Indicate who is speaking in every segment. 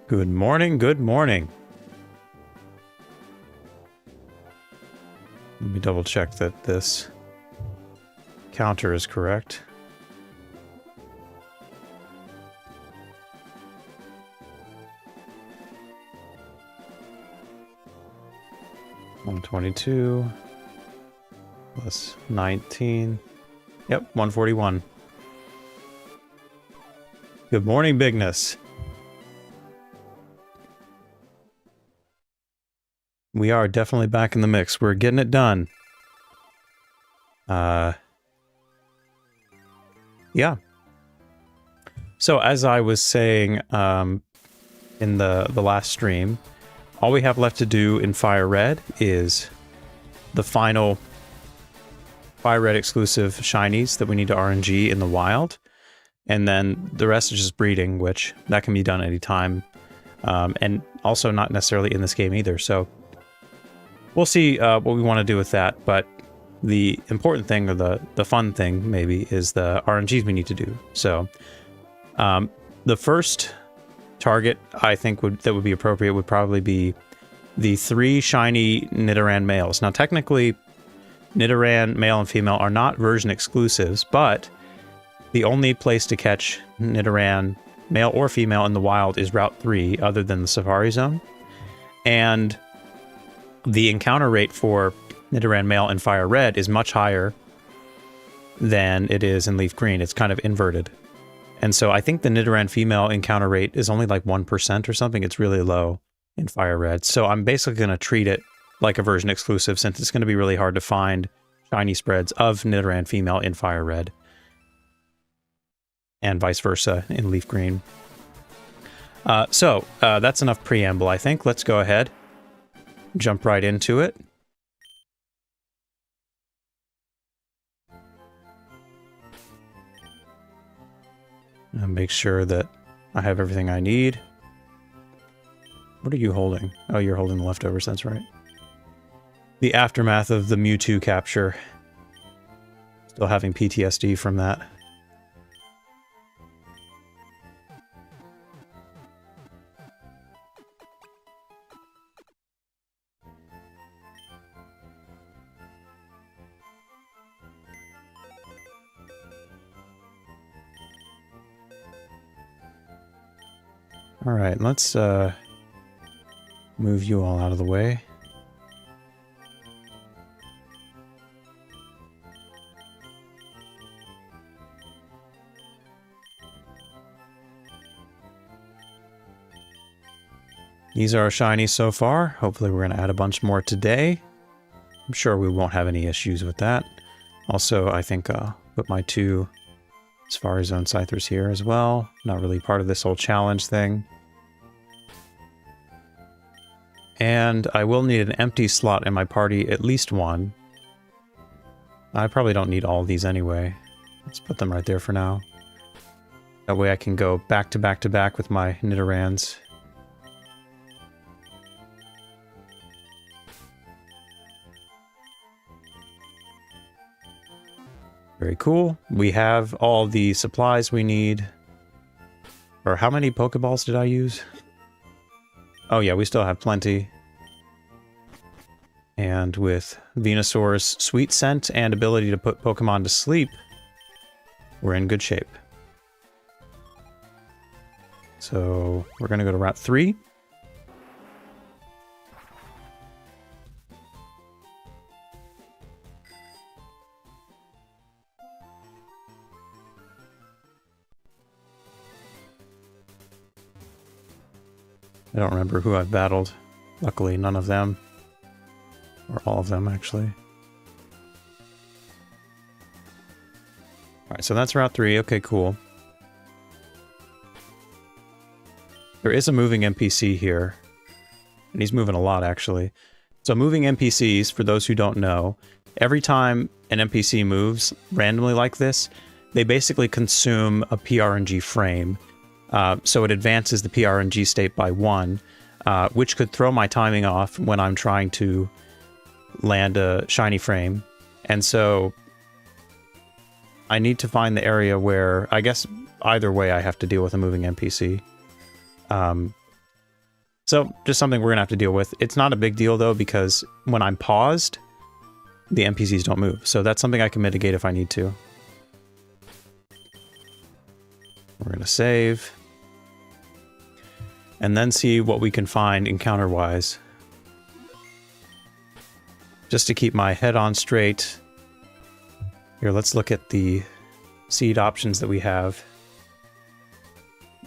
Speaker 1: Good morning, good morning. Let me double check that this counter is correct. $122 plus 19. Yep, 141. Good morning, Bigness. We are definitely back in the mix. We're getting it done. Yeah. So as I was saying in the last stream, all we have left to do in Fire Red is the final Fire Red exclusive shinies that we need to RNG in the wild. And then the rest is just breeding, which that can be done anytime. And also not necessarily in this game either. So we'll see what we want to do with that. But the important thing, or the fun thing maybe, is the RNGs we need to do. So the first target I think that would be appropriate would probably be the 3 shiny Nidoran males. Now technically Nidoran male and female are not version exclusives, but the only place to catch Nidoran male or female in the wild is Route 3 other than the Safari Zone. And the encounter rate for Nidoran male in Fire Red is much higher than it is in Leaf Green. It's kind of inverted. And so I think the Nidoran female encounter rate is only like 1% or something. It's really low in Fire Red. So I'm basically going to treat it like a version exclusive, since it's going to be really hard to find shiny spreads of Nidoran female in Fire Red. And vice versa in Leaf Green. So that's enough preamble, I think. Let's go ahead. Jump right into it. And make sure that I have everything I need. What are you holding? Oh, you're holding the leftovers, that's right. The aftermath of the Mewtwo capture. Still having PTSD from that. Alright, let's move you all out of the way. These are our shinies so far. Hopefully we're going to add a bunch more today. I'm sure we won't have any issues with that. Also, I think I'll put my 2 Safari Zone Scythers here as well. Not really part of this whole challenge thing. And I will need an empty slot in my party, at least 1. I probably don't need all of these anyway. Let's put them right there for now. That way I can go back to back to back with my Nidorans. Very cool. We have all the supplies we need. Or how many Pokeballs did I use? Oh yeah, we still have plenty. And with Venusaur's sweet scent and ability to put Pokemon to sleep, we're in good shape. So we're going to go to Route 3. I don't remember who I've battled. Luckily, none of them. Or all of them, actually. Alright, so that's Route 3. Okay, cool. There is a moving NPC here. And he's moving a lot, actually. So moving NPCs, for those who don't know, every time an NPC moves randomly like this, they basically consume a PRNG frame. So it advances the PRNG state by 1, which could throw my timing off when I'm trying to land a shiny frame. And so I need to find the area where, I guess either way I have to deal with a moving NPC. So just something we're going to have to deal with. It's not a big deal, though, because when I'm paused, the NPCs don't move. So that's something I can mitigate if I need to. We're going to save. And then see what we can find encounter-wise. Just to keep my head on straight. Here, let's look at the seed options that we have.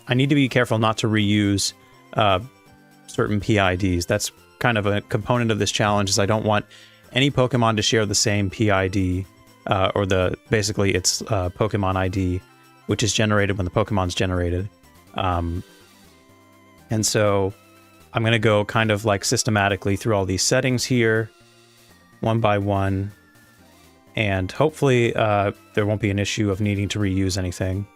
Speaker 1: I need to be careful not to reuse certain PIDs. That's kind of a component of this challenge, is I don't want any Pokemon to share the same PID, or basically its Pokemon ID, which is generated when the Pokemon's generated. And so I'm going to go kind of like systematically through all these settings here, one by one, and hopefully there won't be an issue of needing to reuse anything.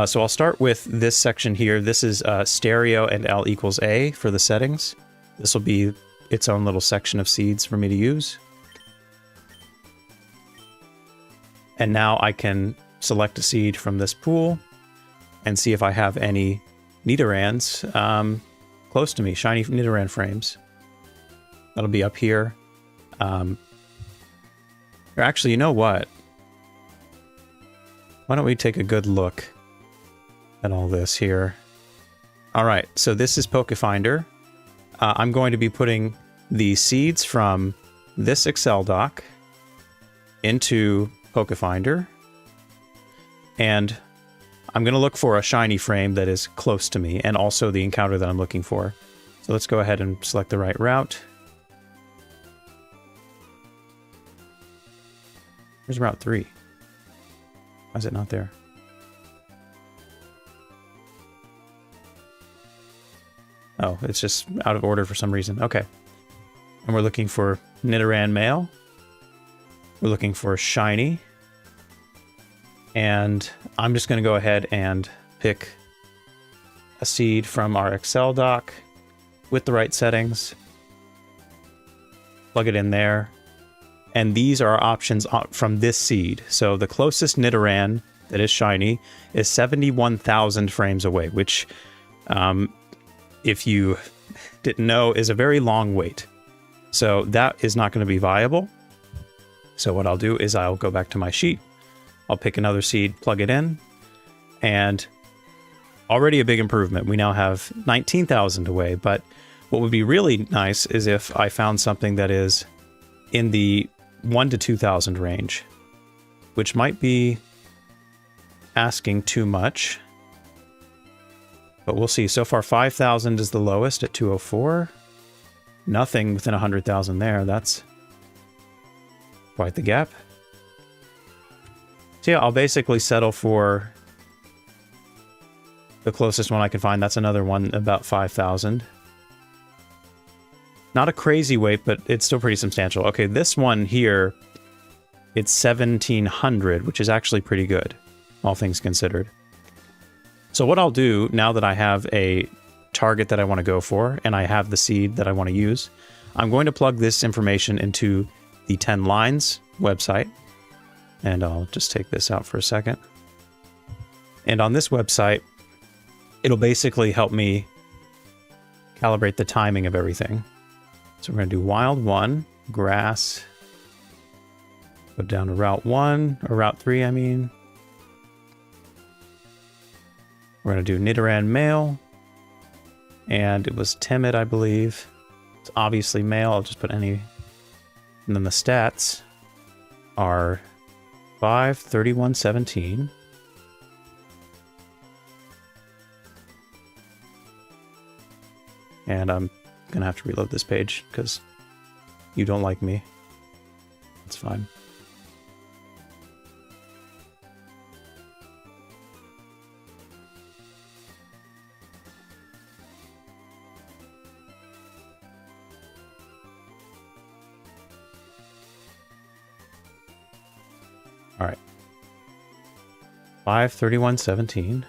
Speaker 1: So I'll start with this section here. This is stereo and L equals A for the settings. This will be its own little section of seeds for me to use. And now I can select a seed from this pool and see if I have any Nidorans close to me, shiny Nidoran frames. That'll be up here. Actually, you know what? Why don't we take a good look at all this here? All right, so this is Pokefinder. I'm going to be putting the seeds from this Excel doc into Pokefinder, and I'm going to look for a shiny frame that is close to me, and also the encounter that I'm looking for. So let's go ahead and select the right route. Where's Route 3? Why is it not there? Oh, it's just out of order for some reason. Okay. And we're looking for Nidoran male. We're looking for shiny. And I'm just going to go ahead and pick a seed from our Excel doc with the right settings. Plug it in there. And these are our options from this seed. So the closest Nidoran that is shiny is 71,000 frames away, which, if you didn't know, is a very long wait. So that is not going to be viable. So what I'll do is I'll go back to my sheet. I'll pick another seed, plug it in, and already a big improvement. We now have 19,000 away, but what would be really nice is if I found something that is in the 1 to 2,000 range, which might be asking too much, but we'll see. So far, 5,000 is the lowest at 204. Nothing within 100,000 there. That's quite the gap. So yeah, I'll basically settle for the closest one I can find. That's another one about 5,000. Not a crazy wait, but it's still pretty substantial. Okay, this one here, it's 1,700, which is actually pretty good, all things considered. So what I'll do, now that I have a target that I want to go for, and I have the seed that I want to use, I'm going to plug this information into the 10 Lines website. And I'll just take this out for a second. And on this website, it'll basically help me calibrate the timing of everything. So we're going to do Wild 1, Grass, go down to Route 1, or Route 3, I mean. We're going to do Nidoran male, and it was timid, I believe. It's obviously male, I'll just put any. And then the stats are 5, 31, 17. And I'm going to have to reload this page because you don't like me. That's fine. All right. 5, 31, 17.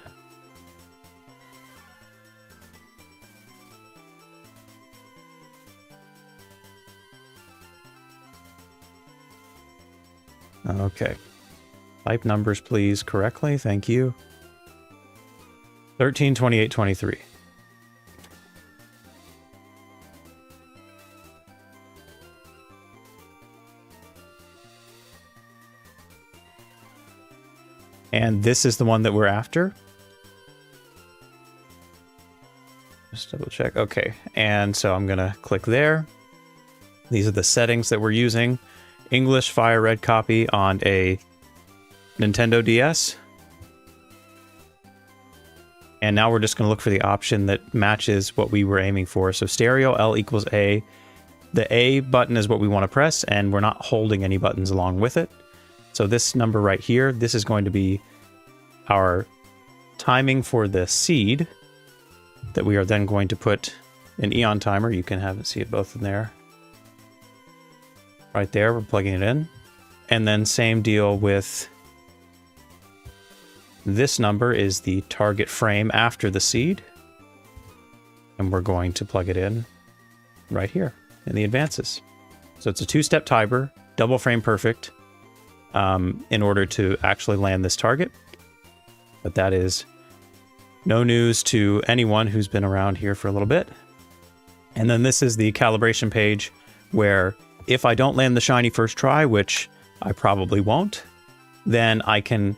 Speaker 1: Okay. Type numbers, please, correctly. Thank you. 13, 28, 23. And this is the one that we're after. Just double check. Okay. And so I'm going to click there. These are the settings that we're using. English Fire Red copy on a Nintendo DS. And now we're just going to look for the option that matches what we were aiming for. So stereo L equals A. The A button is what we want to press, and we're not holding any buttons along with it. So this number right here, this is going to be our timing for the seed that we are then going to put an Eon timer. You can have it, see it both in there. Right there, we're plugging it in. And then same deal with this number is the target frame after the seed. And we're going to plug it in right here in the advances. So it's a two-step timer, double frame perfect, in order to actually land this target. But that is no news to anyone who's been around here for a little bit. And then this is the calibration page where if I don't land the shiny first try, which I probably won't, then I can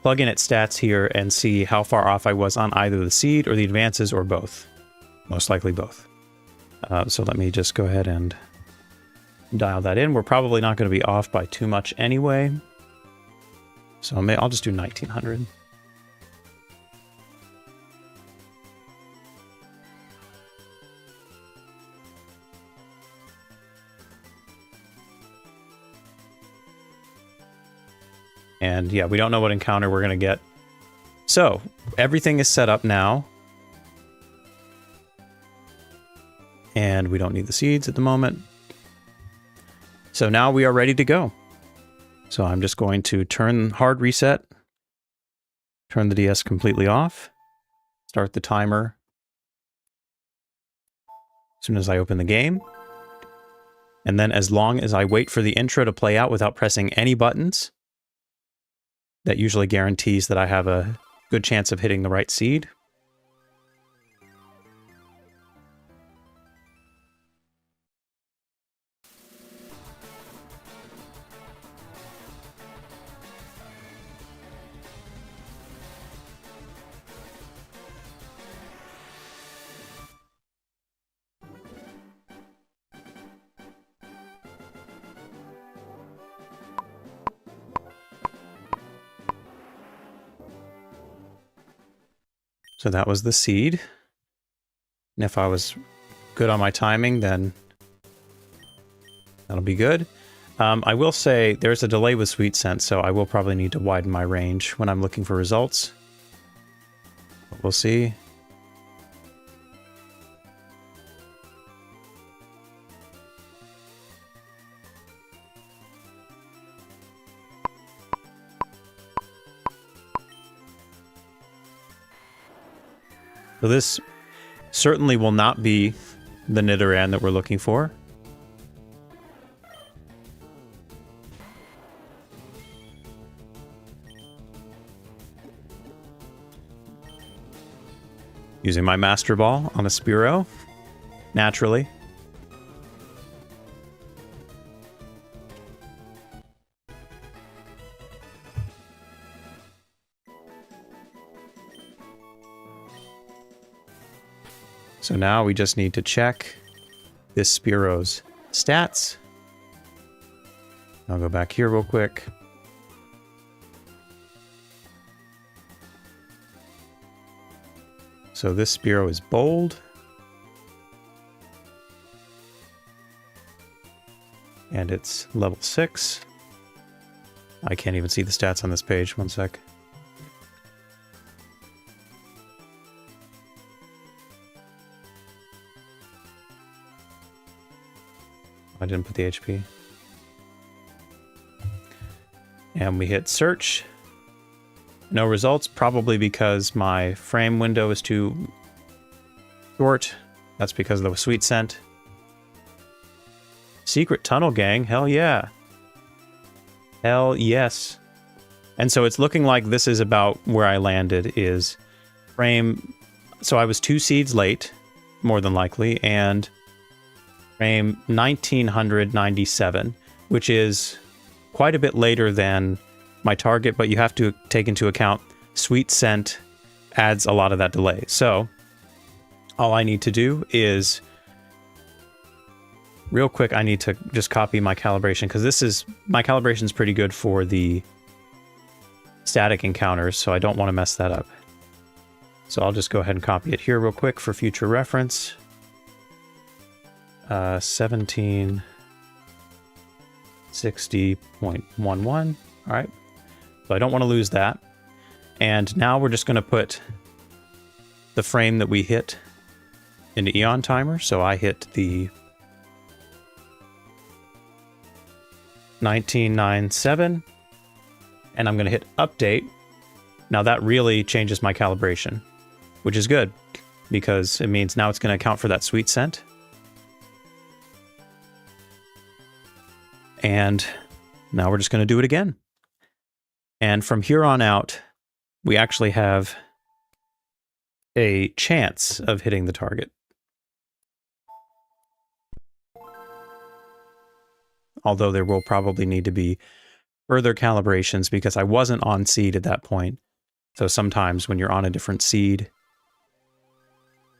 Speaker 1: plug in its stats here and see how far off I was on either the seed or the advances or both. Most likely both. So let me just go ahead and dial that in. We're probably not going to be off by too much anyway. So I'll just do 1900. And yeah, we don't know what encounter we're going to get. So everything is set up now. And we don't need the seeds at the moment. So now we are ready to go. So I'm just going to turn hard reset, turn the DS completely off, start the timer as soon as I open the game. And then as long as I wait for the intro to play out without pressing any buttons, that usually guarantees that I have a good chance of hitting the right seed. So that was the seed. And if I was good on my timing, then that'll be good. I will say there's a delay with Sweet Scent, so I will probably need to widen my range when I'm looking for results. But we'll see. So this certainly will not be the Nidoran that we're looking for. Using my Master Ball on a Spearow, naturally. So now we just need to check this Spearow's stats. I'll go back here real quick. So this Spearow is bold. And it's level 6. I can't even see the stats on this page. One sec. I didn't put the HP. And we hit search. No results, probably because my frame window is too short. That's because of the Sweet Scent. Secret Tunnel Gang, hell yeah. Hell yes. And so it's looking like this is about where I landed, is frame... So I was 2 seeds late, more than likely, and frame 1997, which is quite a bit later than my target, but you have to take into account sweet scent adds a lot of that delay. So all I need to do is, real quick, I need to just copy my calibration, because my calibration is pretty good for the static encounters, so I don't want to mess that up. So I'll just go ahead and copy it here real quick for future reference. 1760.11. All right. So I don't want to lose that. And now we're just going to put the frame that we hit into Eon Timer. So I hit the 1997, and I'm going to hit update. Now that really changes my calibration, which is good because it means now it's going to account for that sweet scent. And now we're just going to do it again. And from here on out, we actually have a chance of hitting the target. Although there will probably need to be further calibrations because I wasn't on seed at that point. So sometimes when you're on a different seed,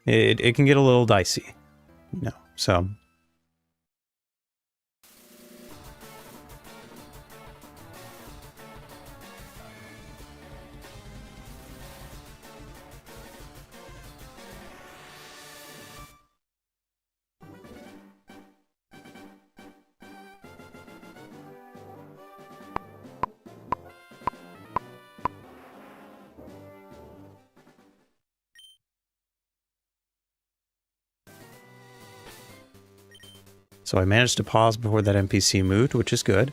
Speaker 1: it can get a little dicey, you know, so. So I managed to pause before that NPC moved, which is good.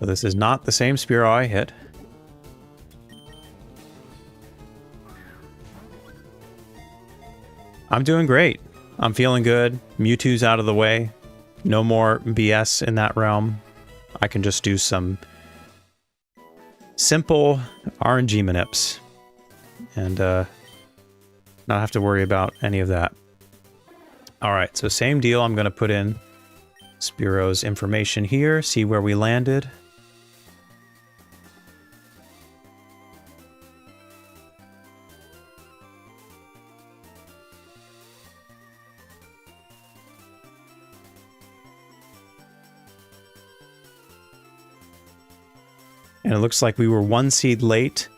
Speaker 1: So this is not the same Spearow I hit. I'm doing great. I'm feeling good. Mewtwo's out of the way. No more BS in that realm. I can just do some simple RNG manips and not have to worry about any of that. Alright, so same deal. I'm going to put in Spearow's information here, see where we landed. And it looks like we were one seed late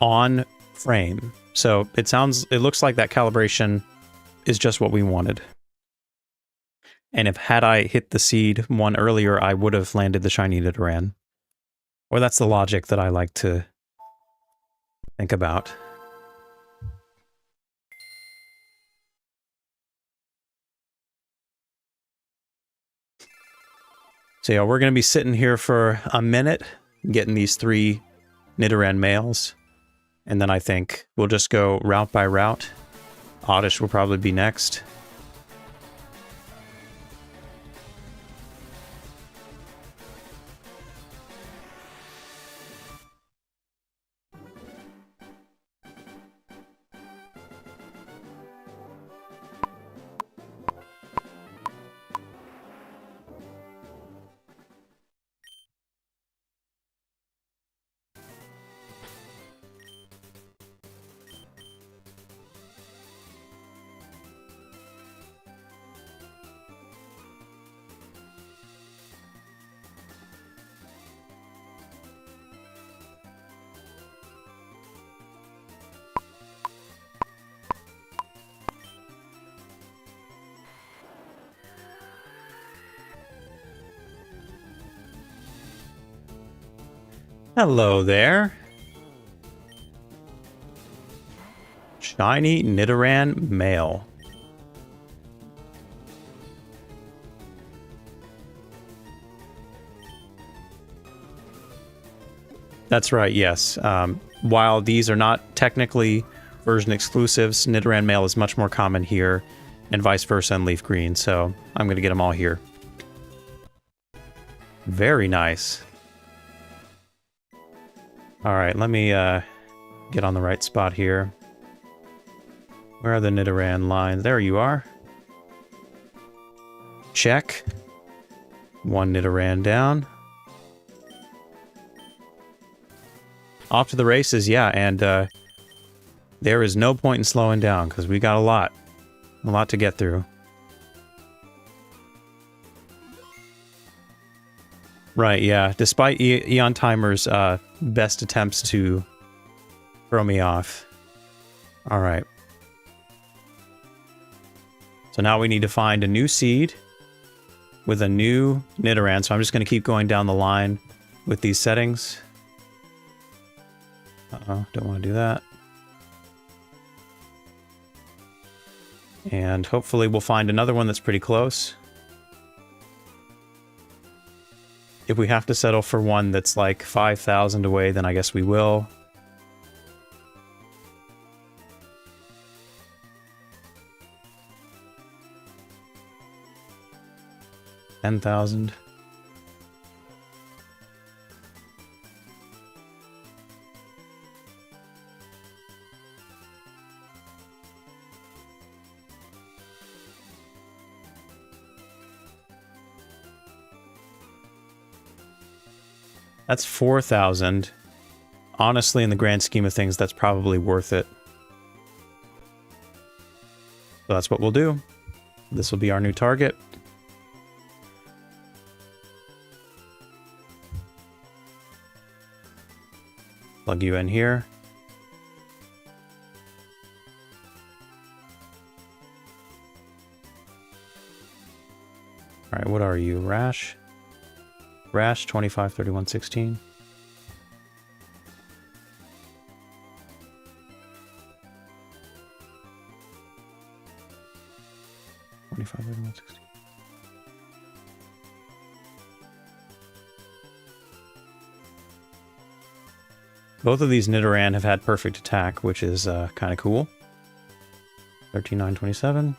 Speaker 1: on frame. So it looks like that calibration is just what we wanted. And if had I hit the seed one earlier, I would have landed the shiny Nidoran. Or that's the logic that I like to think about. So yeah, we're going to be sitting here for a minute, getting these 3 Nidoran males. And then I think we'll just go route by route. Oddish will probably be next. Hello there. Shiny Nidoran male. That's right, yes. while these are not technically version exclusives, Nidoran Male is much more common here, and vice versa in Leaf Green, so I'm going to get them all here. Very nice. Alright, let me get on the right spot here. Where are the Nidoran lines? There you are. Check. One Nidoran down. Off to the races, yeah, and there is no point in slowing down, because we got a lot to get through. Right, yeah, despite Eon Timer's best attempts to throw me off. Alright. So now we need to find a new seed with a new Nidoran, so I'm just going to keep going down the line with these settings. Uh-oh, don't want to do that. And hopefully we'll find another one that's pretty close. If we have to settle for one that's like 5,000 away, then I guess we will. $10,000. That's 4,000. Honestly, in the grand scheme of things, that's probably worth it. So that's what we'll do. This will be our new target. Plug you in here. Alright, what are you? Rash? Rash, 25, 31, 16. Both of these Nidoran have had perfect attack, which is kind of cool. 13, 9, 27.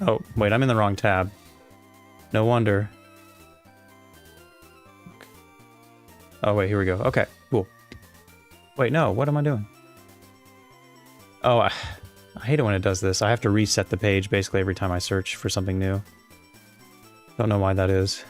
Speaker 1: Oh, wait, I'm in the wrong tab. No wonder. Oh, wait, here we go. Okay, cool. Wait, no, what am I doing? Oh, I hate it when it does this. I have to reset the page basically every time I search for something new. Don't know why that is.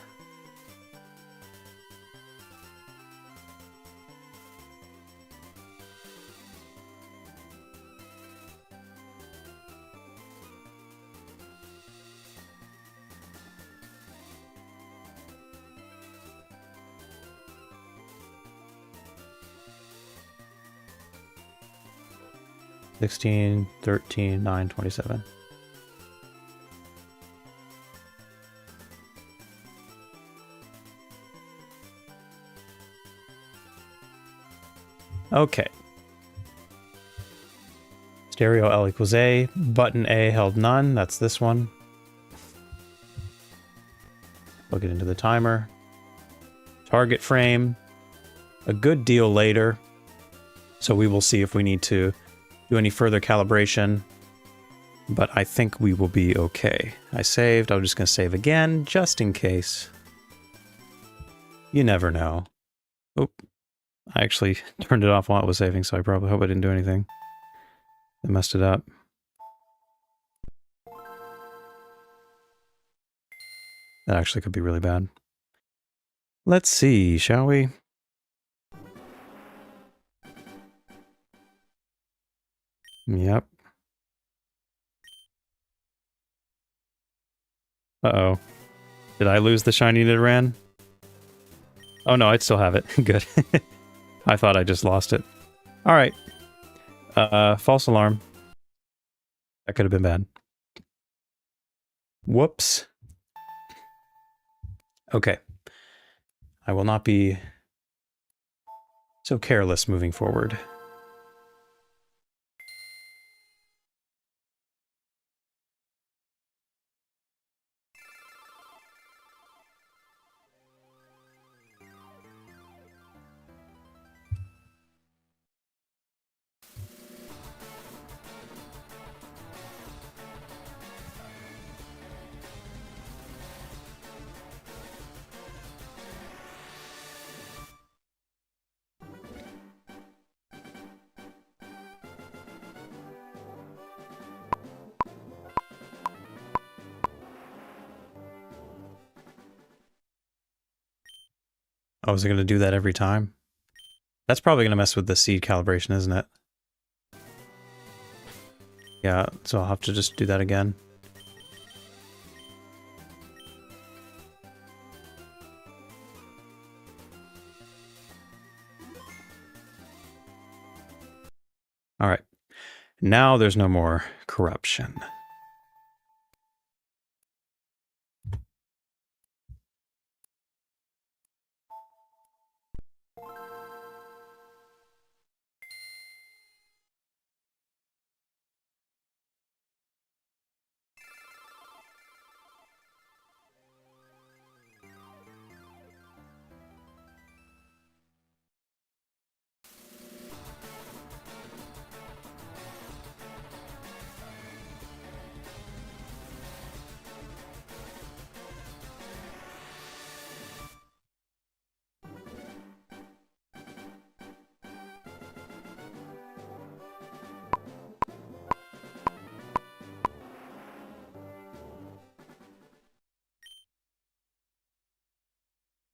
Speaker 1: $16, 13, 9, 27. Okay. Stereo L equals A. Button A held none. That's this one. Plug it into the timer. Target frame. A good deal later. So we will see if we need to do any further calibration, but I think we will be okay. I saved. I'm just going to save again, just in case. You never know. Oop. I actually turned it off while it was saving, so I probably hope I didn't do anything. I messed it up. That actually could be really bad. Let's see, shall we? Yep. Uh-oh. Did I lose the shiny Nidoran? Oh no, I still have it. Good. I thought I just lost it. Alright. False alarm. That could have been bad. Whoops. Okay. I will not be so careless moving forward. Oh, is it going to do that every time? That's probably going to mess with the seed calibration, isn't it? Yeah, so I'll have to just do that again. All right. Now there's no more corruption.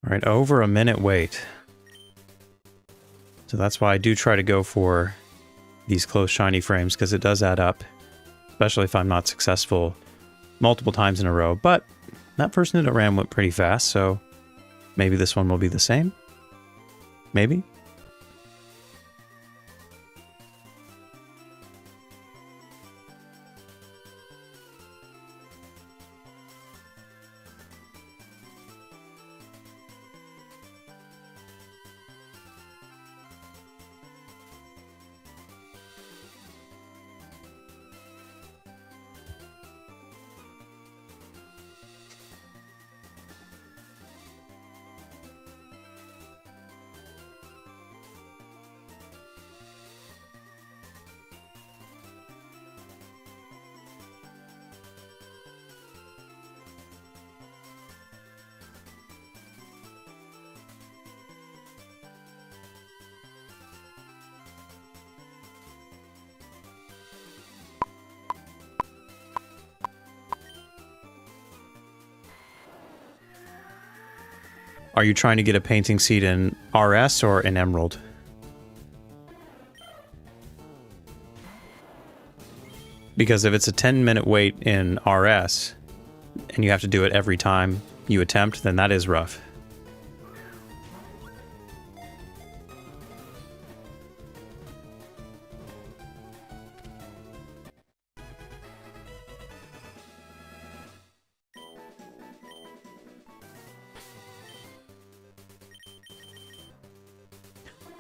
Speaker 1: All right, over a minute wait. So that's why I do try to go for these close shiny frames, because it does add up, especially if I'm not successful multiple times in a row. But that first Nidoran went pretty fast, so maybe this one will be the same? Maybe? Are you trying to get a painting seed in RS or in Emerald? Because if it's a 10-minute wait in RS, and you have to do it every time you attempt, then that is rough.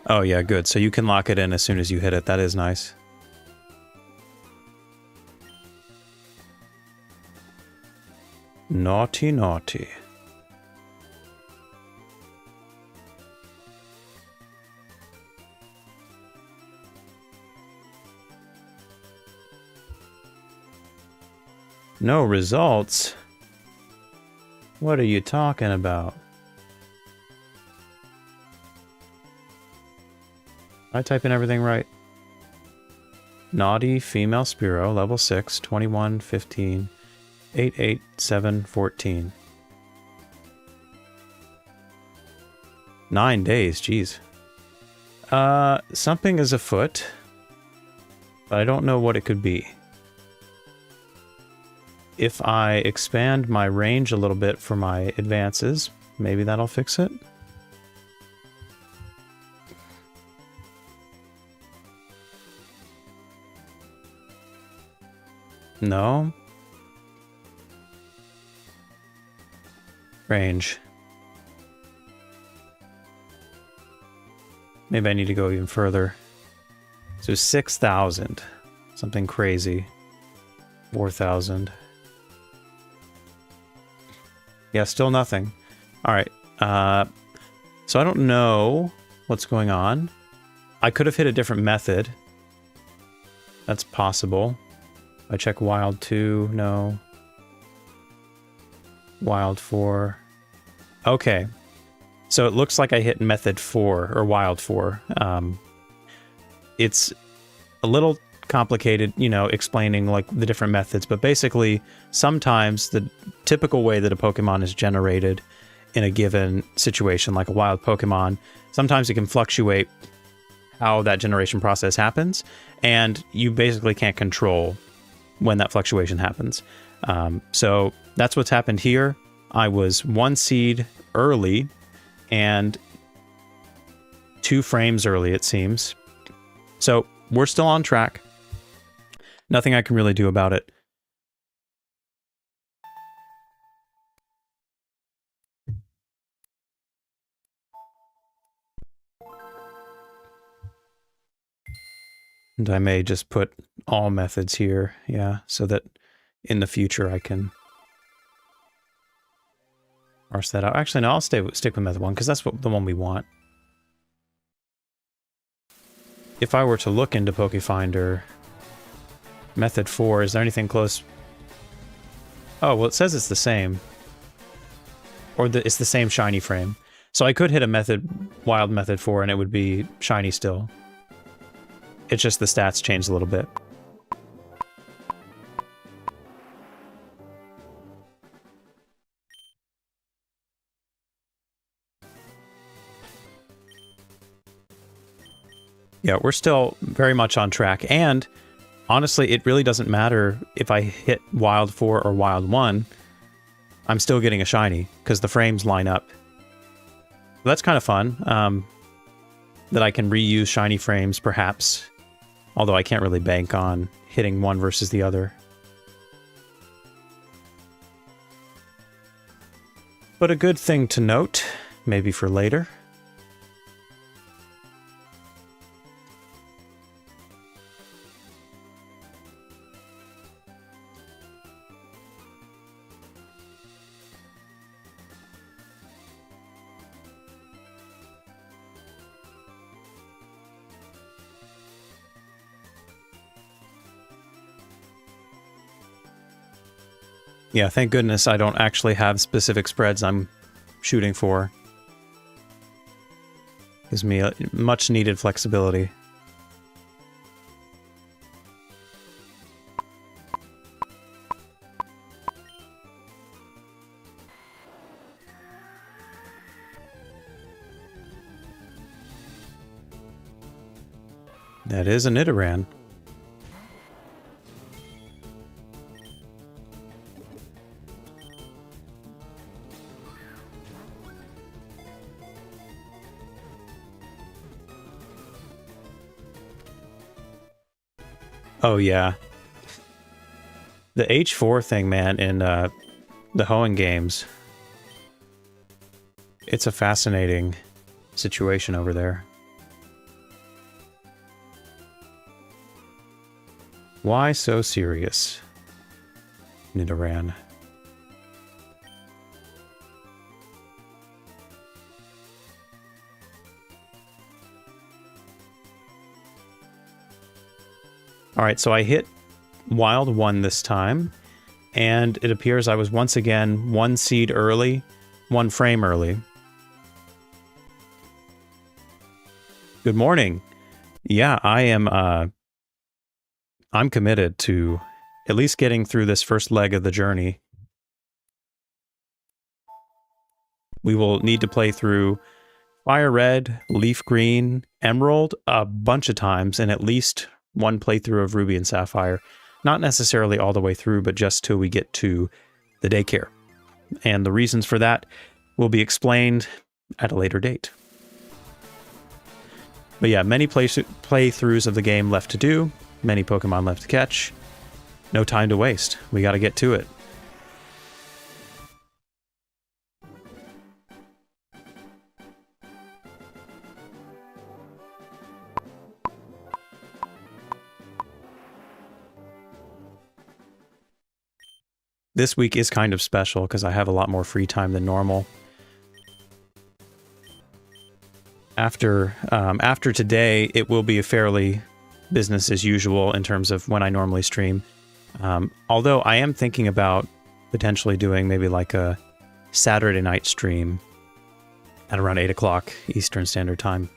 Speaker 1: Oh yeah, good. So you can lock it in as soon as you hit it. That is nice. Naughty, naughty. No results? What are you talking about? I type in everything right. Naughty female Spearow, level 6, 21, 15, 8, 8, 7, 14. 9 days, jeez. Something is afoot, but I don't know what it could be. If I expand my range a little bit for my advances, maybe that'll fix it. No. Range. Maybe I need to go even further. So 6,000. Something crazy. 4,000. Yeah, still nothing. Alright. So I don't know what's going on. I could have hit a different method. That's possible. I check Wild 2, no. Wild 4. Okay. So it looks like I hit Method 4, or Wild 4. It's a little complicated, you know, explaining like the different methods, but basically sometimes the typical way that a Pokemon is generated in a given situation, like a wild Pokemon. Sometimes it can fluctuate how that generation process happens, and you basically can't control when that fluctuation happens. So that's what's happened here. I was 1 seed early and 2 frames early, it seems. So we're still on track. Nothing I can really do about it. And I may just put all methods here, yeah, so that in the future I can parse that out. Actually, no, I'll stick with method 1, because that's the one we want. If I were to look into Pokefinder, method 4, is there anything close? Oh, well, it says it's the same. Or it's the same shiny frame. So I could hit a wild method 4 and it would be shiny still. It's just the stats changed a little bit. Yeah, we're still very much on track, and honestly, it really doesn't matter if I hit Wild 4 or Wild 1. I'm still getting a shiny, because the frames line up. That's kind of fun, that I can reuse shiny frames, perhaps. Although I can't really bank on hitting one versus the other. But a good thing to note, maybe for later. Yeah, thank goodness I don't actually have specific spreads I'm shooting for. Gives me a much needed flexibility. That is a Nidoran. Oh, yeah. The H4 thing, man, in the Hoenn games. It's a fascinating situation over there. Why so serious, Nidoran? Alright, so I hit Wild 1 this time, and it appears I was once again 1 seed early, 1 frame early. Good morning. Yeah, I'm committed to at least getting through this first leg of the journey. We will need to play through Fire Red, Leaf Green, Emerald a bunch of times, and at least 1 playthrough of Ruby and Sapphire. Not necessarily all the way through, but just till we get to the daycare. And the reasons for that will be explained at a later date. But yeah, many playthroughs of the game left to do, many Pokemon left to catch. No time to waste. We gotta get to it. This week is kind of special because I have a lot more free time than normal. After today, it will be a fairly business as usual in terms of when I normally stream. Although I am thinking about potentially doing maybe like a Saturday night stream at around 8 o'clock Eastern Standard Time.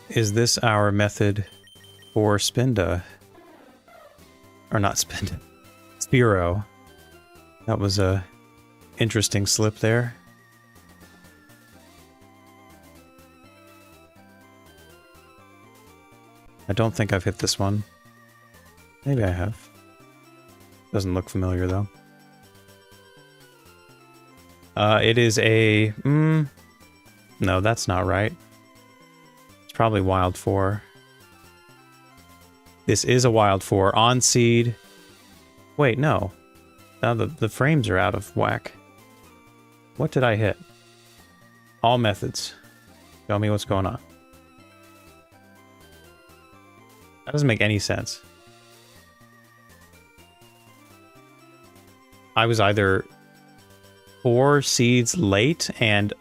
Speaker 1: Is this our method for Spinda? Or not Spinda. Spearow. That was a interesting slip there. I don't think I've hit this one. Maybe I have. Doesn't look familiar, though. It is a... no, that's not right. It's probably Wild 4. This is a Wild 4. On seed. Wait, no. Now the frames are out of whack. What did I hit? All methods. Tell me what's going on. That doesn't make any sense. I was either 4 seeds late and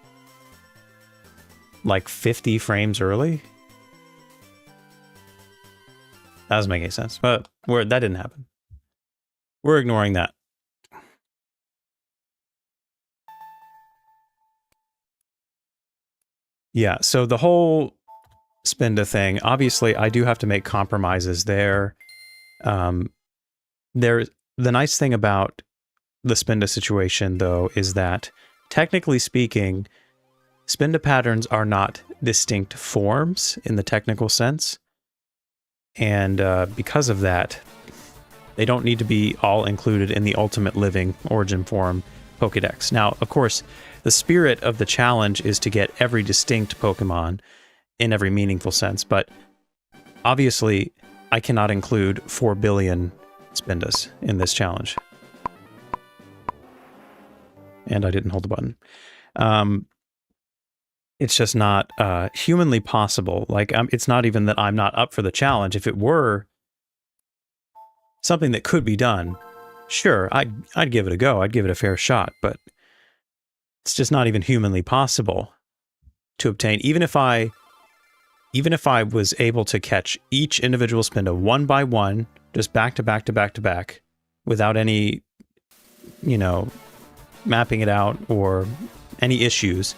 Speaker 1: like 50 frames early. That doesn't make any sense. But that didn't happen. We're ignoring that. Yeah, so the whole Spinda thing, obviously I do have to make compromises there. The nice thing about the Spinda situation, though, is that technically speaking, Spinda patterns are not distinct forms in the technical sense. And because of that, they don't need to be all included in the Ultimate Living Origin Form Pokédex. Now, of course, the spirit of the challenge is to get every distinct Pokemon in every meaningful sense, but obviously I cannot include 4 billion Spindas in this challenge. And I didn't hold the button. It's just not humanly possible. Like, it's not even that I'm not up for the challenge. If it were something that could be done, sure, I'd give it a go. I'd give it a fair shot, but it's just not even humanly possible to obtain. Even if I was able to catch each individual Spinda one by one, just back to back to back to back, without any, you know, mapping it out or any issues,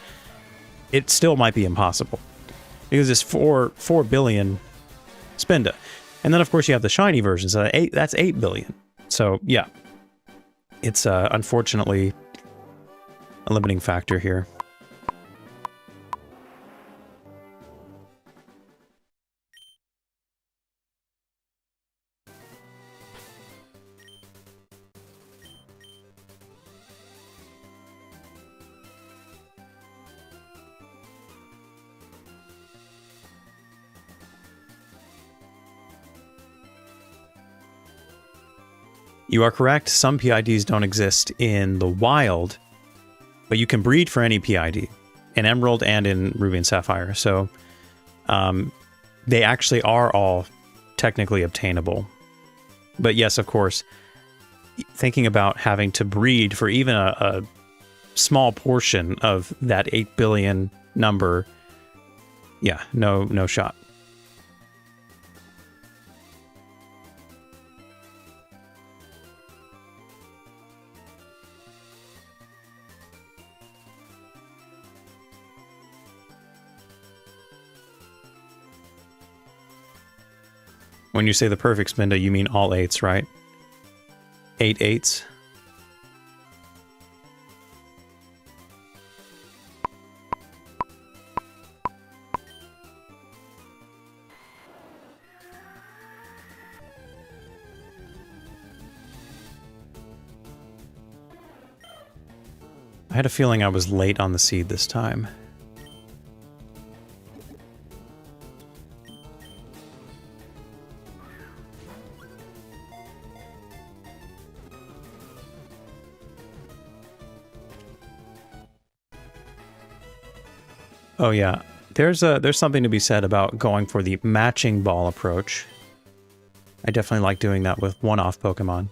Speaker 1: it still might be impossible. Because it's 4 billion Spinda. And then, of course, you have the shiny versions. That's 8 billion. So, yeah. It's, unfortunately, a limiting factor here. You are correct, some PIDs don't exist in the wild, but you can breed for any PID, in Emerald and in Ruby and Sapphire, so they actually are all technically obtainable. But yes, of course, thinking about having to breed for even a small portion of that 8 billion number, yeah, no shot. When you say the perfect Spinda, you mean all 8s, right? 8 8s? I had a feeling I was late on the seed this time. Oh yeah, there's something to be said about going for the matching ball approach. I definitely like doing that with one-off Pokemon.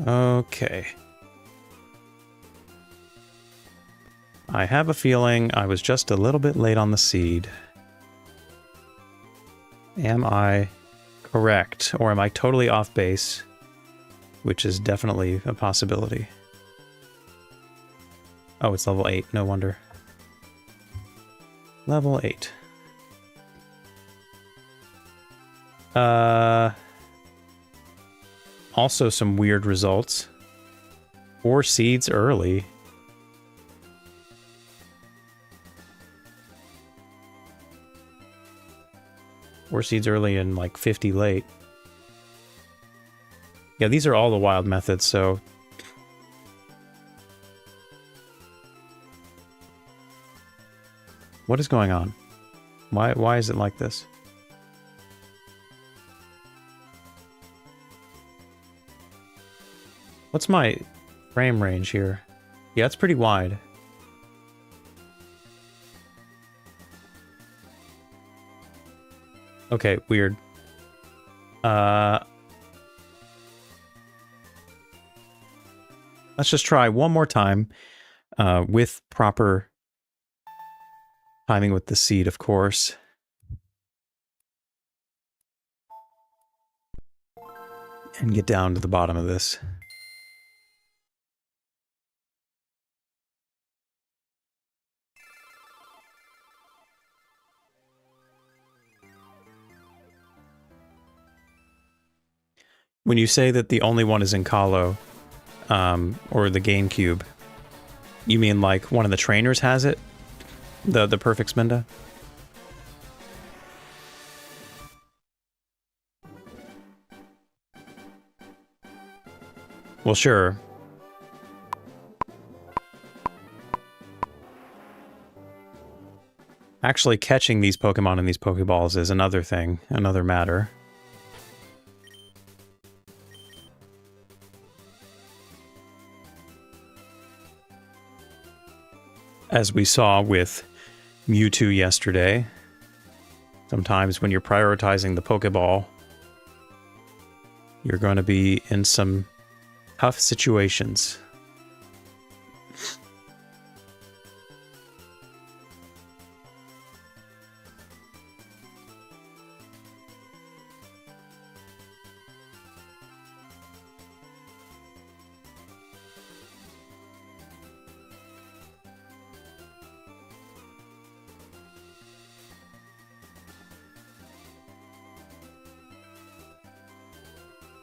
Speaker 1: Okay. I have a feeling I was just a little bit late on the seed. Am I correct, or am I totally off base? Which is definitely a possibility. Oh, it's level 8, no wonder. Level 8. Also some weird results. 4 seeds early. Four seeds early and like 50 late. Yeah, these are all the wild methods, so... What is going on? Why is it like this? What's my frame range here? Yeah, it's pretty wide. Okay, weird. Let's just try one more time with proper timing with the seed, of course. And get down to the bottom of this. When you say that the only one is in Kalo, or the GameCube, you mean like one of the trainers has it? The Perfect Spinda? Well, sure. Actually catching these Pokemon in these Pokeballs is another thing, another matter. As we saw with Mewtwo yesterday, sometimes when you're prioritizing the Pokeball, you're going to be in some tough situations.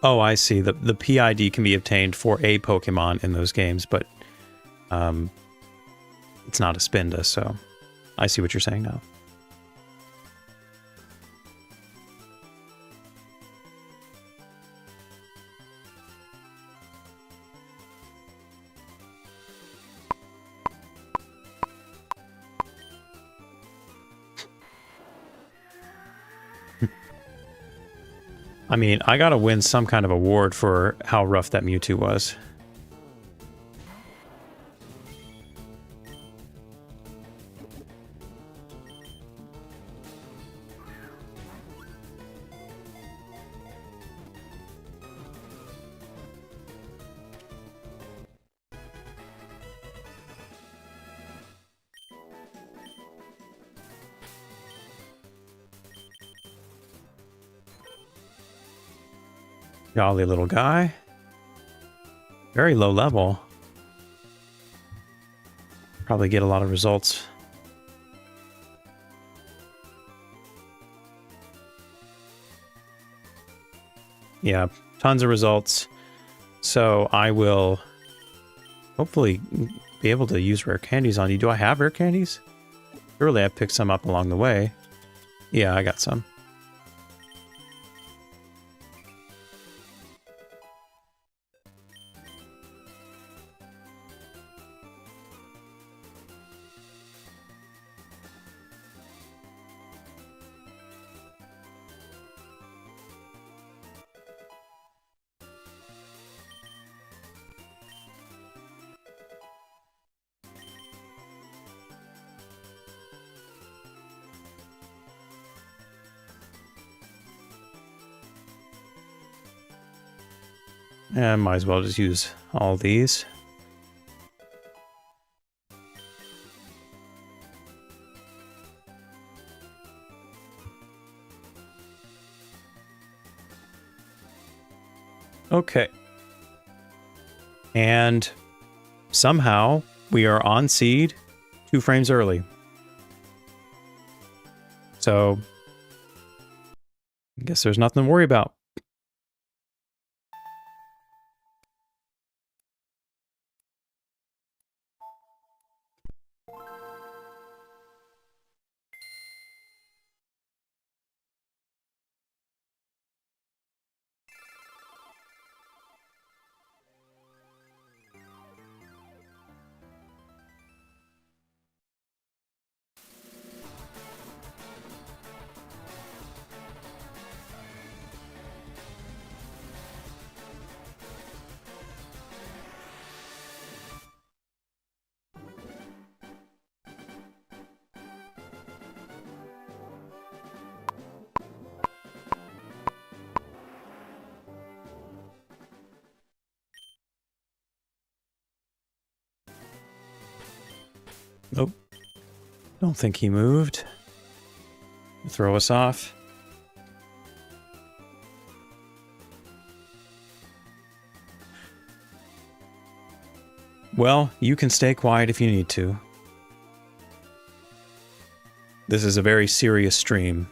Speaker 1: Oh, I see. The PID can be obtained for a Pokemon in those games, but it's not a Spinda, so I see what you're saying now. I mean, I gotta win some kind of award for how rough that Mewtwo was. Jolly little guy. Very low level. Probably get a lot of results. Yeah, tons of results. So I will hopefully be able to use rare candies on you. Do I have rare candies? Surely I picked some up along the way. Yeah, I got some. And might as well just use all these. Okay. And somehow we are on seed 2 frames early. So, I guess there's nothing to worry about. Nope. Don't think he moved. Throw us off. Well, you can stay quiet if you need to. This is a very serious stream.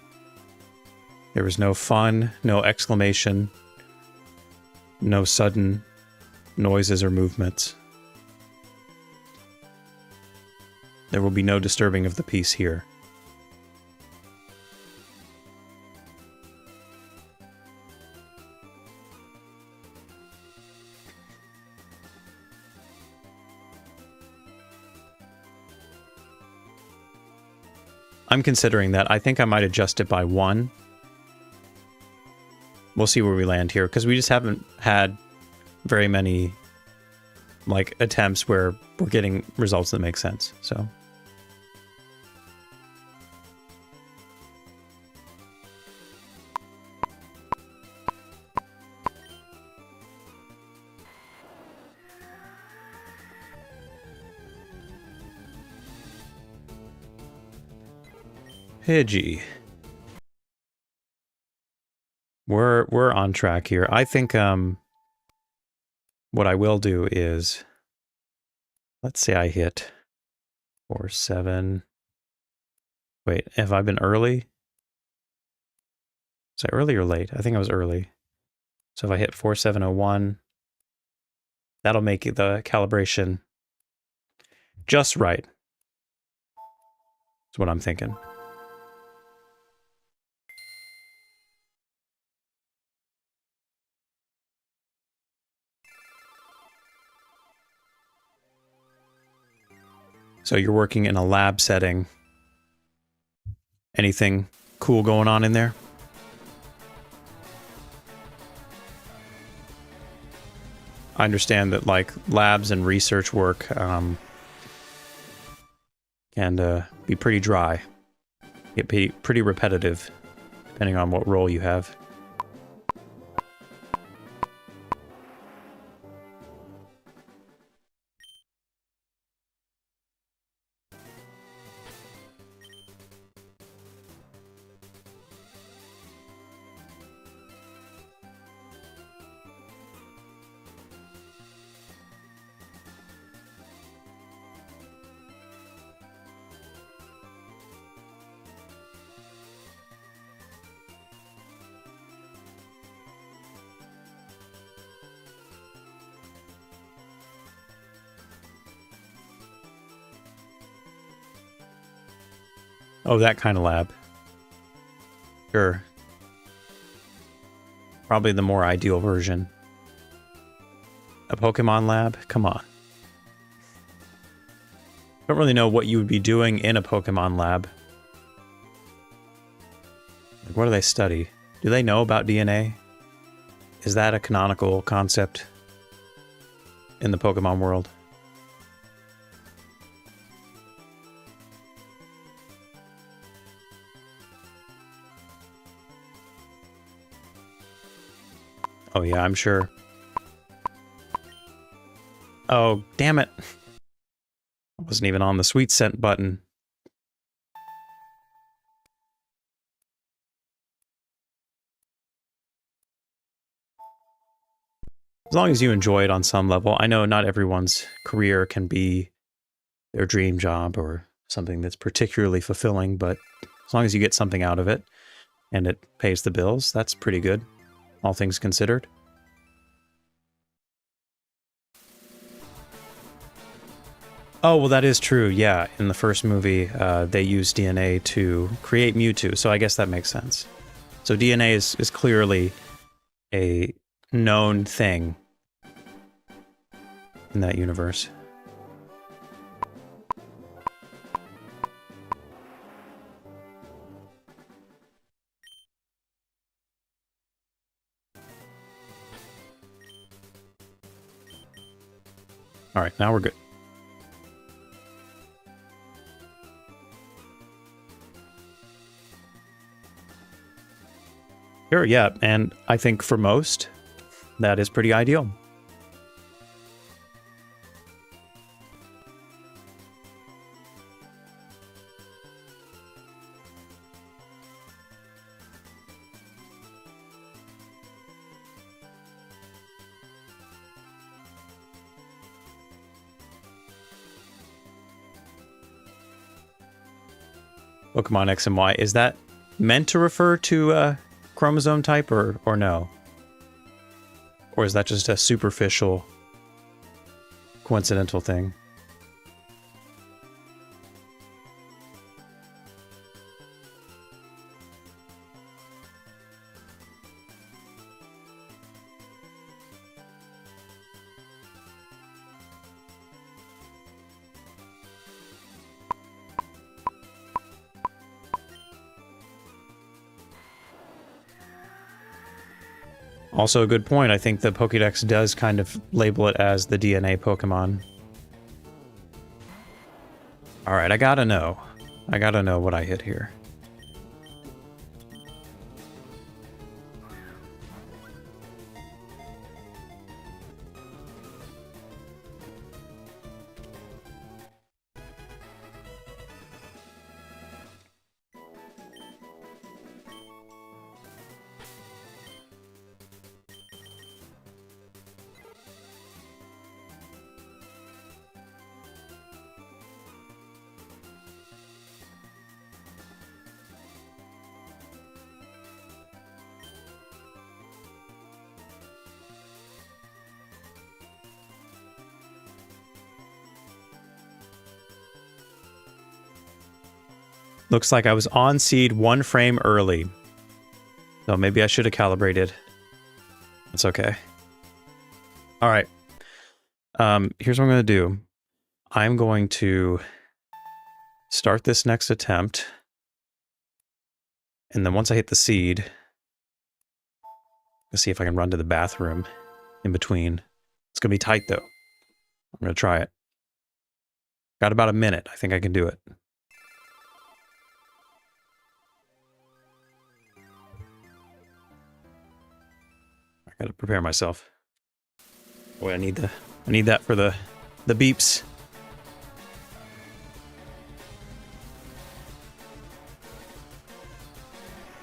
Speaker 1: There was no fun, no exclamation, no sudden noises or movements. There will be no disturbing of the peace here. I'm considering that. I think I might adjust it by 1. We'll see where we land here, because we just haven't had very many, like, attempts where we're getting results that make sense, so... Pidgey. We're on track here. I think what I will do is, let's say I hit 4, 7. Wait, have I been early? Was I early or late? I think I was early. So if I hit 4701, that'll make the calibration just right. That's what I'm thinking. So you're working in a lab setting. Anything cool going on in there? I understand that, like, labs and research work can be pretty dry. Get pretty repetitive, depending on what role you have. Oh, that kind of lab. Sure. Probably the more ideal version. A Pokemon lab? Come on. Don't really know what you would be doing in a Pokemon lab. Like, what do they study? Do they know about DNA? Is that a canonical concept in the Pokemon world? Oh yeah, I'm sure. Oh, damn it. I wasn't even on the sweet scent button. As long as you enjoy it on some level. I know not everyone's career can be their dream job or something that's particularly fulfilling, but As long as you get something out of it and it pays the bills, that's pretty good, all things considered. Oh, well, that is true, yeah. In the first movie, they used DNA to create Mewtwo, so I guess that makes sense. So DNA is clearly a known thing in that universe. All right, now we're good. Sure, yeah, and I think for most, that is pretty ideal. Pokemon X and Y, is that meant to refer to chromosome type or no? Or is that just a superficial, coincidental thing? Also a good point. I think the Pokédex does kind of label it as the DNA Pokemon. Alright, I gotta know. I gotta know what I hit here. Looks like I was on seed 1 frame early. So maybe I should have calibrated. That's okay. Alright. Here's what I'm going to do. I'm going to start this next attempt. And then once I hit the seed, let's see if I can run to the bathroom in between. It's going to be tight, though. I'm going to try it. Got about a minute. I think I can do it. I got to prepare myself. Boy, I need that for the beeps.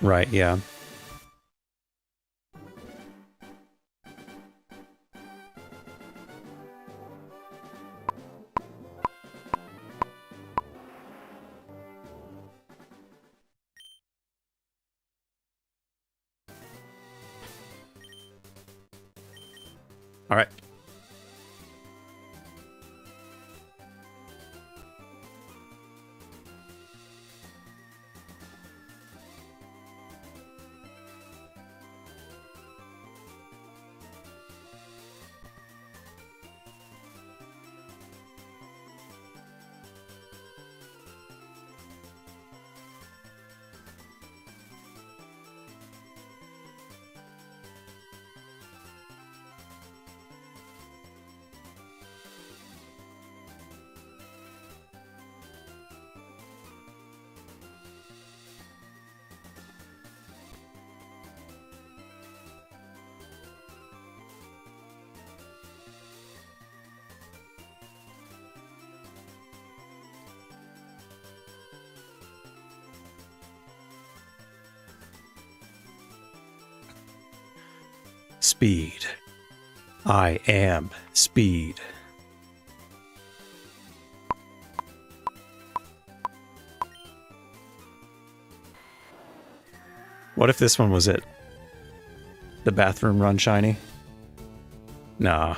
Speaker 1: Right, yeah. All right. Speed. I am speed. What if this one was it? The bathroom run shiny? Nah.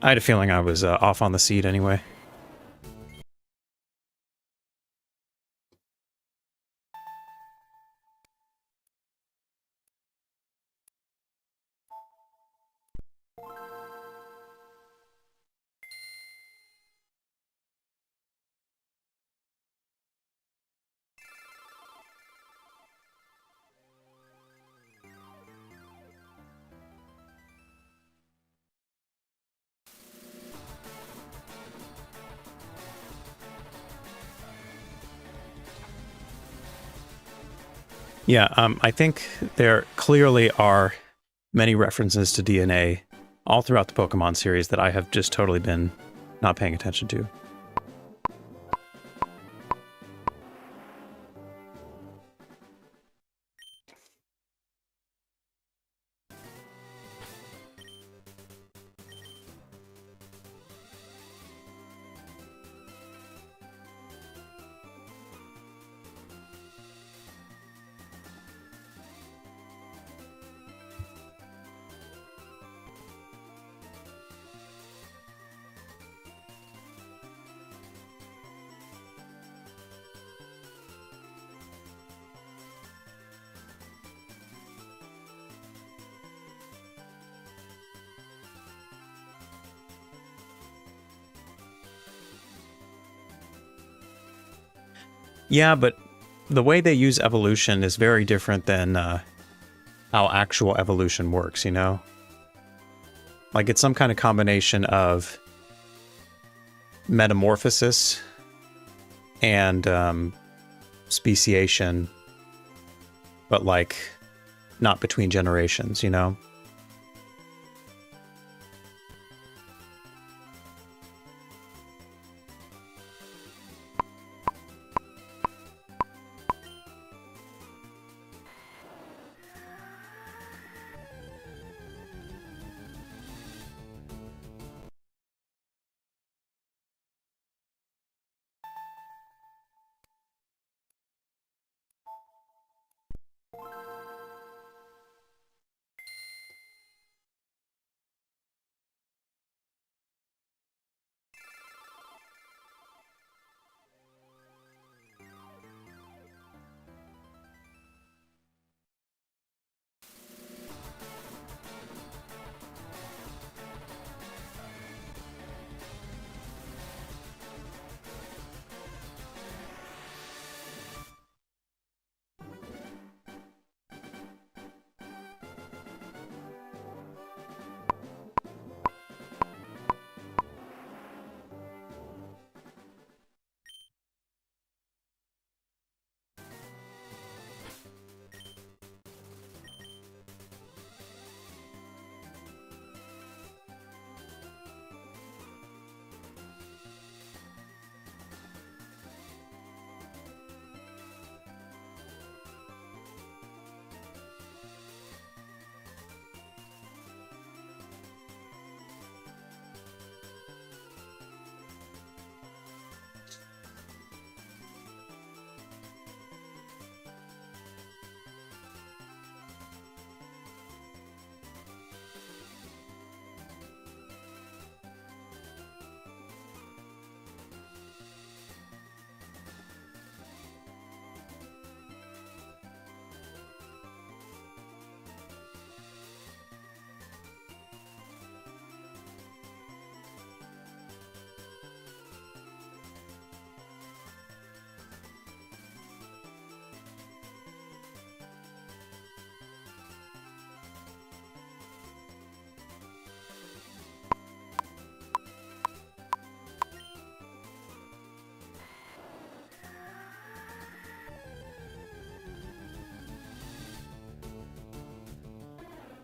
Speaker 1: I had a feeling I was off on the seed anyway. Yeah, I think there clearly are many references to DNA all throughout the Pokemon series that I have just totally been not paying attention to. Yeah, but the way they use evolution is very different than how actual evolution works, you know? Like, it's some kind of combination of metamorphosis and speciation, but, like, not between generations, you know?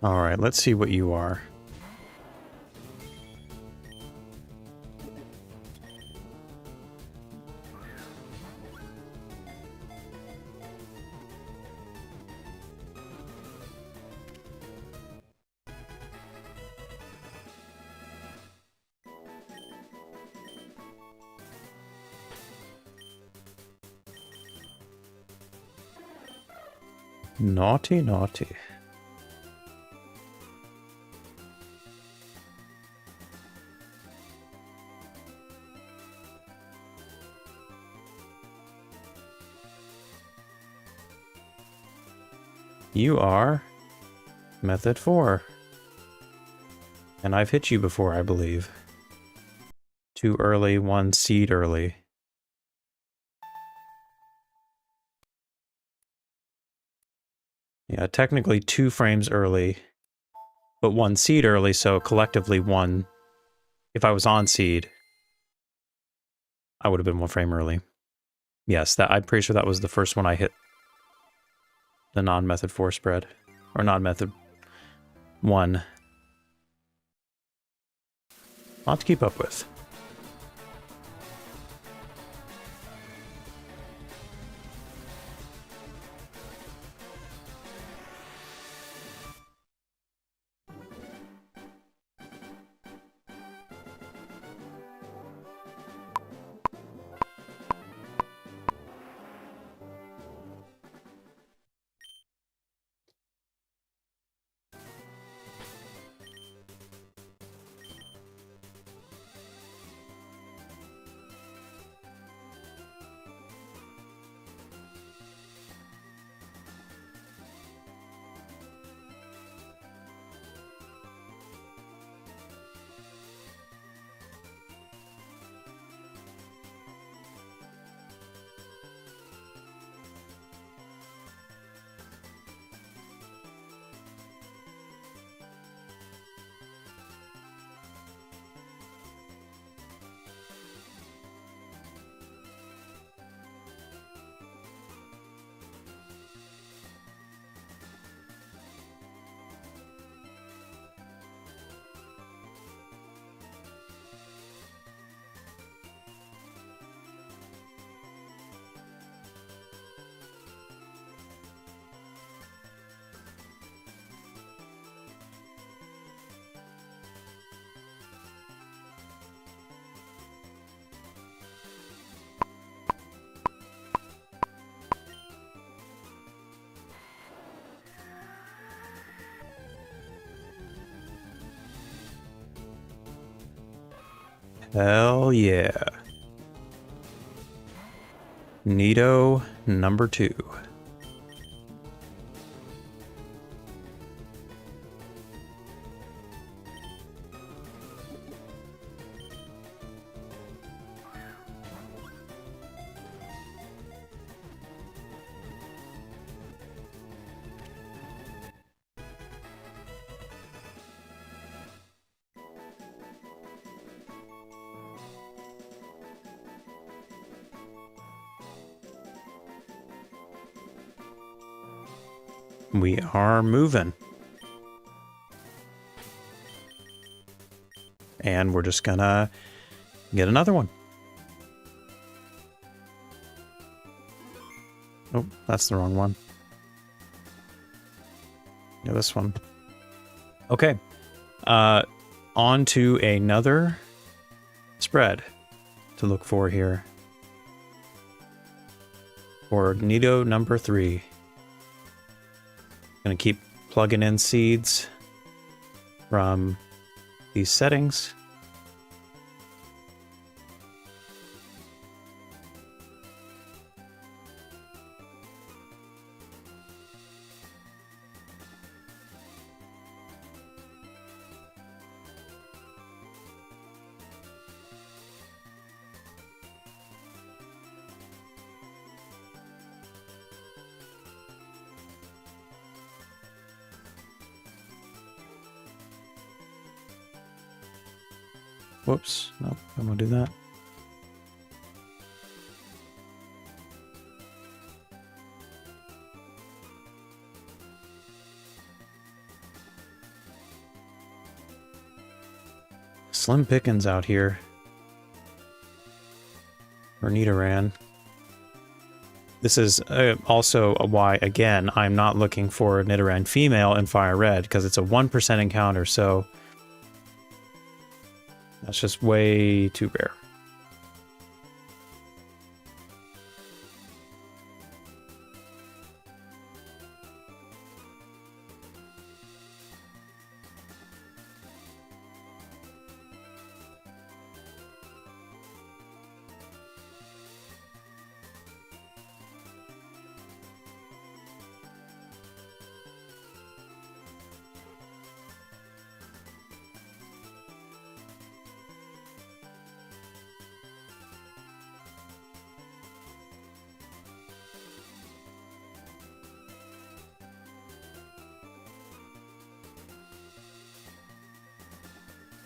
Speaker 1: Alright, let's see what you are. Naughty, naughty. You are Method 4. And I've hit you before, I believe. 2 early, 1 seed early. Yeah, technically 2 frames early, but 1 seed early, so collectively 1. If I was on seed, I would have been 1 frame early. Yes, that I'm pretty sure that was the first one I hit. The non-method 4 spread. Or non-method 1. A lot to keep up with. Hell yeah. Neato number 2. We are moving. And we're just gonna get another one. Oh, that's the wrong one. Yeah, this one. Okay. On to another spread to look for here. For Neato number 3. Gonna keep plugging in seeds from these settings. Whoops, nope, I'm gonna do that. Slim pickings out here. Or Nidoran. This is also why, again, I'm not looking for a Nidoran female in Fire Red, because it's a 1% encounter, so that's just way too rare.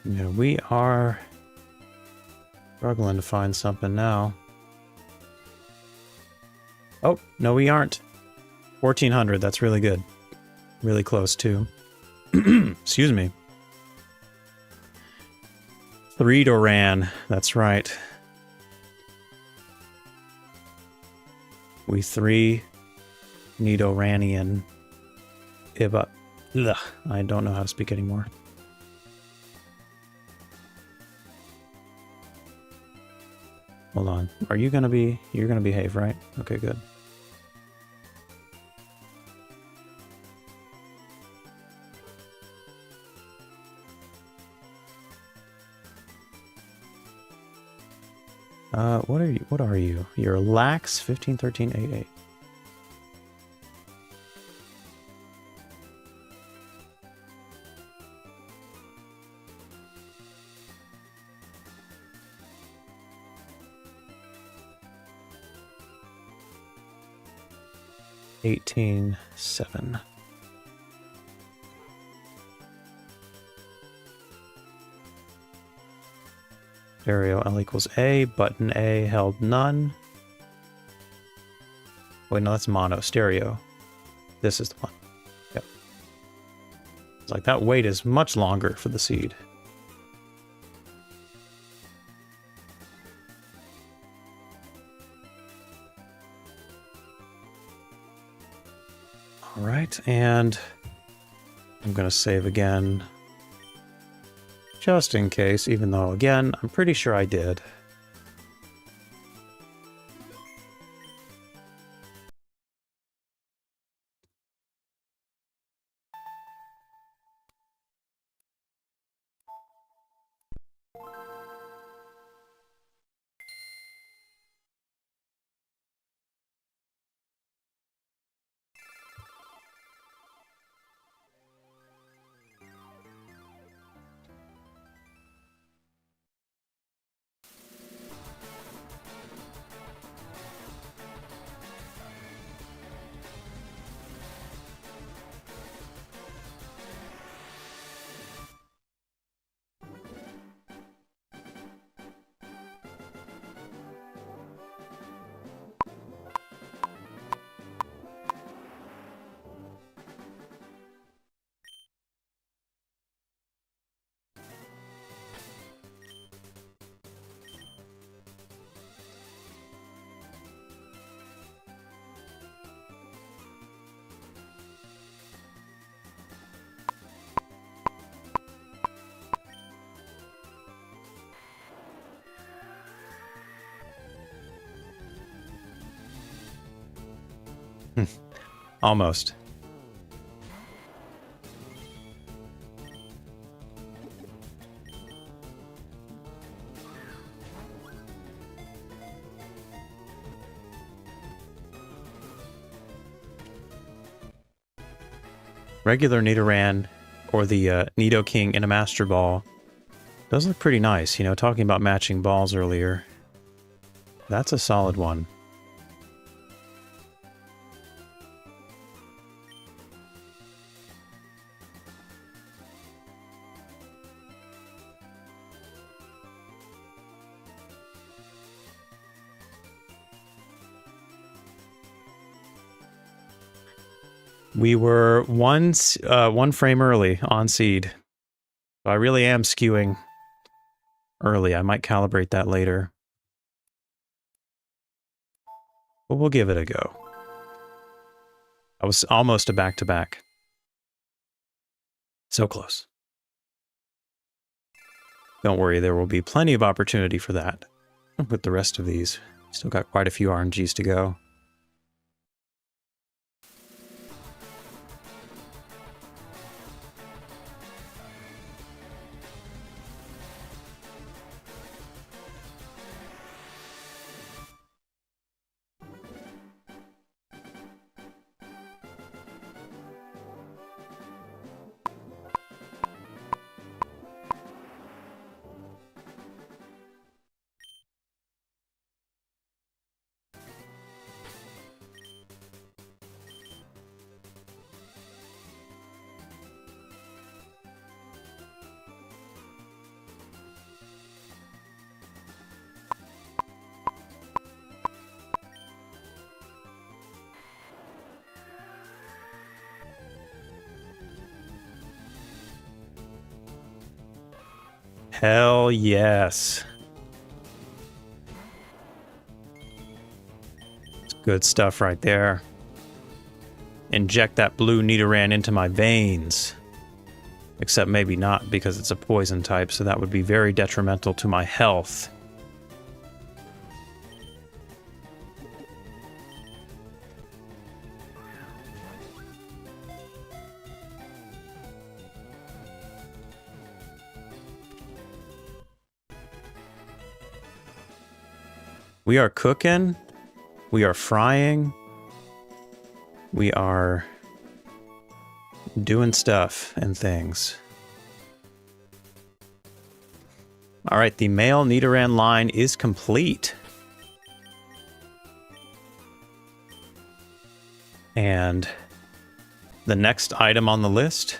Speaker 1: Yeah, we are struggling to find something now. Oh, no we aren't. 1400, that's really good. Really close too. Excuse me. 3 Doran, that's right. We 3 Nidoranian. Iba. Ugh, I don't know how to speak anymore. Hold on. Are you gonna be... You're gonna behave, right? Okay, good. What are you? What are you? You're lax 15, 13, 8, 8. $18, 7. Stereo L equals A, button A held none. Wait, no, that's mono. Stereo. This is the one. Yep. It's like that wait is much longer for the seed. All right, and I'm going to save again. Just in case, even though, again, I'm pretty sure I did. Almost. Regular Nidoran, or the Nidoking in a Master Ball, does look pretty nice. You know, talking about matching balls earlier. That's a solid one. We were one frame early on seed. So I really am skewing early. I might calibrate that later. But we'll give it a go. I was almost a back-to-back. So close. Don't worry, there will be plenty of opportunity for that with the rest of these. Still got quite a few RNGs to go. Hell yes. It's good stuff right there. Inject that blue Nidoran into my veins. Except maybe not, because it's a poison type, so that would be very detrimental to my health. We are cooking. We are frying. We are doing stuff and things. All right, the male Nidoran line is complete. And the next item on the list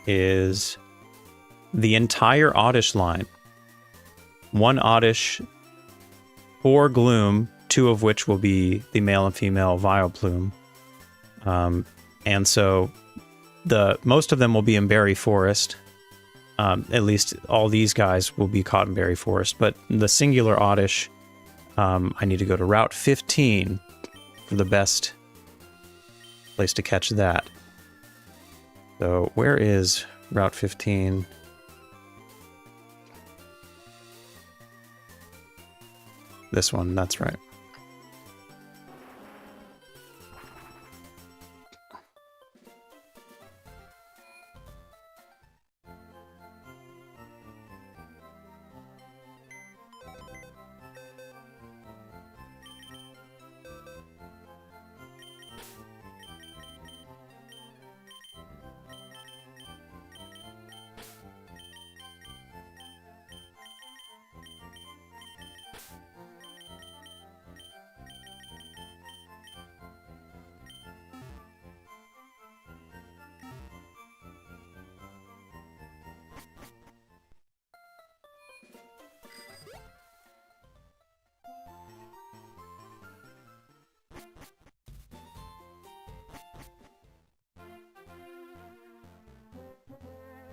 Speaker 1: is the entire Oddish line. 1 Oddish, 4 Gloom, 2 of which will be the male and female Vileplume. And so most of them will be in Berry Forest. At least all these guys will be caught in Berry Forest. But the singular Oddish, I need to go to Route 15 for the best place to catch that. So where is Route 15? This one, that's right.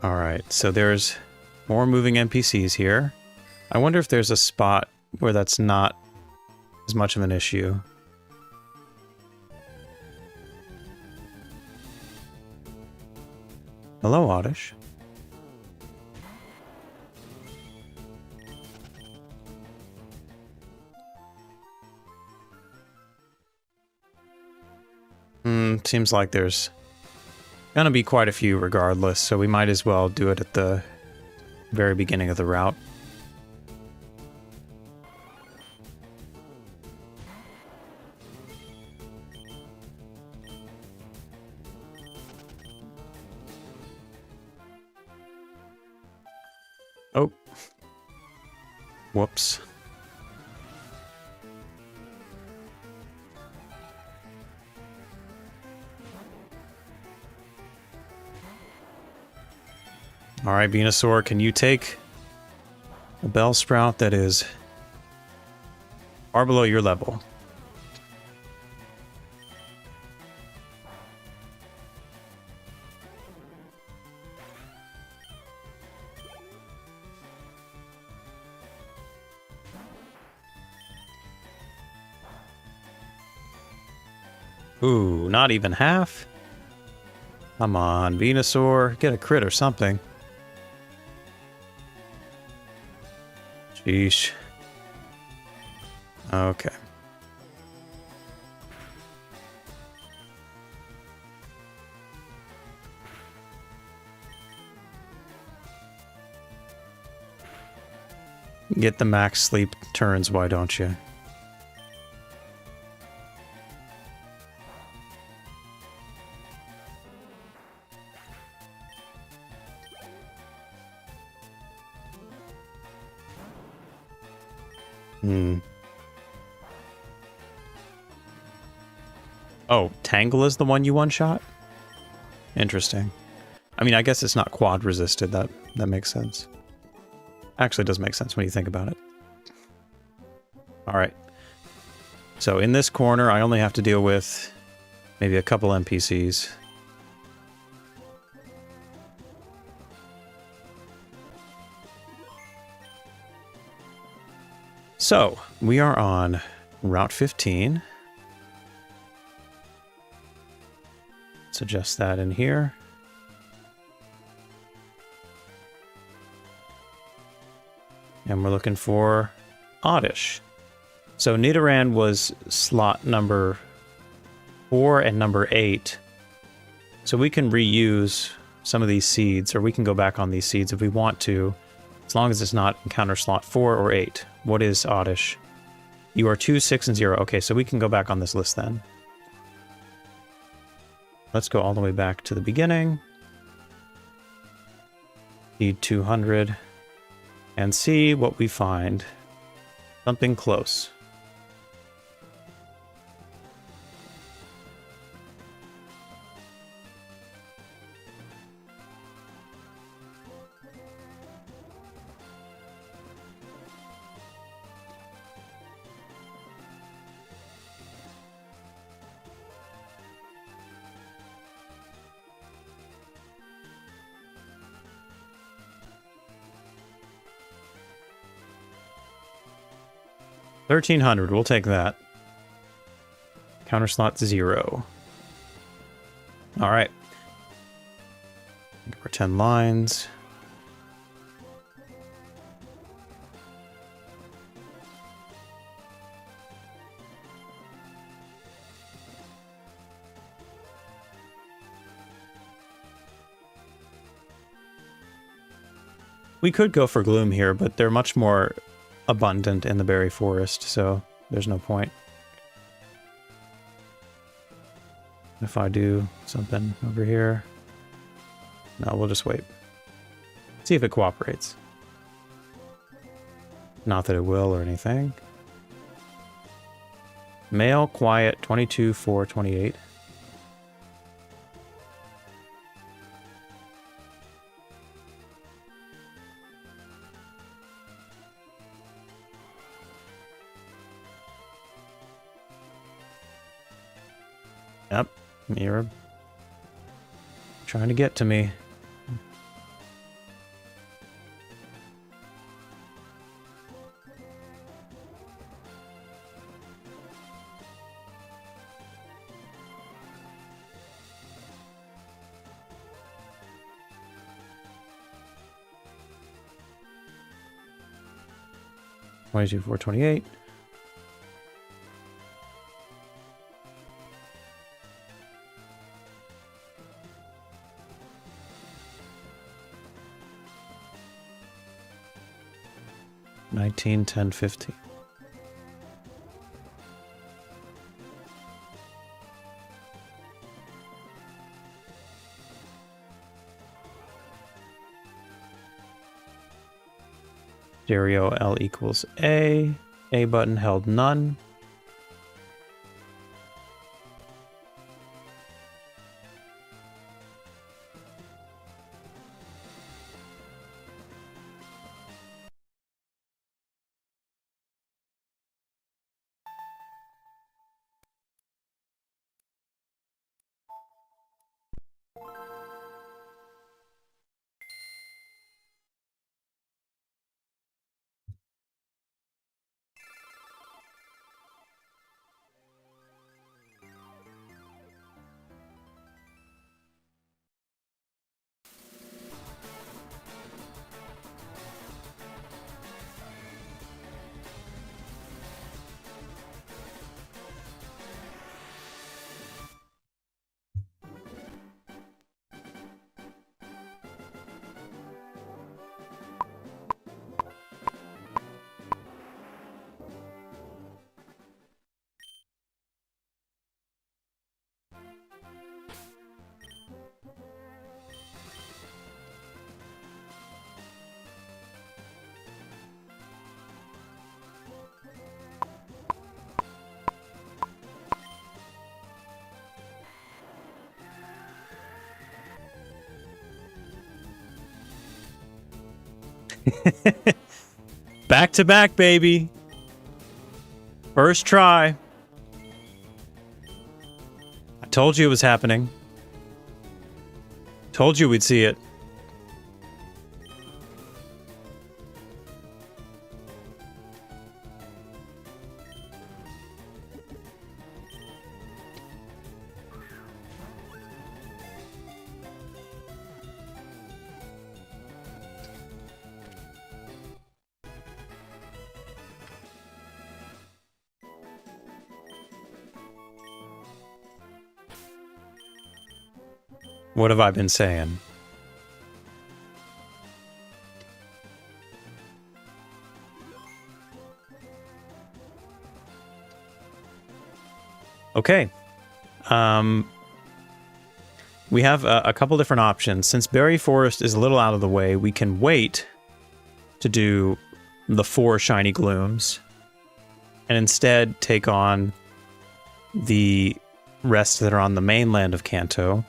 Speaker 1: All right, so there's more moving NPCs here. I wonder if there's a spot where that's not as much of an issue. Hello, Oddish. Seems like there's gonna be quite a few regardless, so we might as well do it at the very beginning of the route. Oh. Whoops. Alright, Venusaur, can you take a Bellsprout that is far below your level? Ooh, not even half? Come on, Venusaur, get a crit or something. Sheesh. Okay. Get the max sleep turns, why don't you? Oh, Tangle is the one you one-shot? Interesting. I mean, I guess it's not quad resisted. That makes sense. Actually, it does make sense when you think about it. Alright. So in this corner, I only have to deal with maybe a couple NPCs. So, we are on Route 15. Let's adjust that in here. And we're looking for Oddish. So Nidoran was slot number 4 and number 8. So we can reuse some of these seeds, or we can go back on these seeds if we want to, as long as it's not encounter slot 4 or 8. What is Oddish? You are 2, 6, and 0. Okay, so we can go back on this list then. Let's go all the way back to the beginning. Need 200. And see what we find. Something close. $1,300, we'll take that. Counter slot 0. Alright. For 10 lines. We could go for Gloom here, but they're much more abundant in the berry forest, so there's no point. If I do something over here, no, we'll just wait. See if it cooperates. Not that it will or anything. Male, quiet, 22, 4, 28. Yep, you're trying to get to me. $22, 4, 28. $19, 10, 15. Stereo L equals A. A button held none. Back to back, baby. First try. I told you it was happening. Told you we'd see it. What have I been saying? Okay. We have a couple different options. Since Berry Forest is a little out of the way, we can wait to do the 4 shiny glooms and instead take on the rest that are on the mainland of Kanto.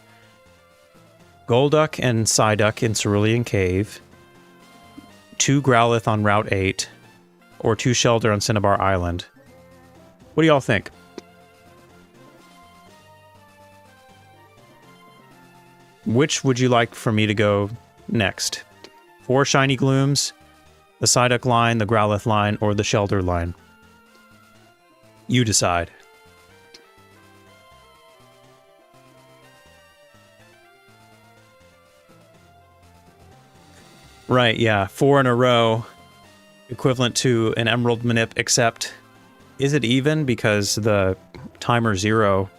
Speaker 1: Golduck and Psyduck in Cerulean Cave, 2 Growlithe on Route 8, or 2 Shelter on Cinnabar Island. What do y'all think? Which would you like for me to go next? 4 shiny glooms, the Psyduck line, the Growlithe line, or the Shelter line? You decide. Right, yeah. 4 in a row, equivalent to an Emerald Manip, except is it even? Because the timer 0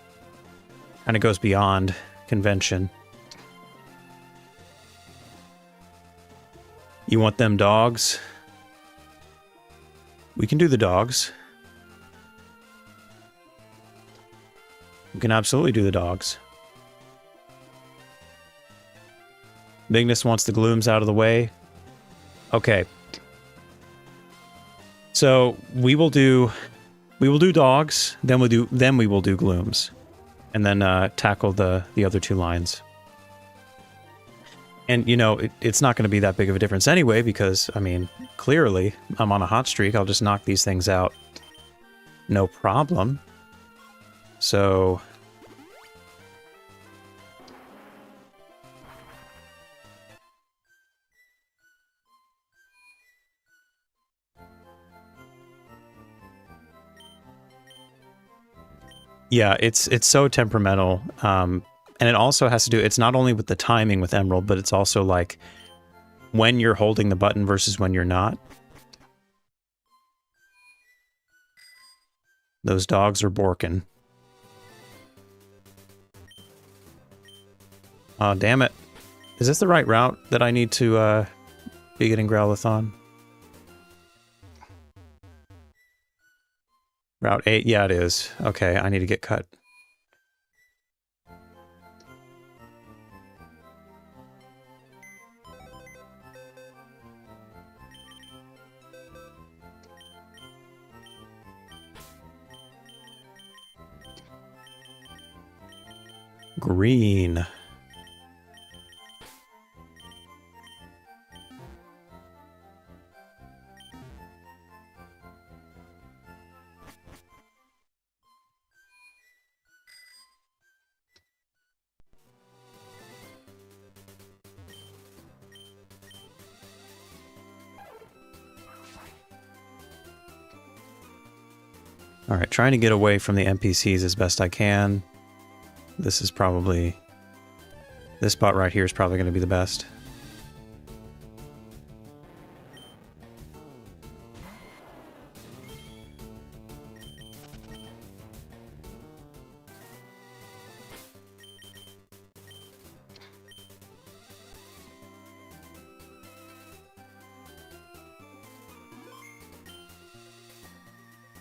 Speaker 1: kind of goes beyond convention. You want them dogs? We can do the dogs. We can absolutely do the dogs. Bigness wants the glooms out of the way. Okay. So we will do dogs, then we will do glooms. And then tackle the other 2 lines. And, you know, it's not going to be that big of a difference anyway, because, I mean, clearly, I'm on a hot streak. I'll just knock these things out. No problem. So... yeah, it's so temperamental. And it also has to do, it's not only with the timing with Emerald, but it's also like when you're holding the button versus when you're not. Those dogs are borking. Oh, damn it. Is this the right route that I need to be getting Growlithe on? Route 8? Yeah, it is. Okay, I need to get cut. Green. All right, trying to get away from the NPCs as best I can. This is probably... this spot right here is probably going to be the best.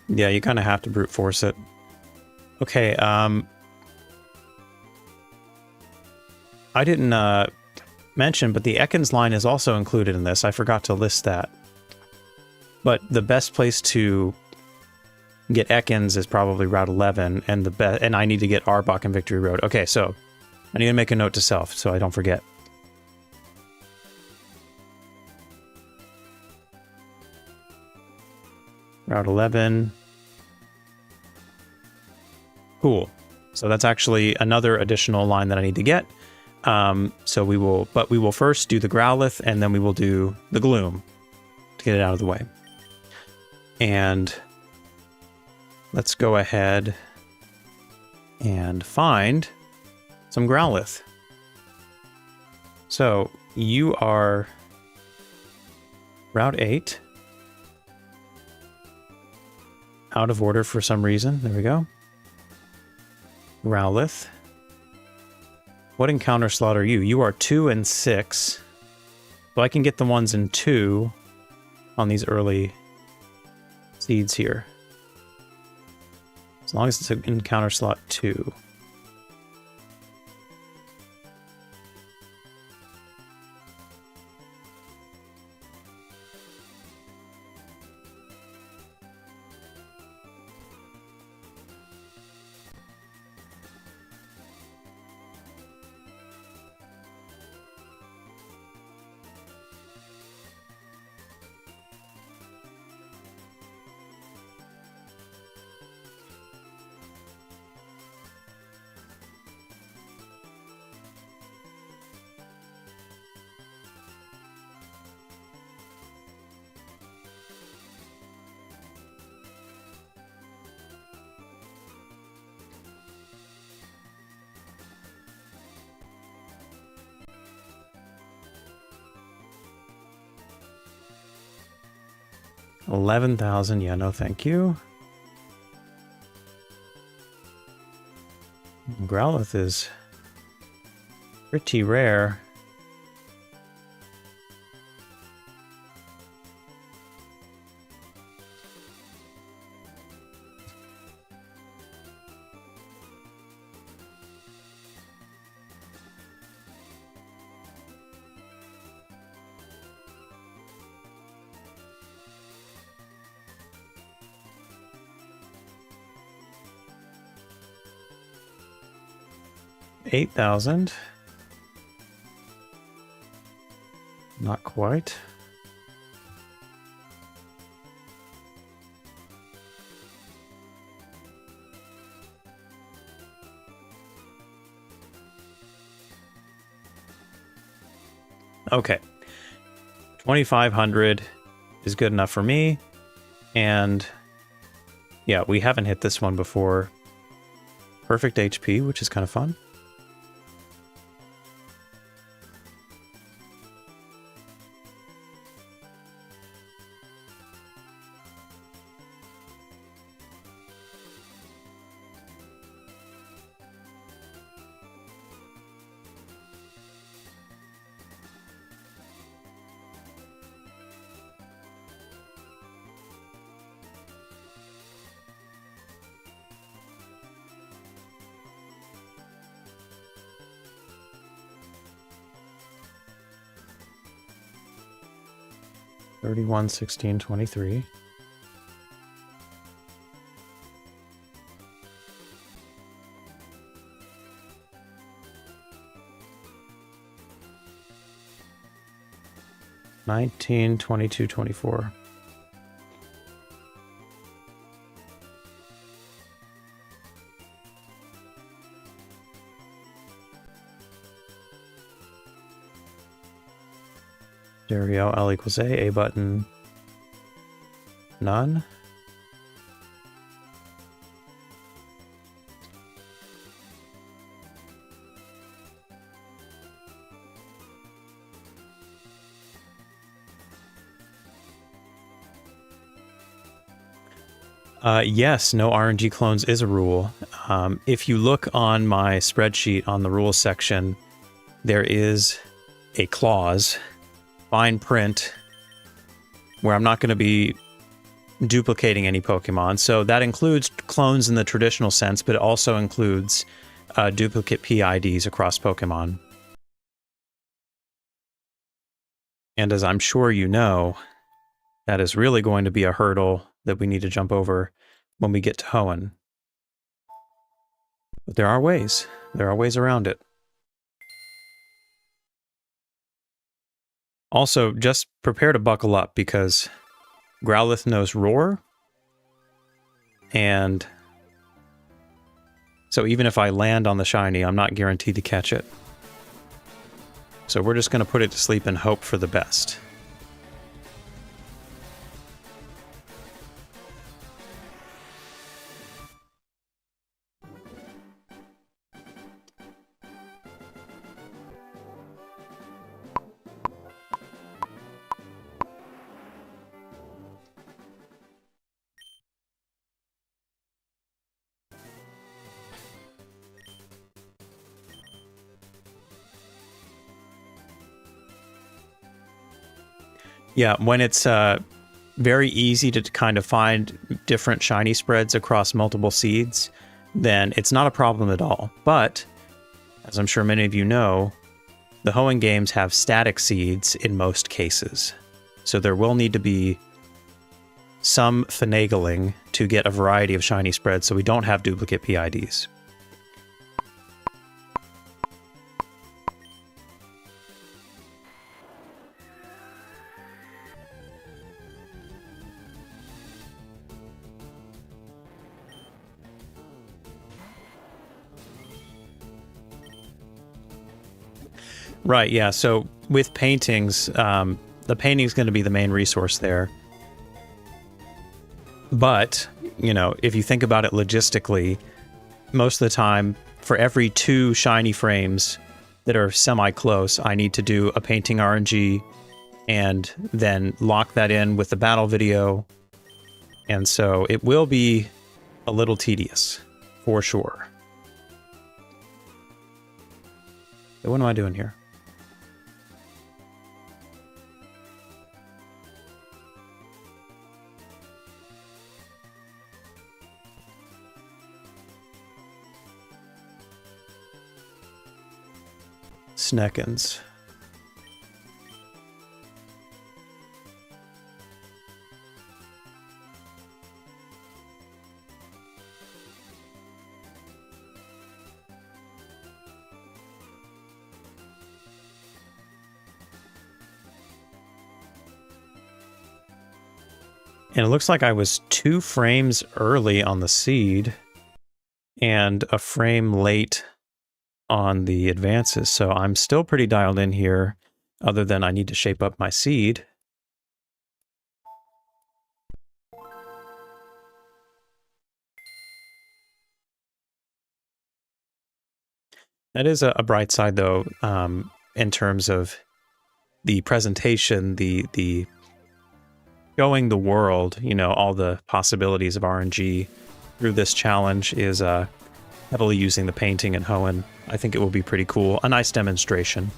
Speaker 1: Yeah, you kind of have to brute force it. Okay, I didn't mention, but the Ekans line is also included in this. I forgot to list that. But the best place to get Ekans is probably Route 11, and and I need to get Arbok and Victory Road. Okay, so I need to make a note to self so I don't forget. Route 11. Cool. So that's actually another additional line that I need to get. So we will first do the Growlithe, and then we will do the Gloom to get it out of the way. And let's go ahead and find some Growlithe. So you are Route 8. Out of order for some reason. There we go. Growlithe. What encounter slot are you? You are 2 and 6. So I can get the ones in 2 on these early seeds here. As long as it's an encounter slot 2. $11,000. Yeah, no thank you. Growlithe is pretty rare. $8,000. Not quite. Okay. 2,500 is good enough for me. And yeah, we haven't hit this one before. Perfect HP, which is kind of fun. $31, $16, $23. $19, $22, $24. Stereo, L equals A button, none. Yes, no RNG clones is a rule. If you look on my spreadsheet on the rules section, there is a clause, fine print, where I'm not going to be duplicating any Pokemon. So that includes clones in the traditional sense, but it also includes duplicate PIDs across Pokemon. And as I'm sure you know, that is really going to be a hurdle that we need to jump over when we get to Hoenn. But there are ways. There are ways around it. Also, just prepare to buckle up, because Growlithe knows Roar. And so even if I land on the shiny, I'm not guaranteed to catch it. So we're just going to put it to sleep and hope for the best. Yeah, when it's very easy to kind of find different shiny spreads across multiple seeds, then it's not a problem at all. But, as I'm sure many of you know, the hoenn games have static seeds in most cases. So there will need to be some finagling to get a variety of shiny spreads so we don't have duplicate PIDs. Right, yeah, so with paintings, the painting is going to be the main resource there. But, you know, if you think about it logistically, most of the time, for every 2 shiny frames that are semi-close, I need to do a painting RNG and then lock that in with the battle video. And so it will be a little tedious, for sure. So what am I doing here? Sneckens. And it looks like I was 2 frames early on the seed and a frame late on the advances. So I'm still pretty dialed in here, other than I need to shape up my seed. That is a bright side, though, in terms of the presentation, the showing the world, you know, all the possibilities of RNG through this challenge is heavily using the painting and hoenn. I think it will be pretty cool. A nice demonstration.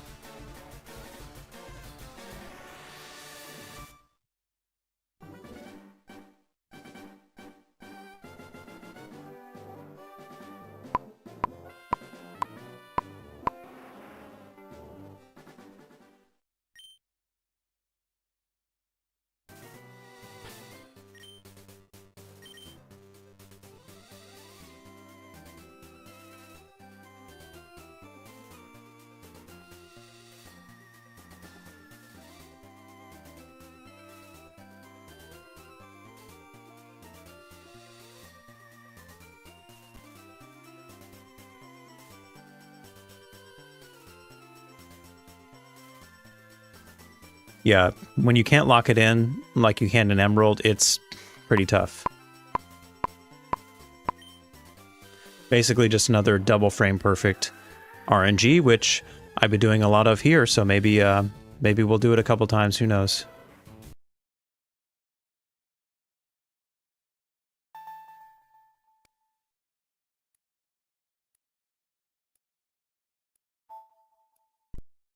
Speaker 1: Yeah, when you can't lock it in like you can in Emerald, it's pretty tough. Basically just another double frame perfect RNG, which I've been doing a lot of here, so maybe maybe we'll do it a couple times, who knows.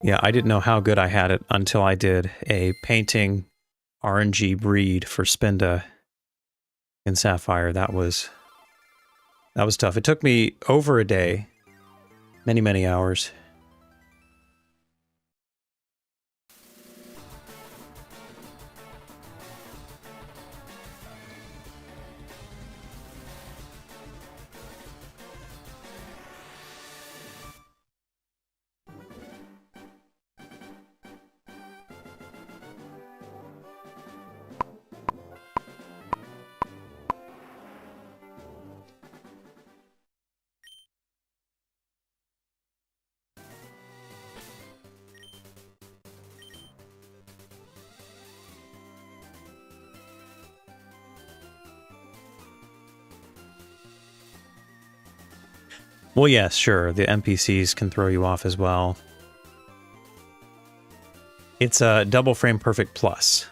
Speaker 1: Yeah, I didn't know how good I had it until I did a painting RNG breed for Spinda in Sapphire. That was tough. It took me over a day, many hours. Well, yes, sure. The NPCs can throw you off as well. It's a double frame perfect plus.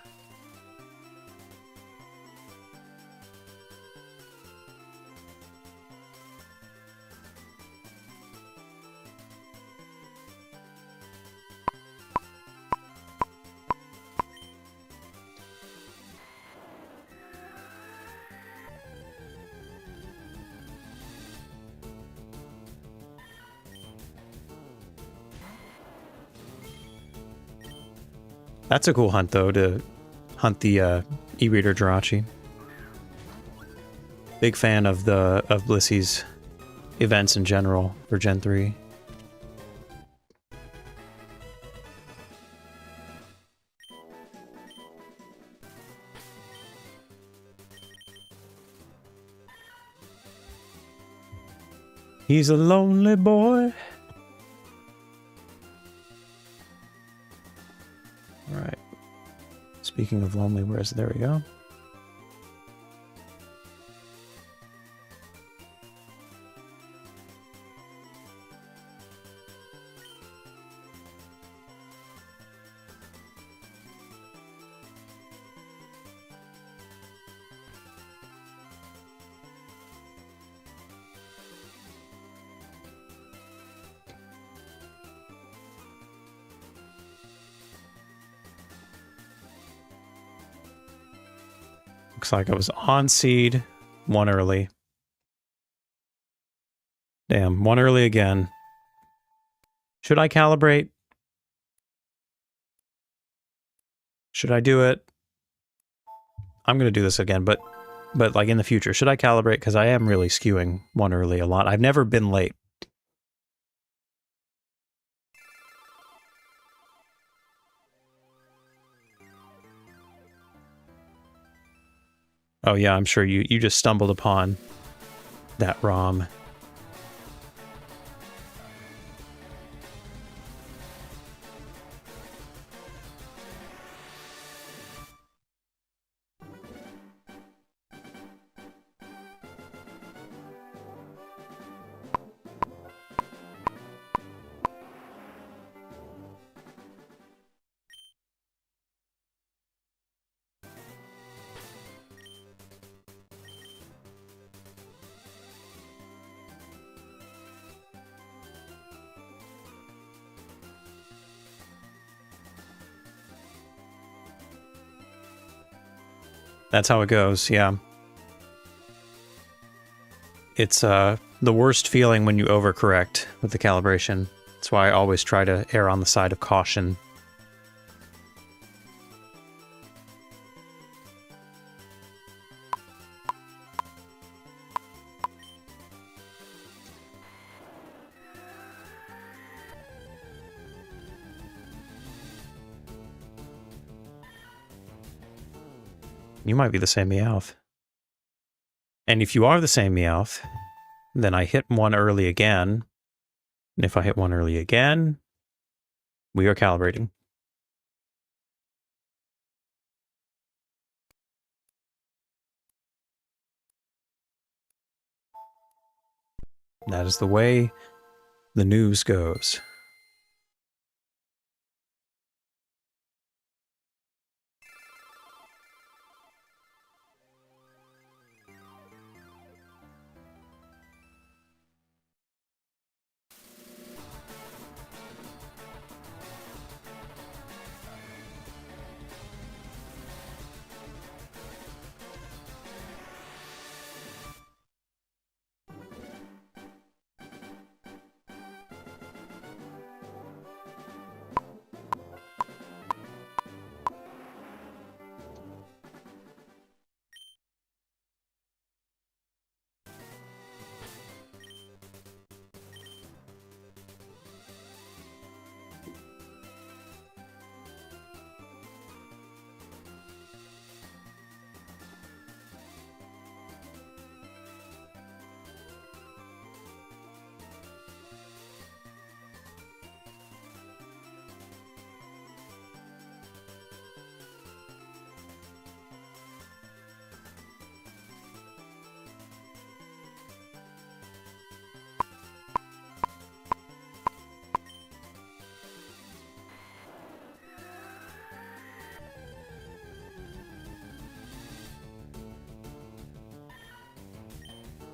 Speaker 1: That's a cool hunt, though, to hunt the e-reader Jirachi. Big fan of Blissy's events in general for Gen 3. He's a lonely boy. All right. Speaking of lonely, there we go. Looks like I was on seed, one early. Damn, one early again. Should I calibrate? Should I do it? I'm going to do this again, but like in the future, should I calibrate? Because I am really skewing one early a lot. I've never been late. Oh yeah, I'm sure you just stumbled upon that ROM. That's how it goes, yeah. It's the worst feeling when you overcorrect with the calibration. That's why I always try to err on the side of caution. You might be the same Meowth. And if you are the same Meowth, then I hit one early again. And if I hit one early again, we are calibrating. That is the way the news goes.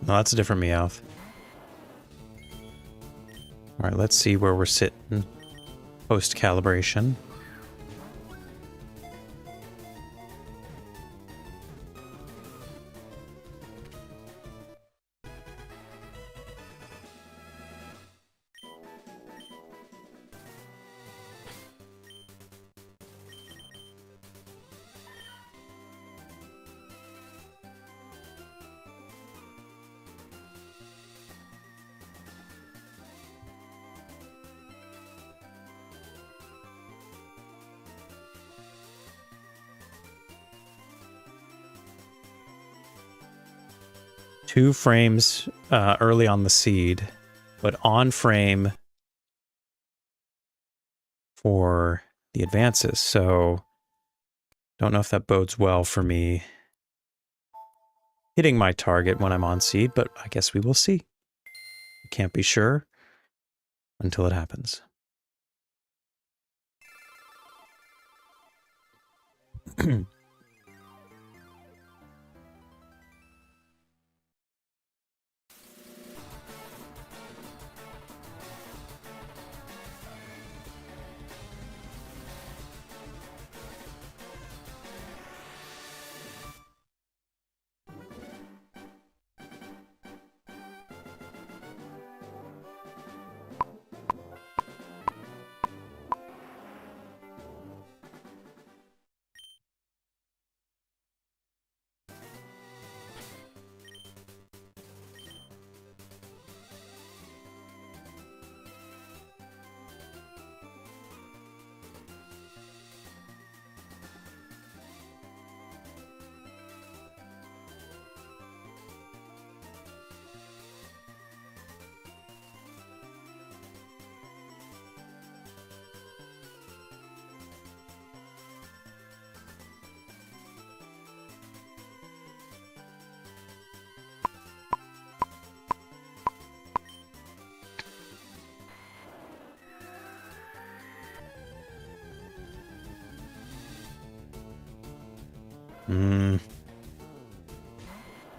Speaker 1: No, that's a different Meowth. Alright, let's see where we're sitting post-calibration. 2 frames early on the seed, but on frame for the advances. So don't know if that bodes well for me hitting my target when I'm on seed, but I guess we will see. Can't be sure until it happens.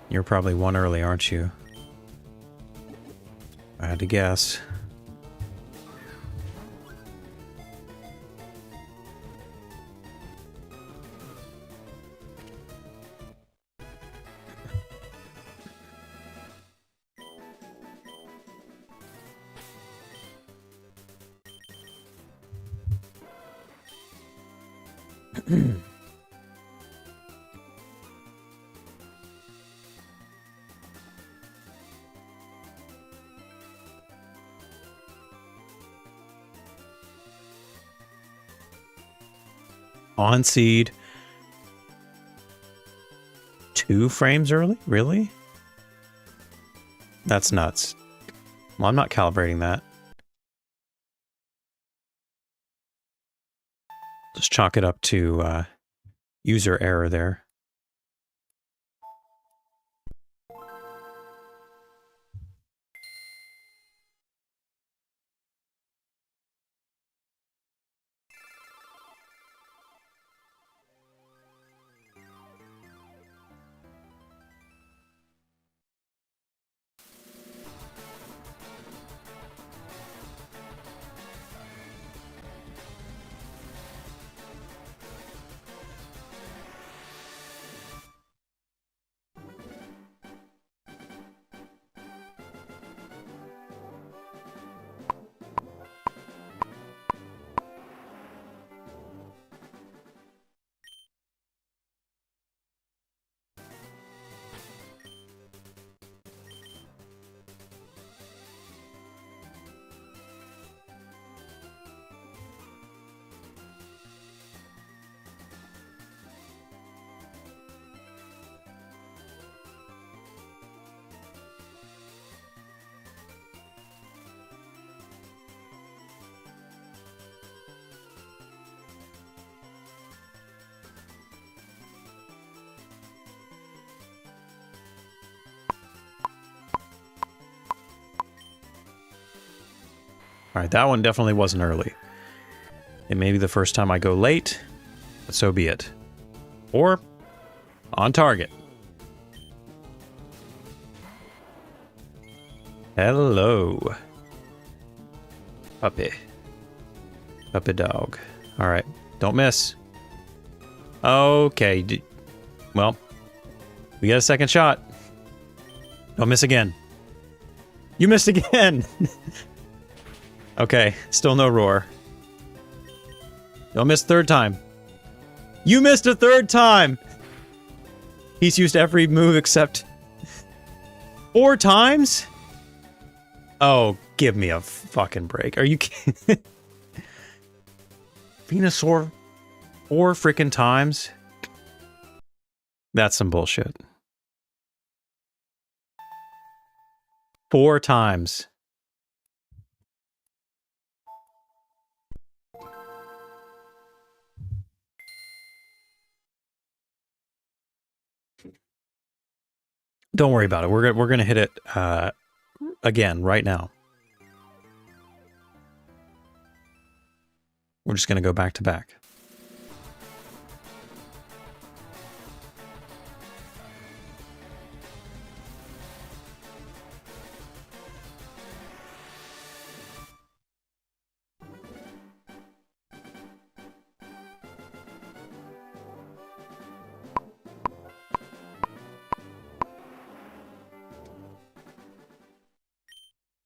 Speaker 1: You're probably 1 early, aren't you? I had to guess. On seed. 2 frames early? Really? That's nuts. Well, I'm not calibrating that. Just chalk it up to user error there. Alright, that one definitely wasn't early. It may be the first time I go late, but so be it. Or, on target. Hello. Puppy. Puppy dog. Alright, don't miss. Okay, well, we got a second shot. Don't miss again. You missed again! Okay, still no roar. Don't miss 3rd time. You missed a 3rd time! He's used every move except 4 times? Oh, give me a fucking break. Are you kidding? Venusaur 4 freaking times? That's some bullshit. 4 times. Don't worry about it. We're gonna hit it again right now. We're just gonna go back to back.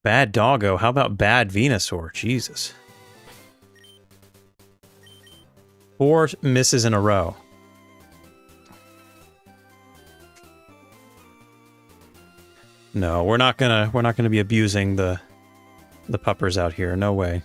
Speaker 1: Bad doggo. How about bad Venusaur? Jesus. 4 misses in a row. No, we're not gonna be abusing the puppers out here. No way.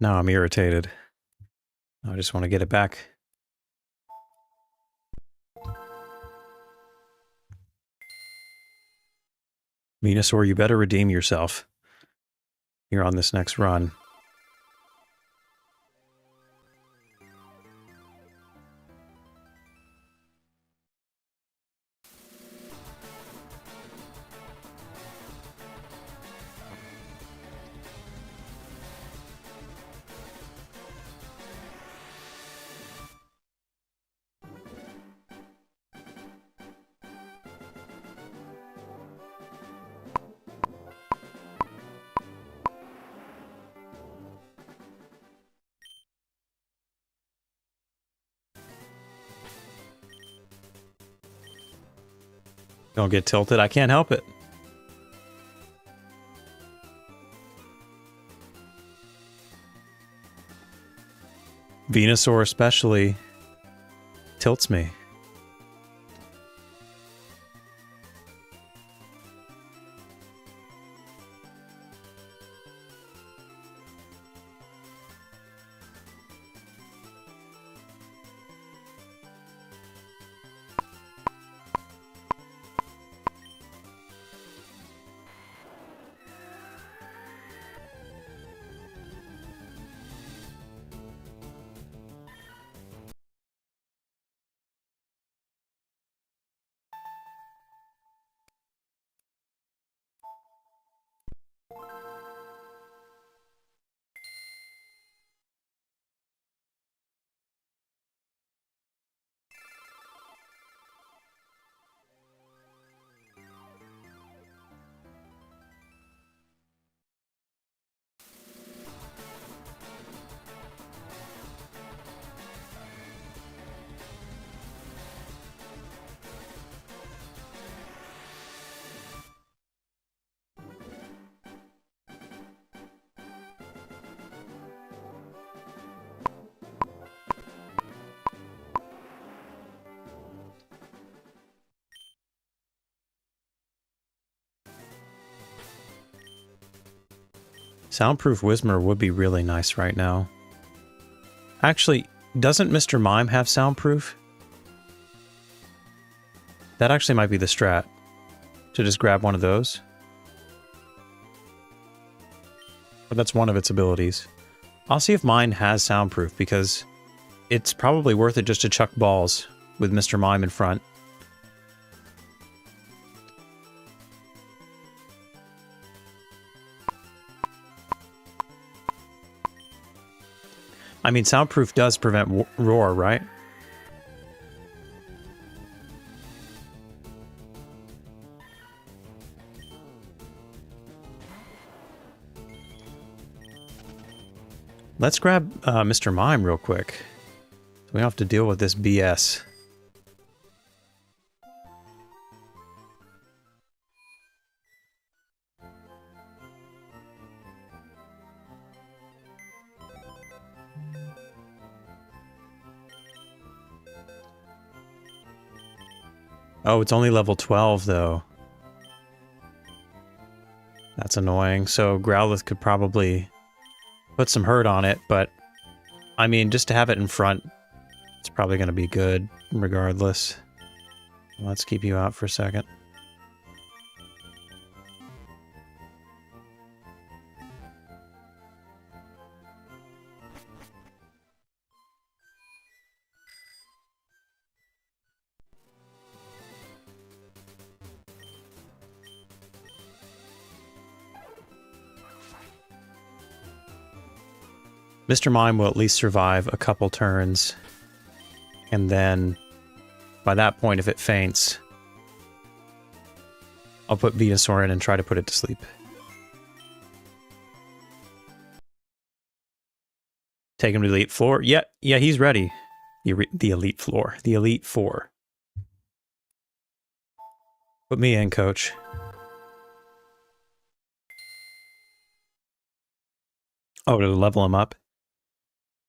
Speaker 1: Now I'm irritated. I just want to get it back. Venusaur, you better redeem yourself. You're on this next run. Don't get tilted. I can't help it. Venusaur especially tilts me. Soundproof Whismer would be really nice right now. Actually, doesn't Mr. Mime have soundproof? That actually might be the strat. To just grab one of those. But that's one of its abilities. I'll see if mine has soundproof, because it's probably worth it just to chuck balls with Mr. Mime in front. I mean, soundproof does prevent roar, right? Let's grab Mr. Mime real quick. So we don't have to deal with this BS. Oh, it's only level 12, though. That's annoying. So Growlithe could probably put some hurt on it, but I mean, just to have it in front, it's probably going to be good regardless. Let's keep you out for a second. Mr. Mime will at least survive a couple turns, and then by that point, if it faints, I'll put Venusaur in and try to put it to sleep. Take him to the Elite Floor. Yeah, he's ready. The Elite Floor. The Elite Four. Put me in, coach. Oh, to level him up?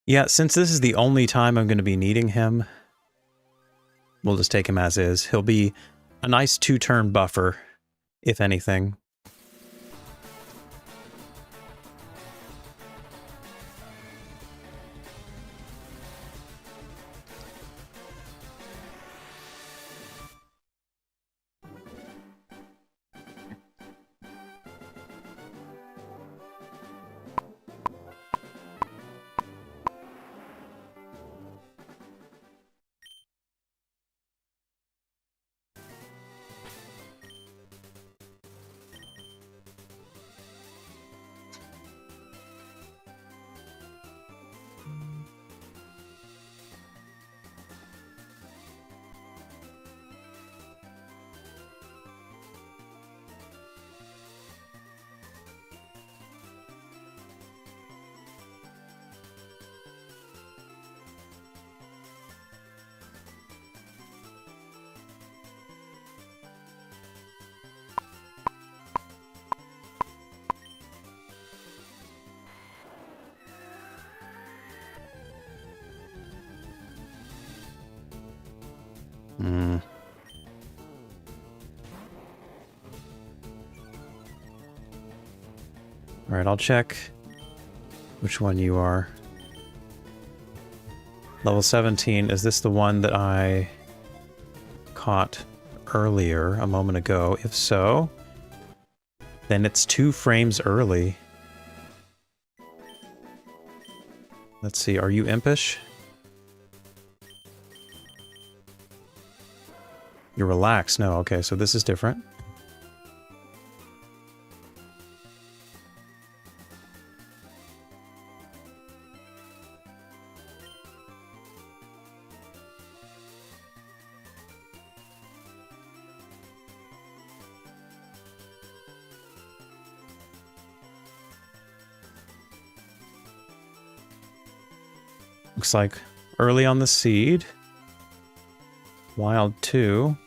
Speaker 1: Yeah, since this is the only time I'm going to be needing him, we'll just take him as is. He'll be a nice 2-turn buffer, if anything. Alright, I'll check which one you are. Level 17, is this the one that I caught earlier, a moment ago? If so, then it's 2 frames early. Let's see, are you impish? You're relaxed. No, okay, so this is different. Looks like early on the seed. Wild 2.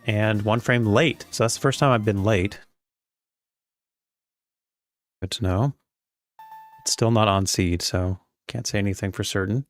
Speaker 1: And 1 frame late. So that's the first time I've been late. Good to know. It's still not on seed, so can't say anything for certain.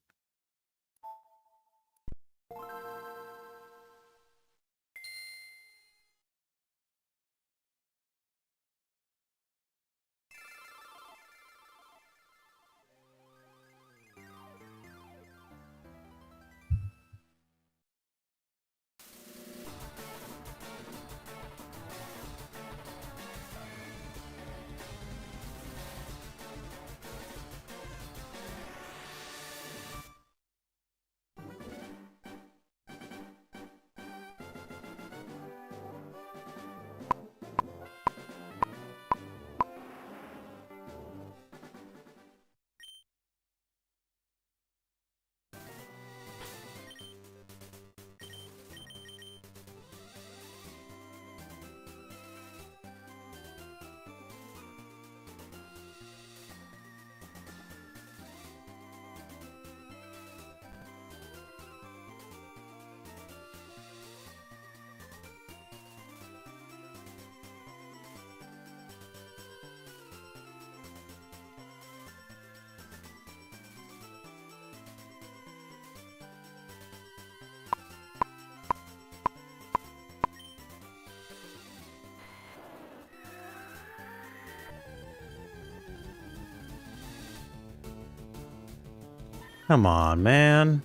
Speaker 1: Come on, man.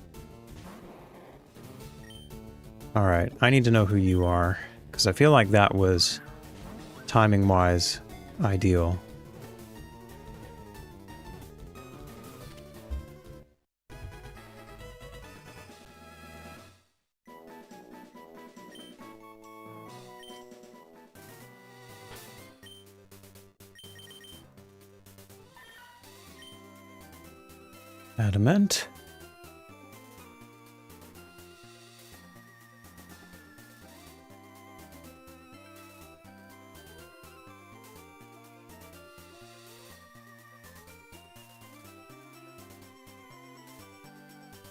Speaker 1: Alright, I need to know who you are, because I feel like that was, timing-wise, ideal. Adamant.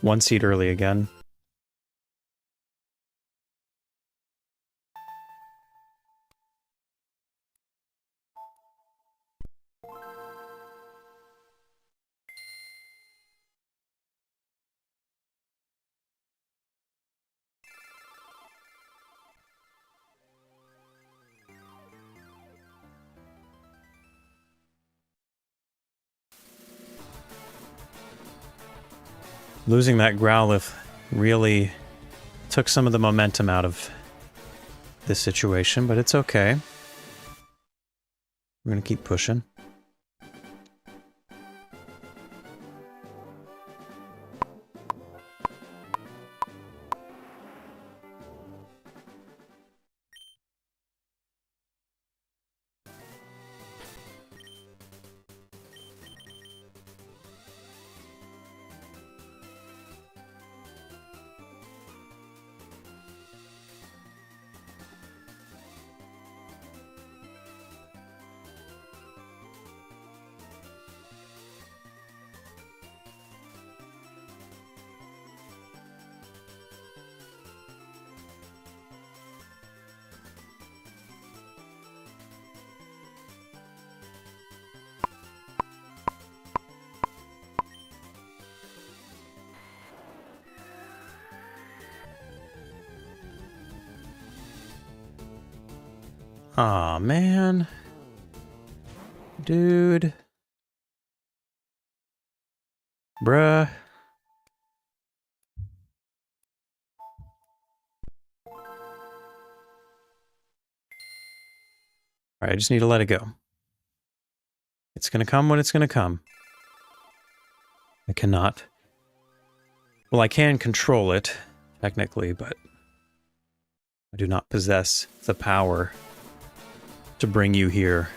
Speaker 1: One seed early again. Losing that Growlithe really took some of the momentum out of this situation, but it's okay. We're gonna keep pushing. Aw, man. Dude. Bruh. Alright, I just need to let it go. It's gonna come when it's gonna come. I cannot. Well, I can control it, technically, but I do not possess the power to bring you here.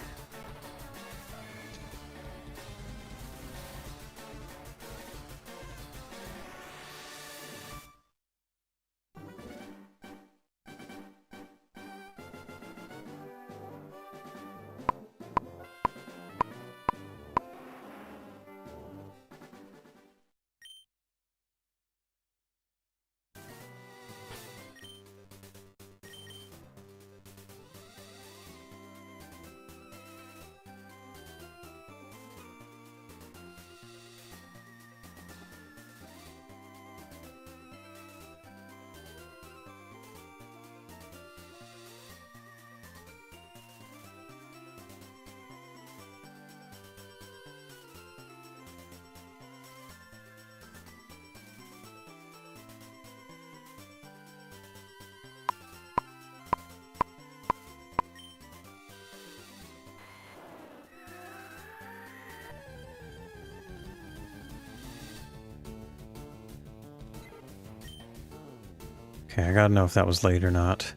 Speaker 1: Okay, I gotta know if that was late or not.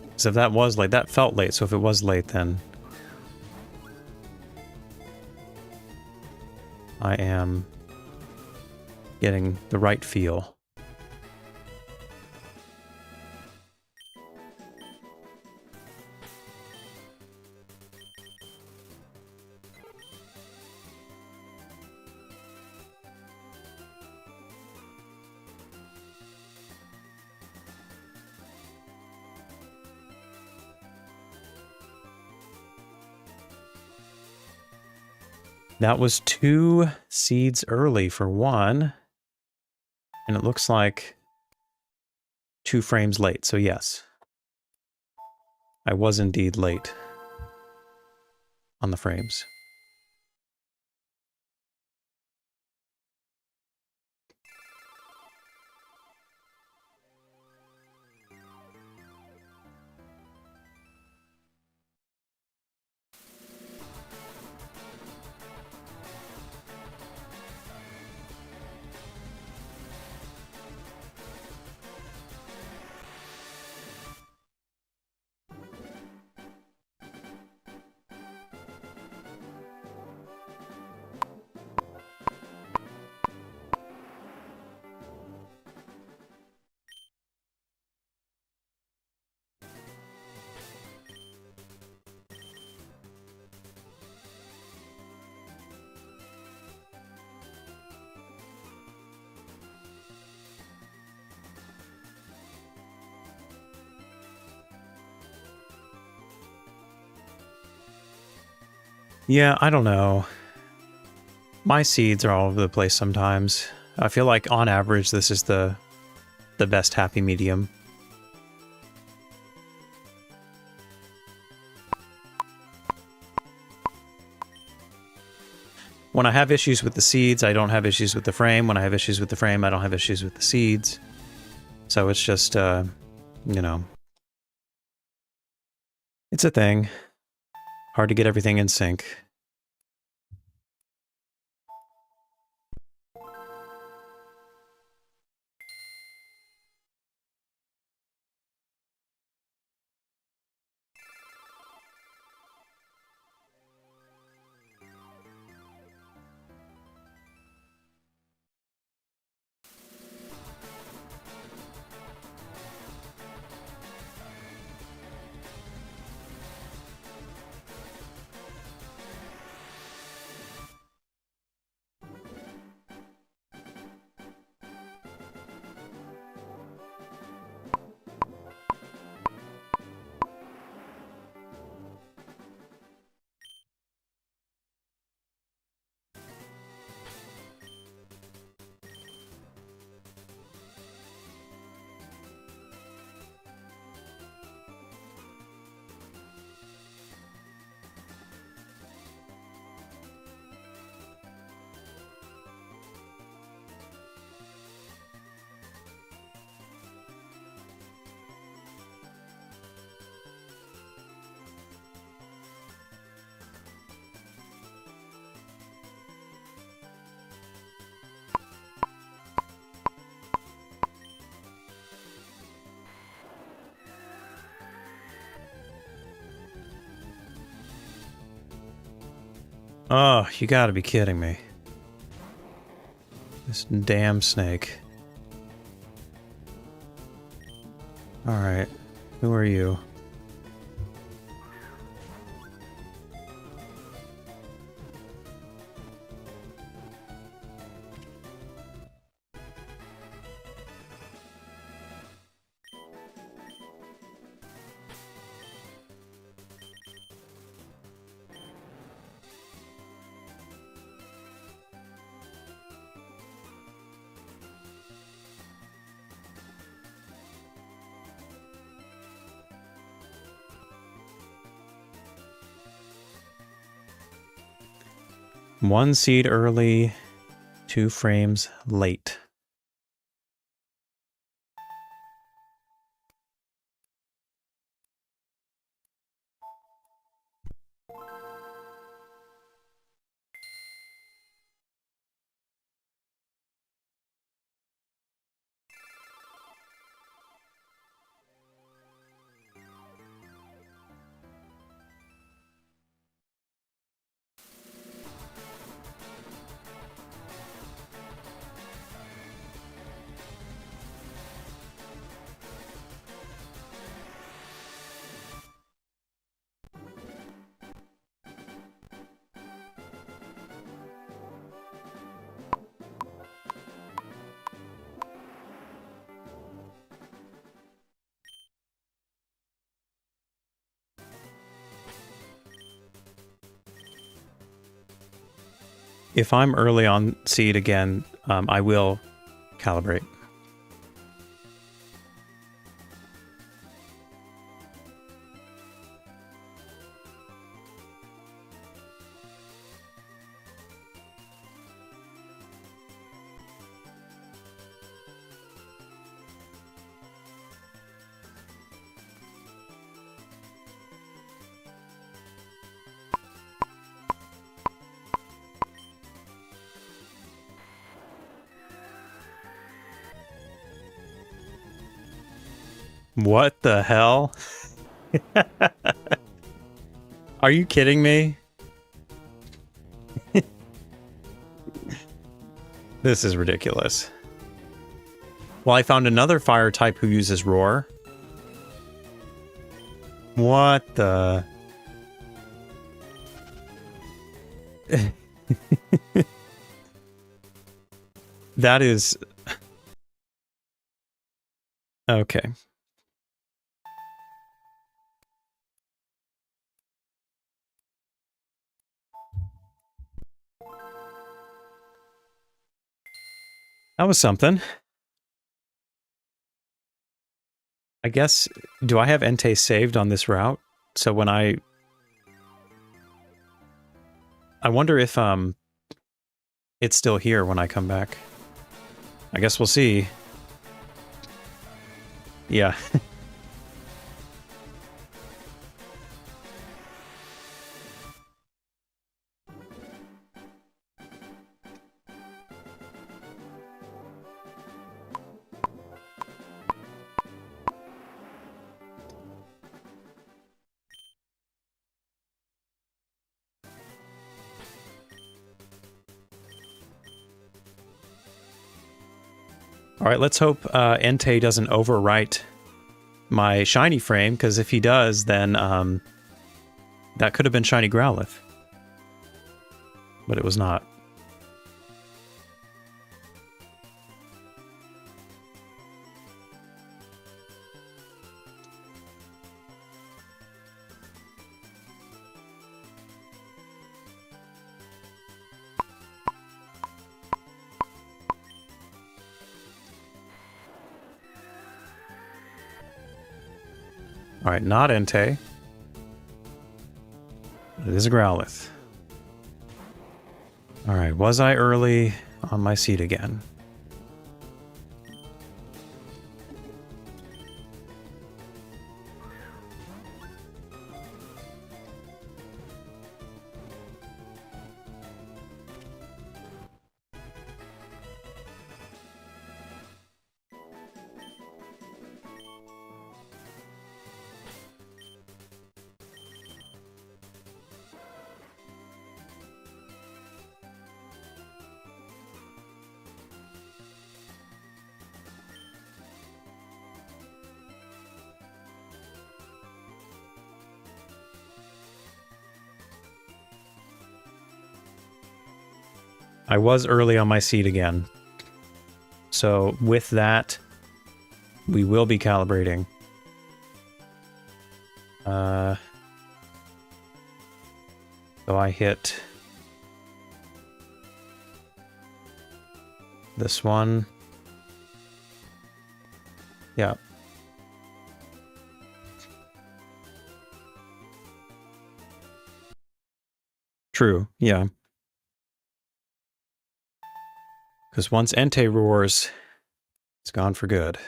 Speaker 1: Because if that was late, that felt late, so if it was late, then I am getting the right feel. That was 2 seeds early for one. And it looks like 2 frames late, so yes. I was indeed late on the frames. Yeah, I don't know. My seeds are all over the place sometimes. I feel like on average this is the best happy medium. When I have issues with the seeds, I don't have issues with the frame. When I have issues with the frame, I don't have issues with the seeds. So it's just, you know, it's a thing. Hard to get everything in sync. Oh, you gotta be kidding me. This damn snake. Alright, who are you? One seed early, 2 frames late. If I'm early on seed again, I will calibrate. What the hell? Are you kidding me? This is ridiculous. Well, I found another fire type who uses roar. What the... That is... Okay. That was something. I guess, do I have Entei saved on this route? So when I wonder if it's still here when I come back. I guess we'll see. Yeah. All right, let's hope Entei doesn't overwrite my shiny frame, because if he does, then that could have been shiny Growlithe. But it was not. All right, not Entei. It is a Growlithe. All right, was I early on my seat again? I was early on my seat again. So with that, we will be calibrating. So I hit this one. Yeah. True, yeah. Because once Entei roars, it's gone for good.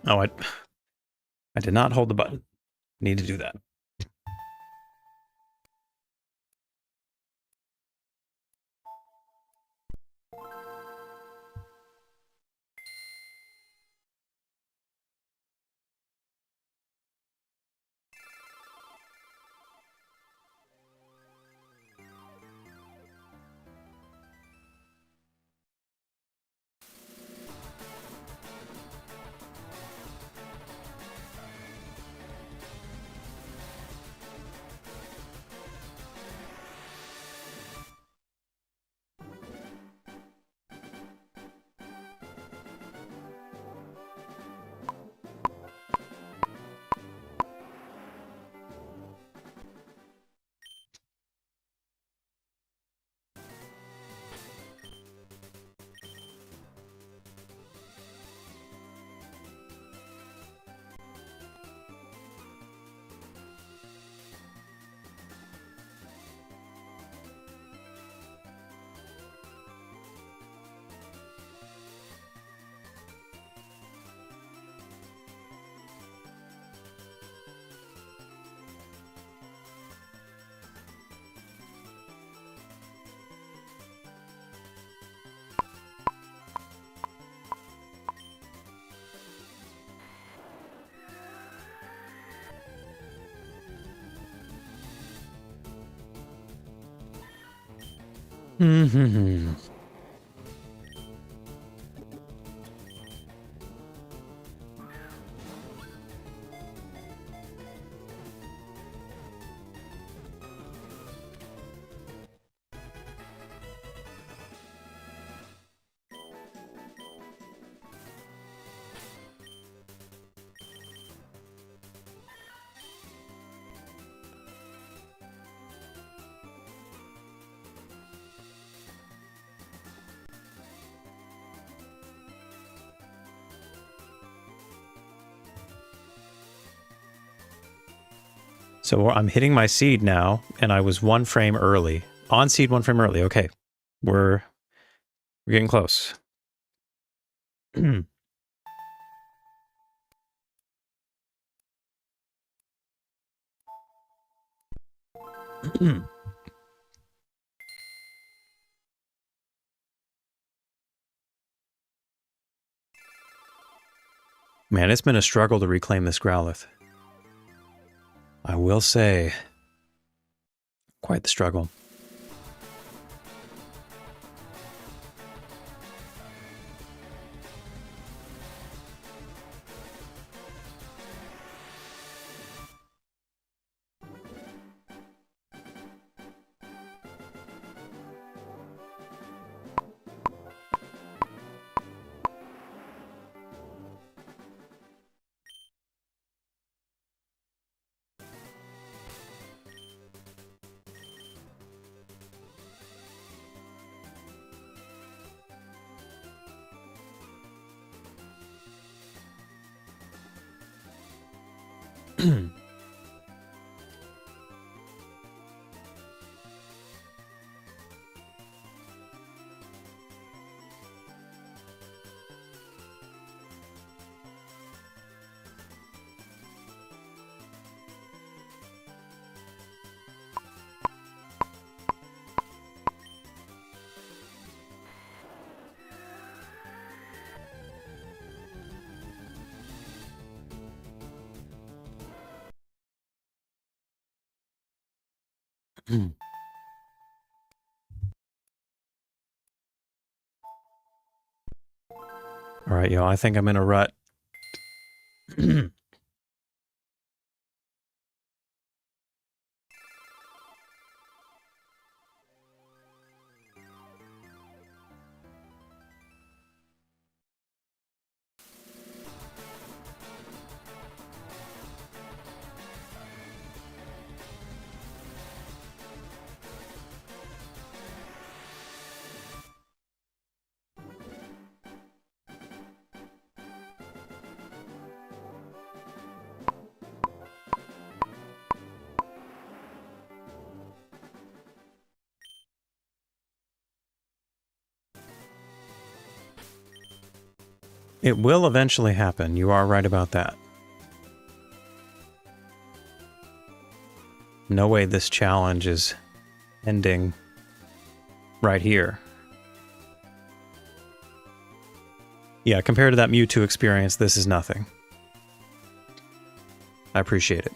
Speaker 1: Oh, I did not hold the button. Need to do that. Mm-hmm. So I'm hitting my seed now, and I was 1 frame early. On seed, 1 frame early. Okay, we're getting close. Man, it's been a struggle to reclaim this Growlithe. I will say, quite the struggle. All right, yo, I think I'm in a rut. It will eventually happen. You are right about that. No way this challenge is ending right here. Yeah, compared to that Mewtwo experience, this is nothing. I appreciate it.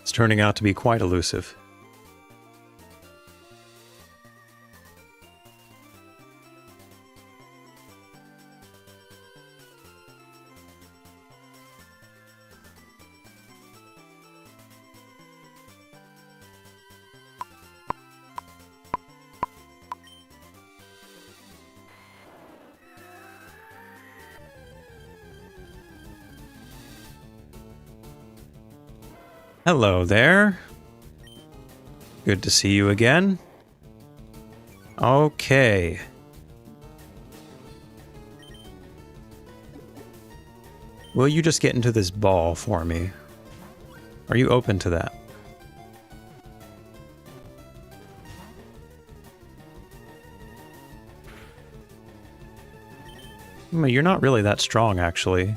Speaker 1: It's turning out to be quite elusive. Hello there. Good to see you again. Okay. Will you just get into this ball for me? Are you open to that? You're not really that strong, actually.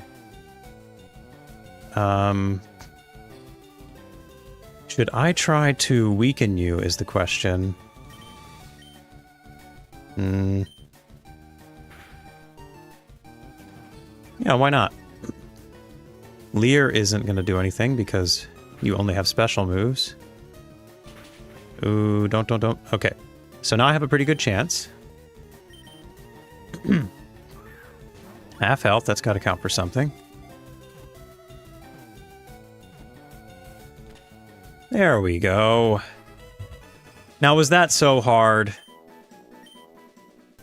Speaker 1: Should I try to weaken you, is the question. Yeah, why not? Leer isn't going to do anything because you only have special moves. Ooh, don't. Okay, so now I have a pretty good chance. Half health, that's got to count for something. There we go. Now, was that so hard?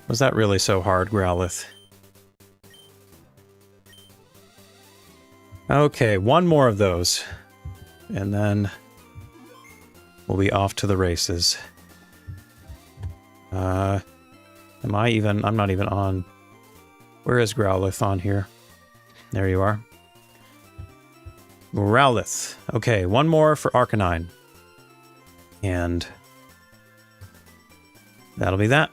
Speaker 1: Was that really so hard, Growlithe? Okay, one more of those. And then we'll be off to the races. I'm not even on... Where is Growlithe on here? There you are. Growlithe. Okay, one more for Arcanine. And that'll be that.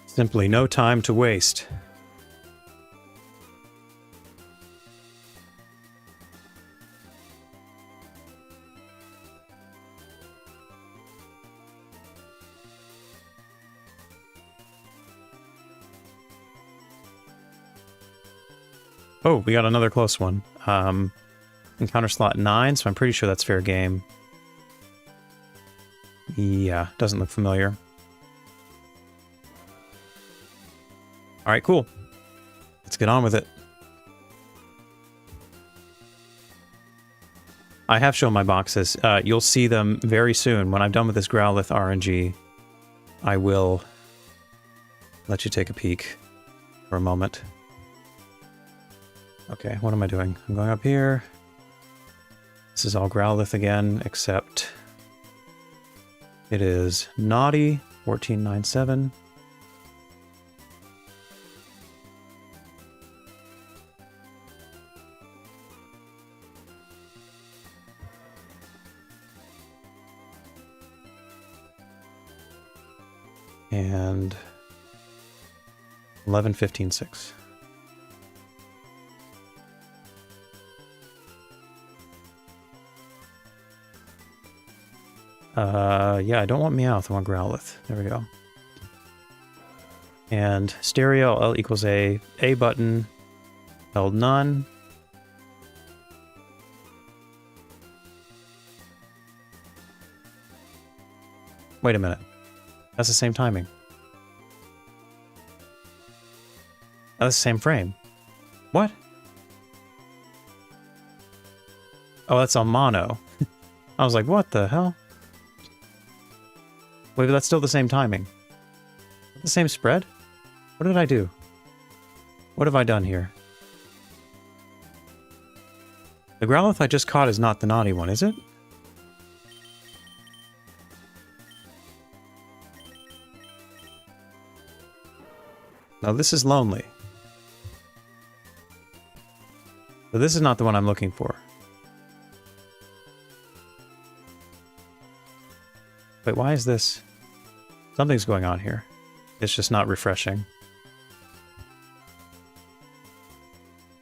Speaker 1: Simply no time to waste. Oh, we got another close one. Encounter slot 9, so I'm pretty sure that's fair game. Yeah, doesn't look familiar. Alright, cool. Let's get on with it. I have shown my boxes. You'll see them very soon. When I'm done with this Growlithe RNG, I will let you take a peek for a moment. Okay, what am I doing? I'm going up here. This is all Growlithe again, except it is Naughty 1497. And 11-15-6. Yeah, I don't want Meowth, I want Growlithe. There we go. And stereo, L equals A button, held none. Wait a minute. That's the same timing. That's the same frame. What? Oh, that's on mono. I was like, what the hell? Wait, but that's still the same timing. The same spread? What did I do? What have I done here? The Growlithe I just caught is not the naughty one, is it? No, this is Lonely. But this is not the one I'm looking for. Wait, why is this? Something's going on here. It's just not refreshing.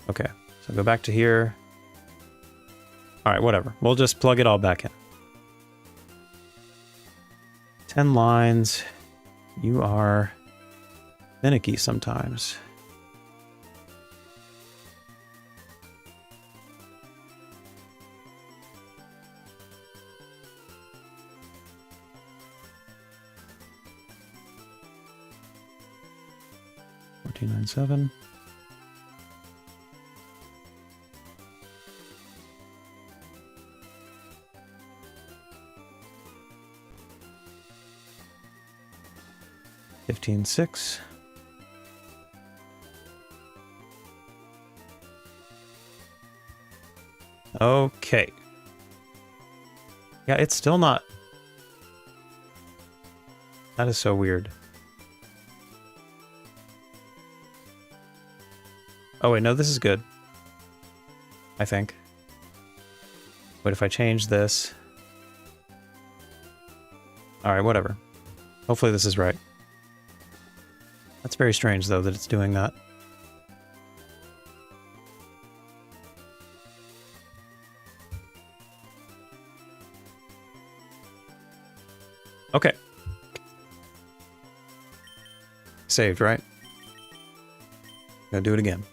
Speaker 1: Okay, so go back to here. Alright, whatever. We'll just plug it all back in. 10 lines. You are finicky sometimes. 1497. $15.6. Okay. Yeah, it's still not. That is so weird. Oh wait, no, this is good. I think. But if I change this... Alright, whatever. Hopefully this is right. That's very strange, though, that it's doing that. Okay. Saved, right? Gotta do it again.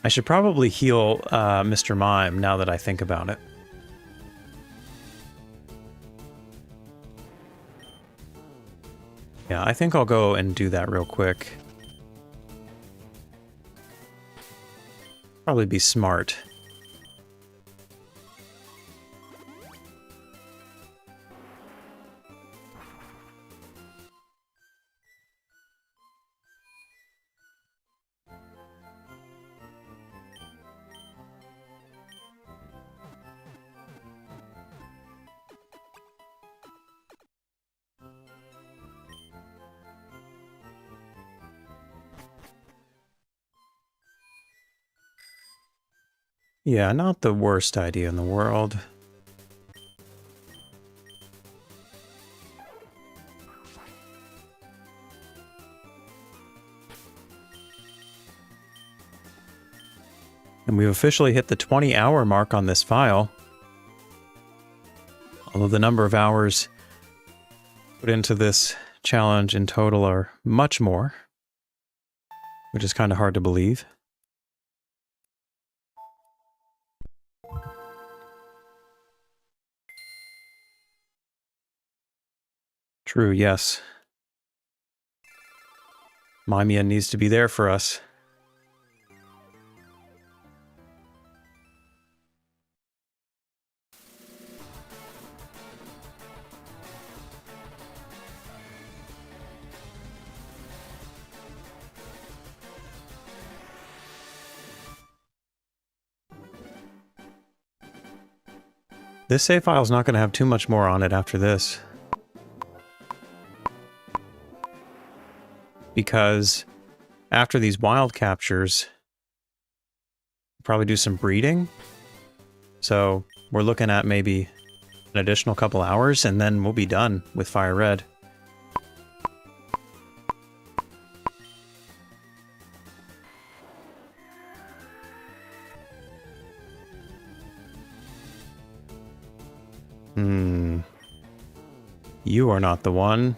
Speaker 1: I should probably heal Mr. Mime now that I think about it. Yeah, I think I'll go and do that real quick. Probably be smart. Yeah, not the worst idea in the world. And we've officially hit the 20-hour mark on this file. Although the number of hours put into this challenge in total are much more, which is kind of hard to believe. True, yes. Mimia needs to be there for us. This save file is not going to have too much more on it after this. Because after these wild captures, probably do some breeding. So we're looking at maybe an additional couple hours, and then we'll be done with Fire Red. You are not the one.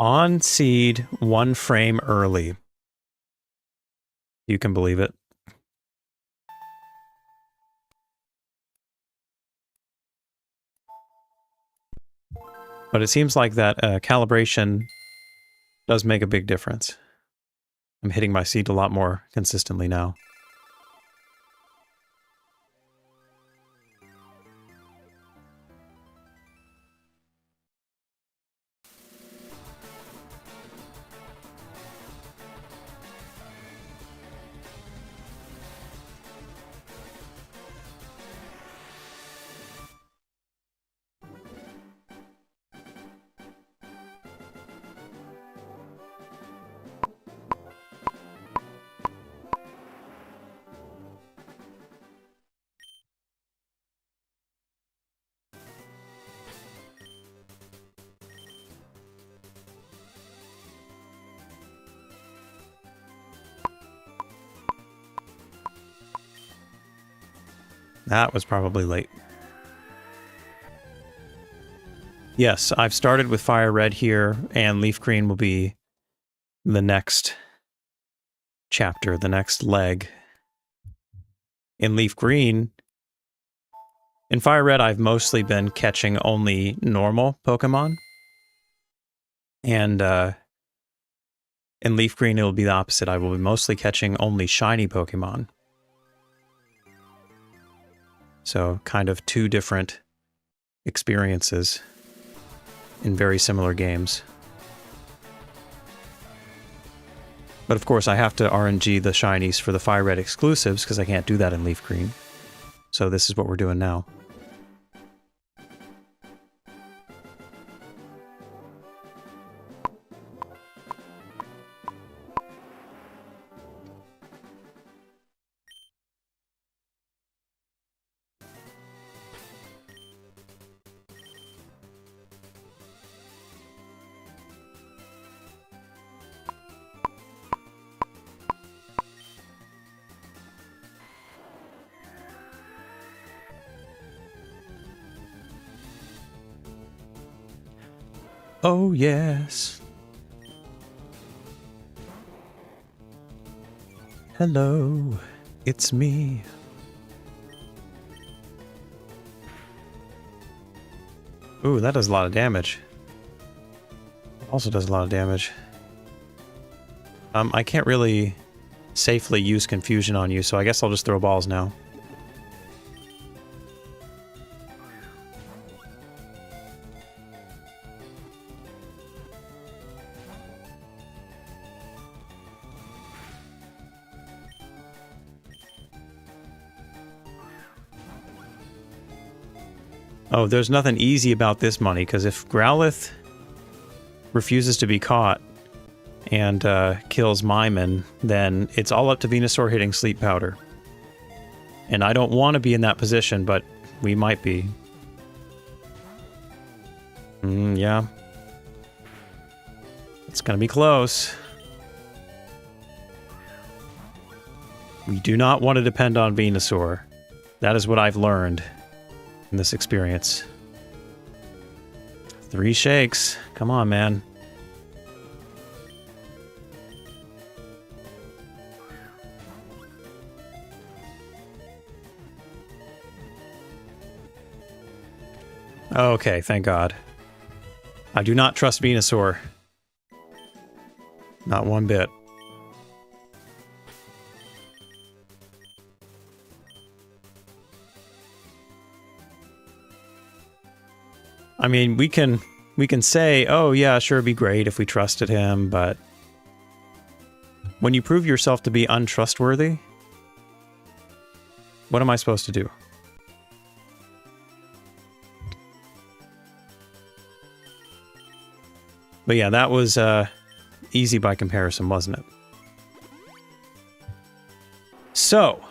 Speaker 1: On seed, 1 frame early. You can believe it. But it seems like that calibration does make a big difference. I'm hitting my seed a lot more consistently now. That was probably late. Yes, I've started with Fire Red here, and Leaf Green will be the next chapter, the next leg. In Leaf Green, in Fire Red, I've mostly been catching only normal Pokemon. And in Leaf Green, it will be the opposite. I will be mostly catching only shiny Pokemon. So, kind of 2 different experiences in very similar games. But of course, I have to RNG the shinies for the Fire Red exclusives, because I can't do that in Leaf Green. So this is what we're doing now. Oh, yes. Hello, it's me. Ooh, that does a lot of damage. Also does a lot of damage. I can't really safely use confusion on you, so I guess I'll just throw balls now. Oh, there's nothing easy about this money, because if Growlithe refuses to be caught and kills Myman, then it's all up to Venusaur hitting Sleep Powder. And I don't want to be in that position, but we might be. Yeah. It's gonna be close. We do not want to depend on Venusaur. That is what I've learned in this experience. 3 shakes. Come on, man. Okay, thank God. I do not trust Venusaur. Not one bit. I mean, we can say, oh yeah, sure, it'd be great if we trusted him, but when you prove yourself to be untrustworthy, what am I supposed to do? But yeah, that was easy by comparison, wasn't it? So,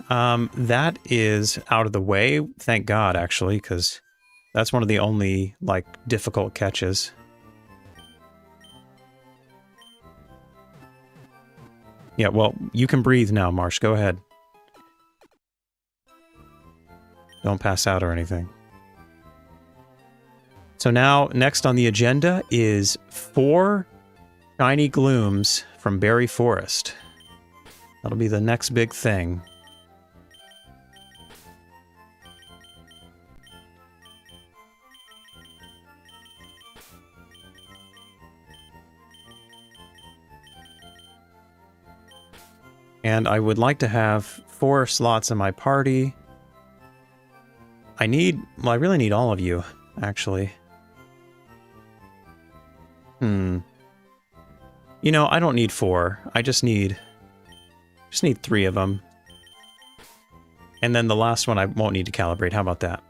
Speaker 1: that is out of the way, thank God, actually, because that's one of the only, like, difficult catches. Yeah, well, you can breathe now, Marsh. Go ahead. Don't pass out or anything. So now, next on the agenda is 4 shiny glooms from Berry Forest. That'll be the next big thing. And I would like to have 4 slots in my party. I really need all of you, actually. You know, I don't need 4. I just need 3 of them. And then the last one I won't need to calibrate. How about that?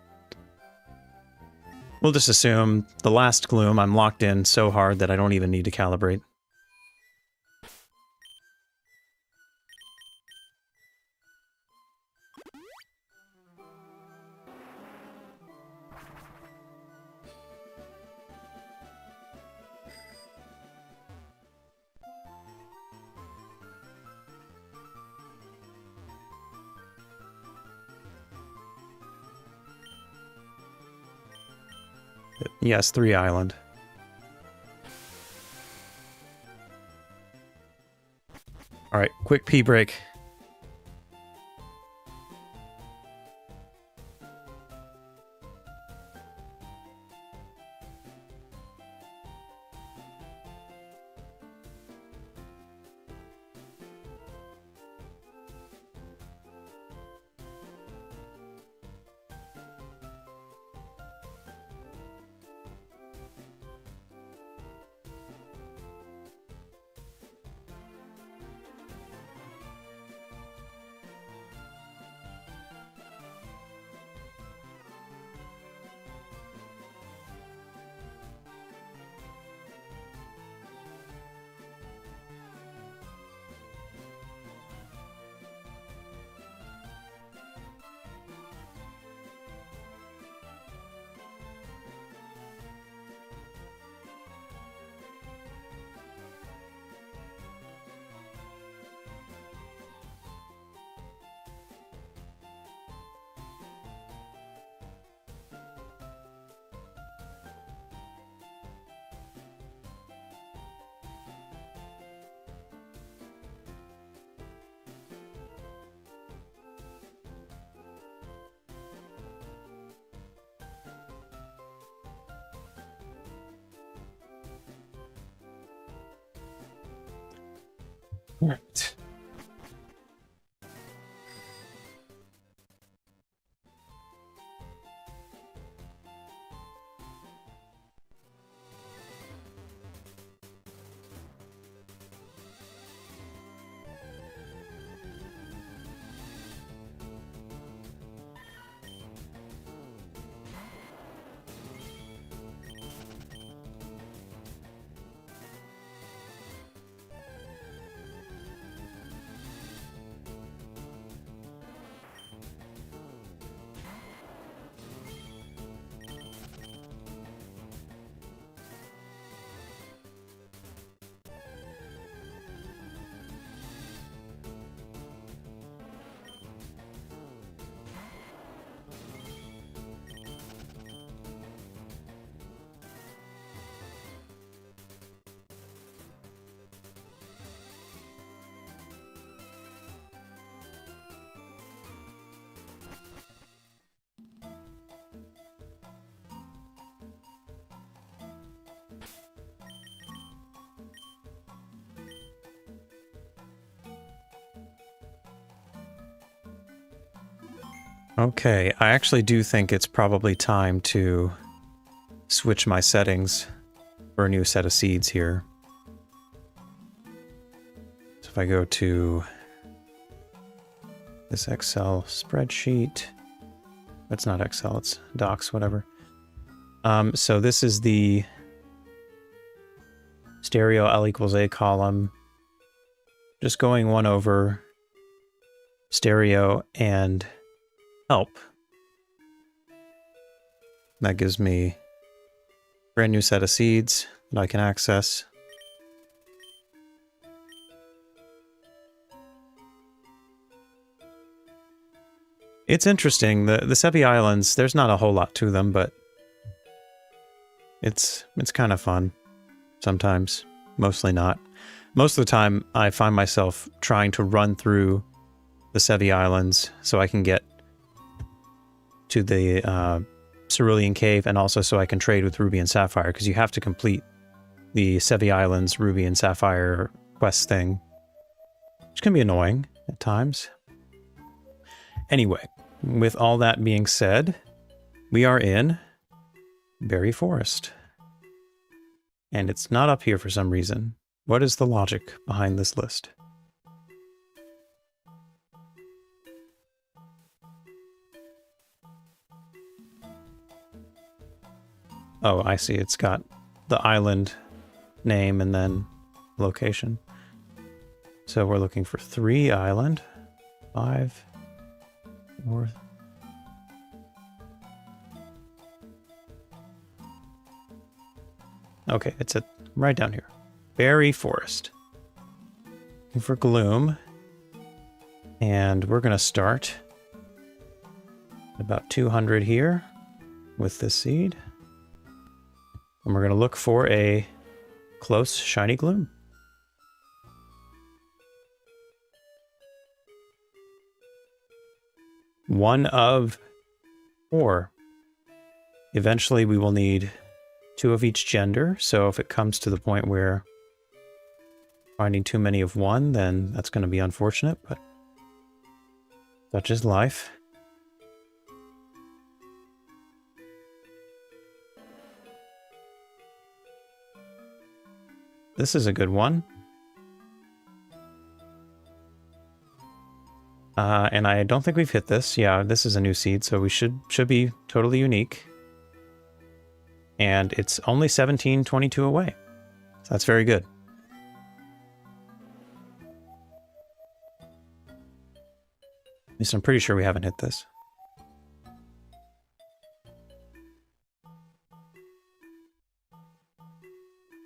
Speaker 1: We'll just assume the last gloom I'm locked in so hard that I don't even need to calibrate. Yes, 3 island. Alright, quick pee break. Right. Okay, I actually do think it's probably time to switch my settings for a new set of seeds here. So if I go to this Excel spreadsheet, it's not Excel, it's Docs, whatever. So this is the stereo L equals A column. Just going one over stereo and help. That gives me a brand new set of seeds that I can access. It's interesting. The Sevi Islands, there's not a whole lot to them, but It's kind of fun sometimes, mostly not. Most of the time, I find myself trying to run through the Sevi Islands so I can get to the Cerulean Cave, and also so I can trade with Ruby and Sapphire, because you have to complete the Sevi Islands Ruby and Sapphire quest thing, which can be annoying at times. Anyway, with all that being said, we are in Berry Forest. And it's not up here for some reason. What is the logic behind this list? Oh, I see. It's got the island name and then location. So we're looking for 3 island, 5, 4. Okay, it's right down here. Berry Forest. Looking for Gloom. And we're going to start at about 200 here with this seed. And we're going to look for a close shiny Gloom. One of 4. Eventually we will need 2 of each gender, so if it comes to the point where finding too many of one, then that's going to be unfortunate, but such is life. This is a good one. And I don't think we've hit this. Yeah, this is a new seed, so we should be totally unique. And it's only 1722 away. So that's very good. At least I'm pretty sure we haven't hit this.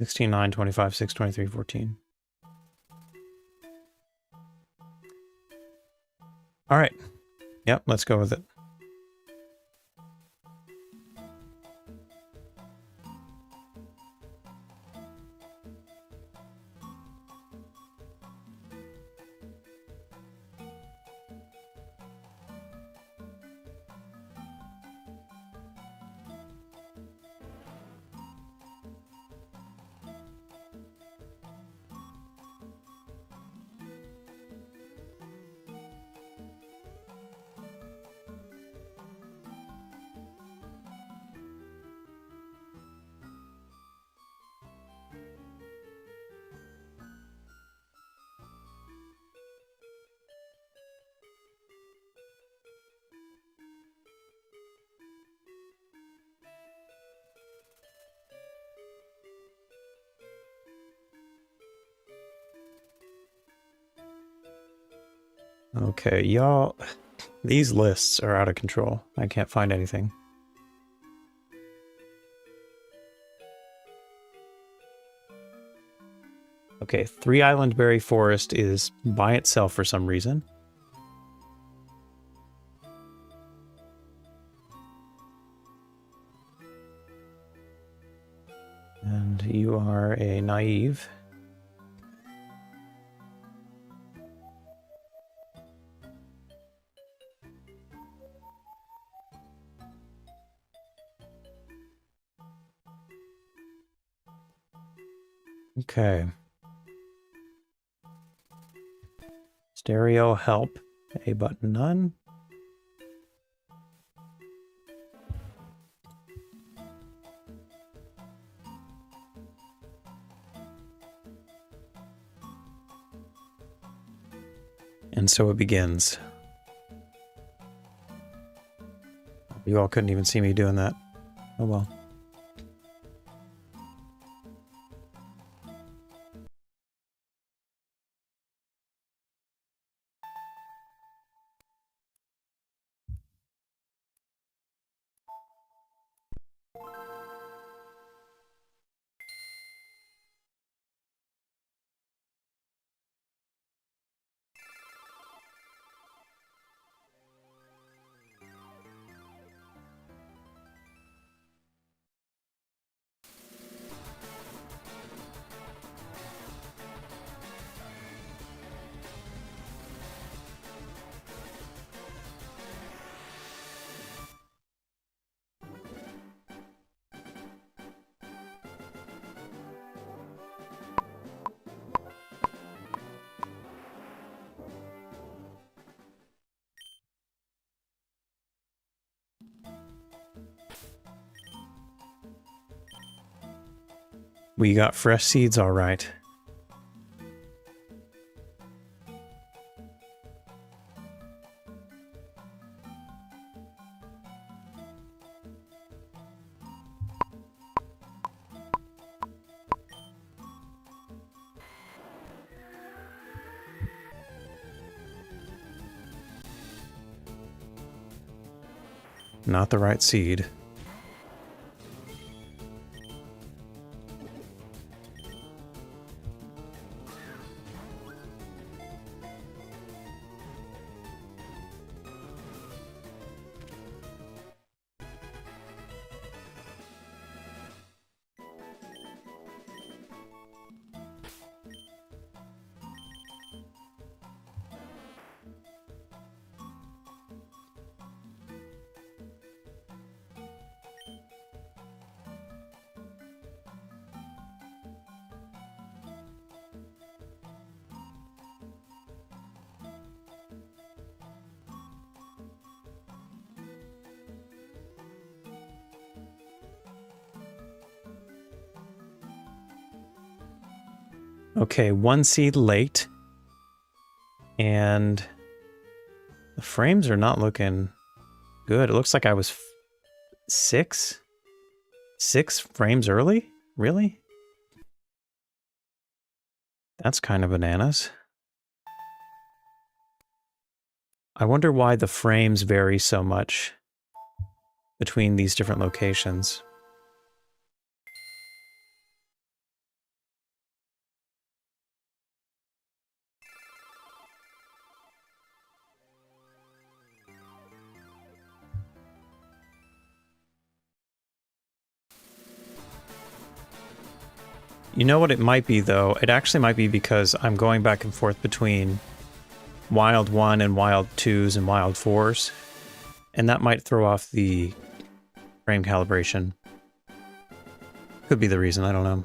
Speaker 1: $16, $9, $25, $6, $23, $14. All right. Yep, let's go with it. Okay, y'all, these lists are out of control. I can't find anything. Okay, 3 Island Berry Forest is by itself for some reason. And you are a naive. Okay. Stereo help. A button none. And so it begins. You all couldn't even see me doing that. Oh well. We got fresh seeds, all right. Not the right seed. Okay, 1 seed late. And the frames are not looking good. It looks like I was 6 frames early? Really? That's kind of bananas. I wonder why the frames vary so much between these different locations. You know what it might be, though? It actually might be because I'm going back and forth between Wild 1 and Wild 2s and Wild 4s. And that might throw off the frame calibration. Could be the reason, I don't know.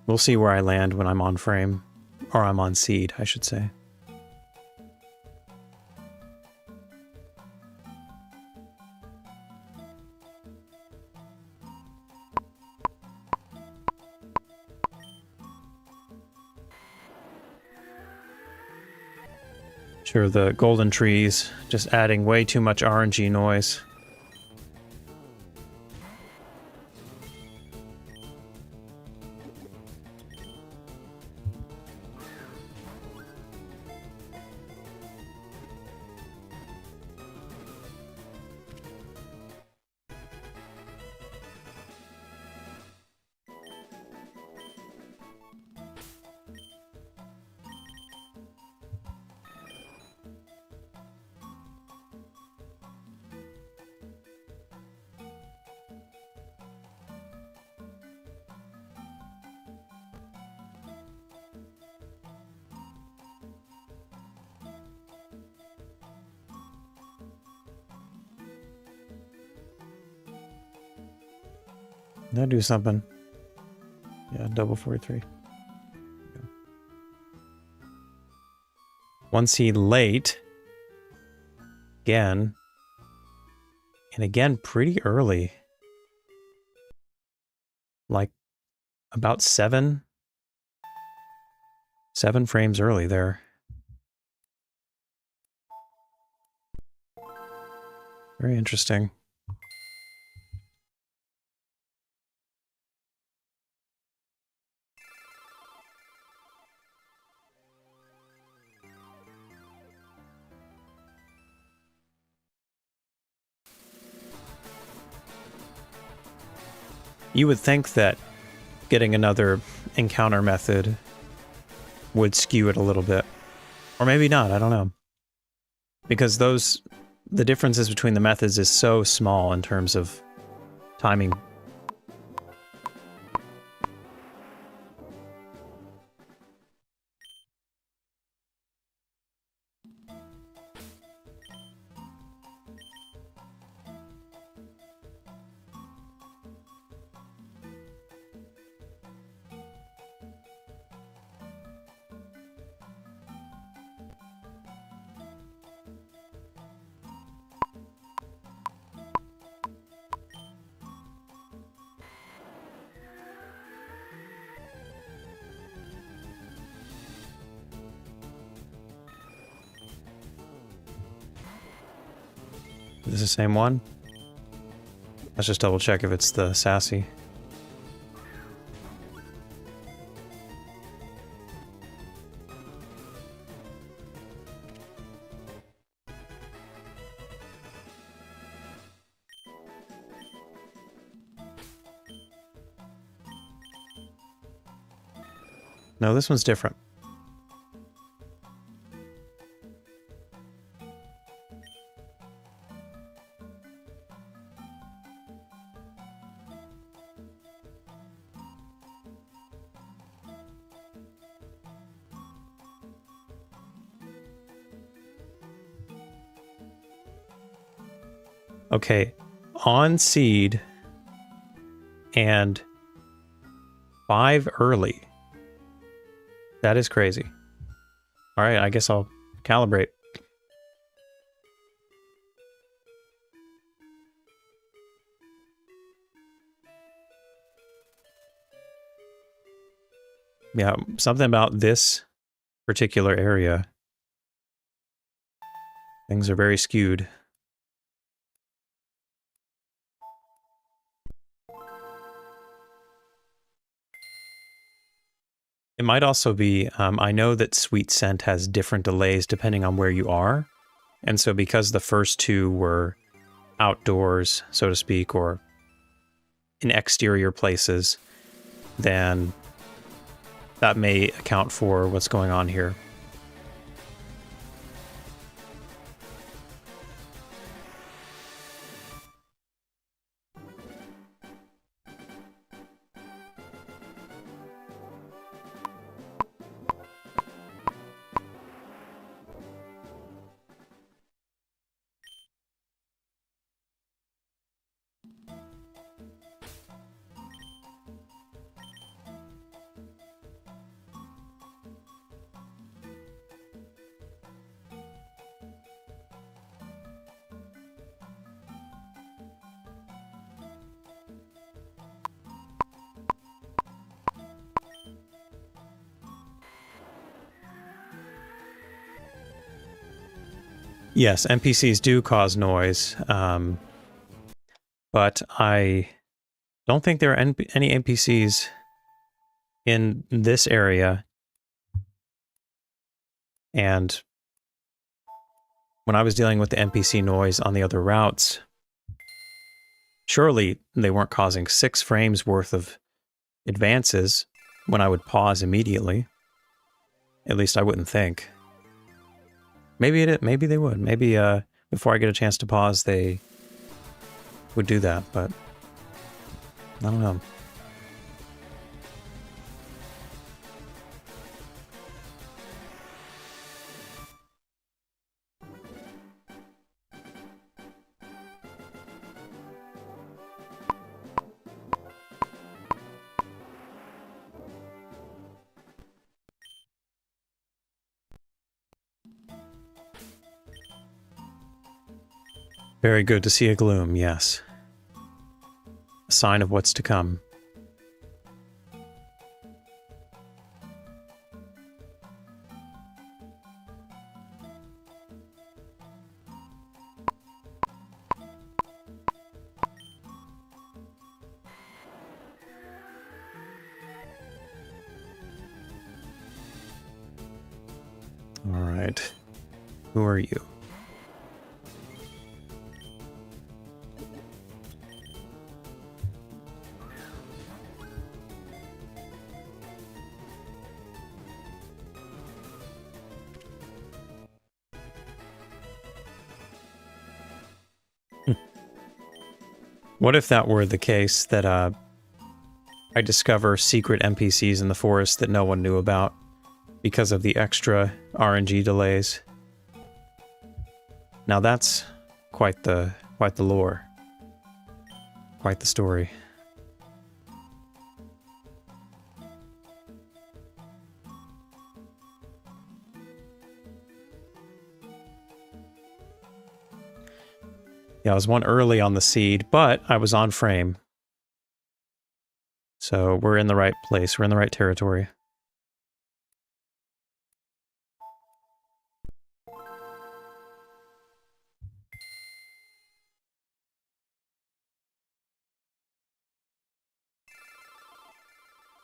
Speaker 1: We'll see where I land when I'm on frame. Or I'm on seed, I should say. Sure, the golden trees just adding way too much RNG noise. Did I do something? Yeah, double 43. Yeah. 1 seed late. Again. And again, pretty early. Like, about 7 frames early there. Very interesting. You would think that getting another encounter method would skew it a little bit. Or maybe not, I don't know. Because the differences between the methods is so small in terms of timing. Is this the same one? Let's just double check if it's the sassy. No, this one's different. Okay, on seed and 5 early. That is crazy. All right, I guess I'll calibrate. Yeah, something about this particular area. Things are very skewed. It might also be, I know that Sweet Scent has different delays depending on where you are. And so because the first two were outdoors, so to speak, or in exterior places, then that may account for what's going on here. Yes, NPCs do cause noise, but I don't think there are any NPCs in this area. And when I was dealing with the NPC noise on the other routes, surely they weren't causing 6 frames worth of advances when I would pause immediately. At least I wouldn't think. Maybe they would. Maybe before I get a chance to pause, they would do that, but I don't know. Very good to see a gloom, yes. A sign of what's to come. All right. Who are you? What if that were the case, that I discover secret NPCs in the forest that no one knew about because of the extra RNG delays? Now that's quite the lore. Quite the story. Yeah, I was one early on the seed, but I was on frame. So we're in the right place. We're in the right territory.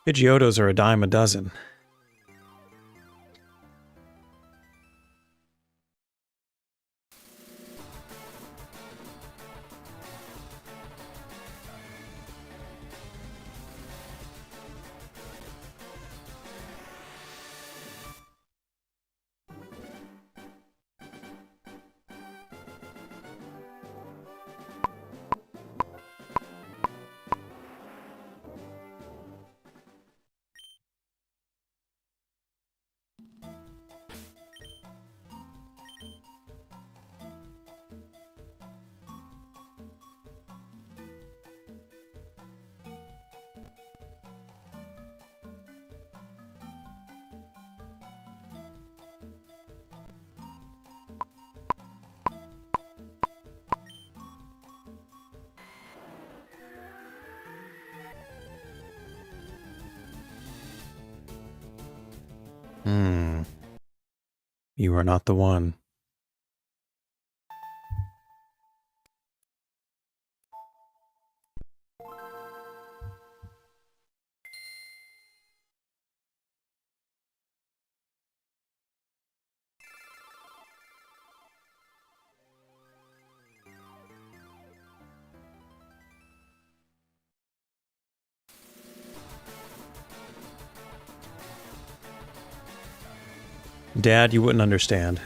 Speaker 1: Pidgeotos are a dime a dozen. You are not the one. Dad, you wouldn't understand.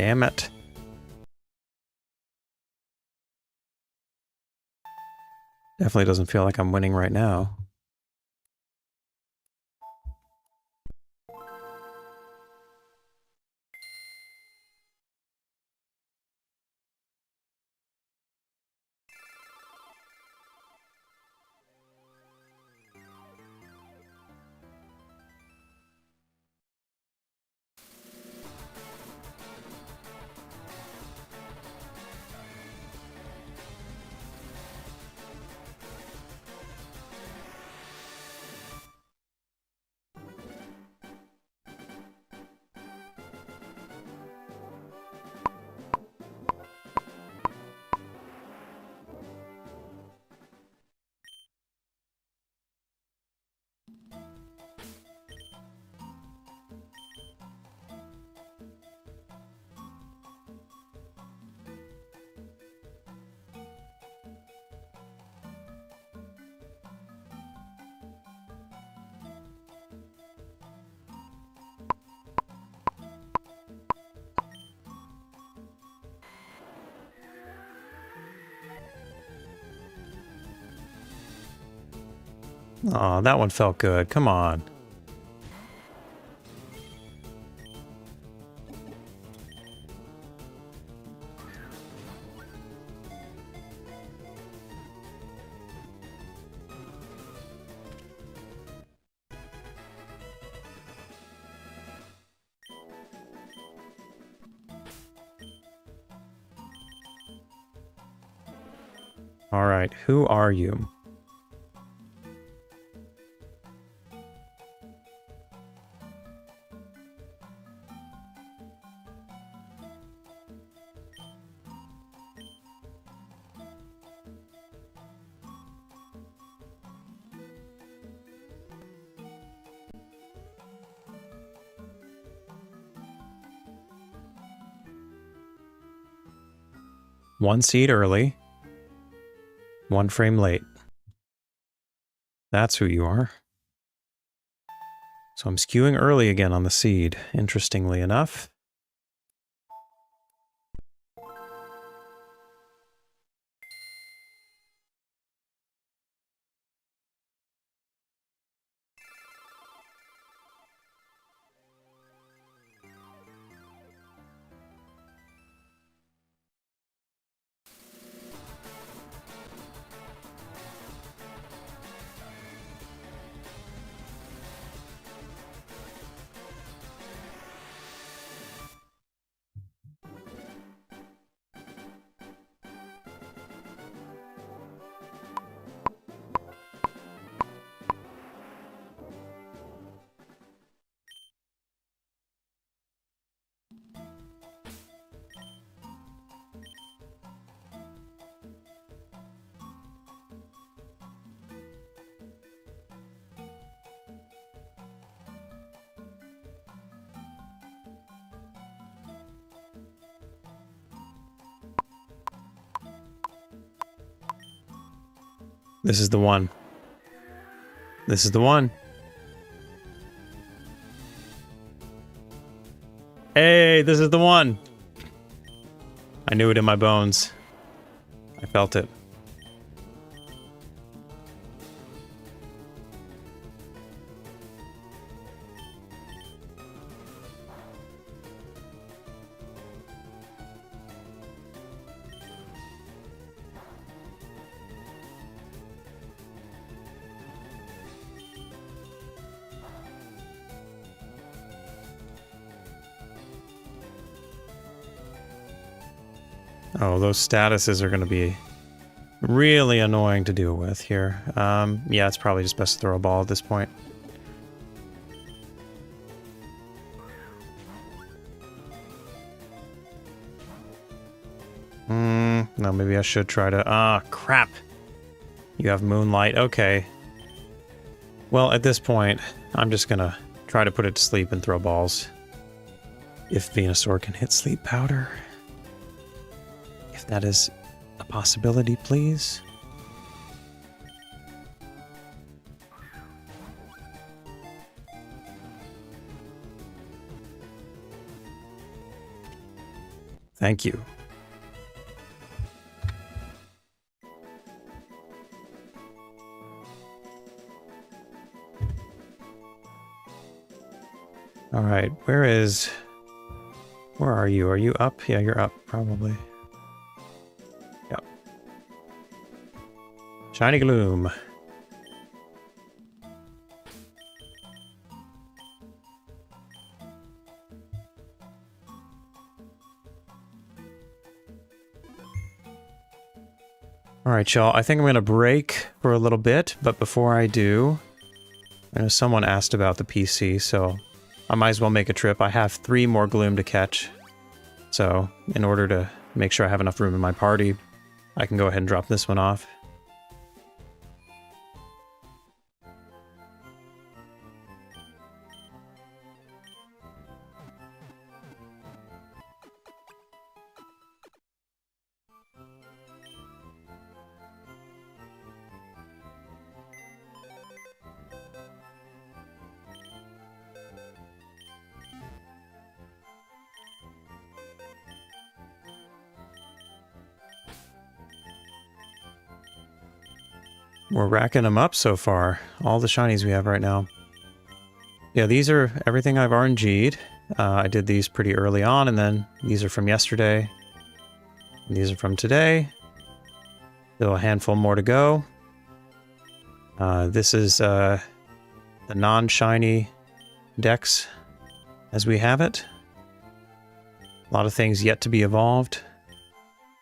Speaker 1: Damn it. Definitely doesn't feel like I'm winning right now. Aw, that one felt good. Come on. All right, who are you? One seed early. One frame late. That's who you are. So I'm skewing early again on the seed, interestingly enough. This is the one. This is the one. Hey, this is the one. I knew it in my bones. I felt it. Oh, those statuses are going to be really annoying to deal with here. Yeah, it's probably just best to throw a ball at this point. No, maybe I should try to... Ah, crap! You have Moonlight. Okay. Well, at this point, I'm just gonna try to put it to sleep and throw balls. If Venusaur can hit Sleep Powder. If that is a possibility, please. Thank you. All right, where are you? Are you up? Yeah, you're up, probably. Yep. Shiny Gloom. All right, y'all, I think I'm going to break for a little bit, but before I do, I know someone asked about the PC, so I might as well make a trip. I have 3 more Gloom to catch, so in order to make sure I have enough room in my party, I can go ahead and drop this one off. We're racking them up so far. All the shinies we have right now. Yeah, these are everything I've RNG'd. I did these pretty early on, and then these are from yesterday. And these are from today. Still a handful more to go. This is the non-shiny Dex as we have it. A lot of things yet to be evolved.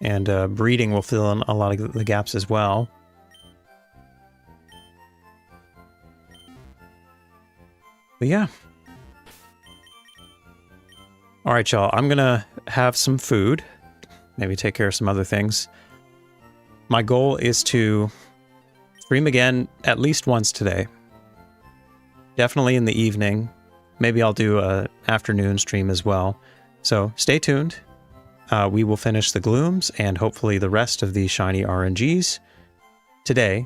Speaker 1: And breeding will fill in a lot of the gaps as well. But yeah. Alright, y'all. I'm gonna have some food. Maybe take care of some other things. My goal is to stream again at least once today. Definitely in the evening. Maybe I'll do an afternoon stream as well. So stay tuned. We will finish the Glooms and hopefully the rest of the shiny RNGs today.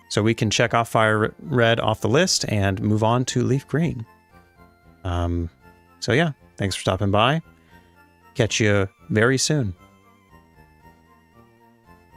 Speaker 1: So we can check off Fire Red off the list and move on to Leaf Green. So yeah, thanks for stopping by. Catch you very soon.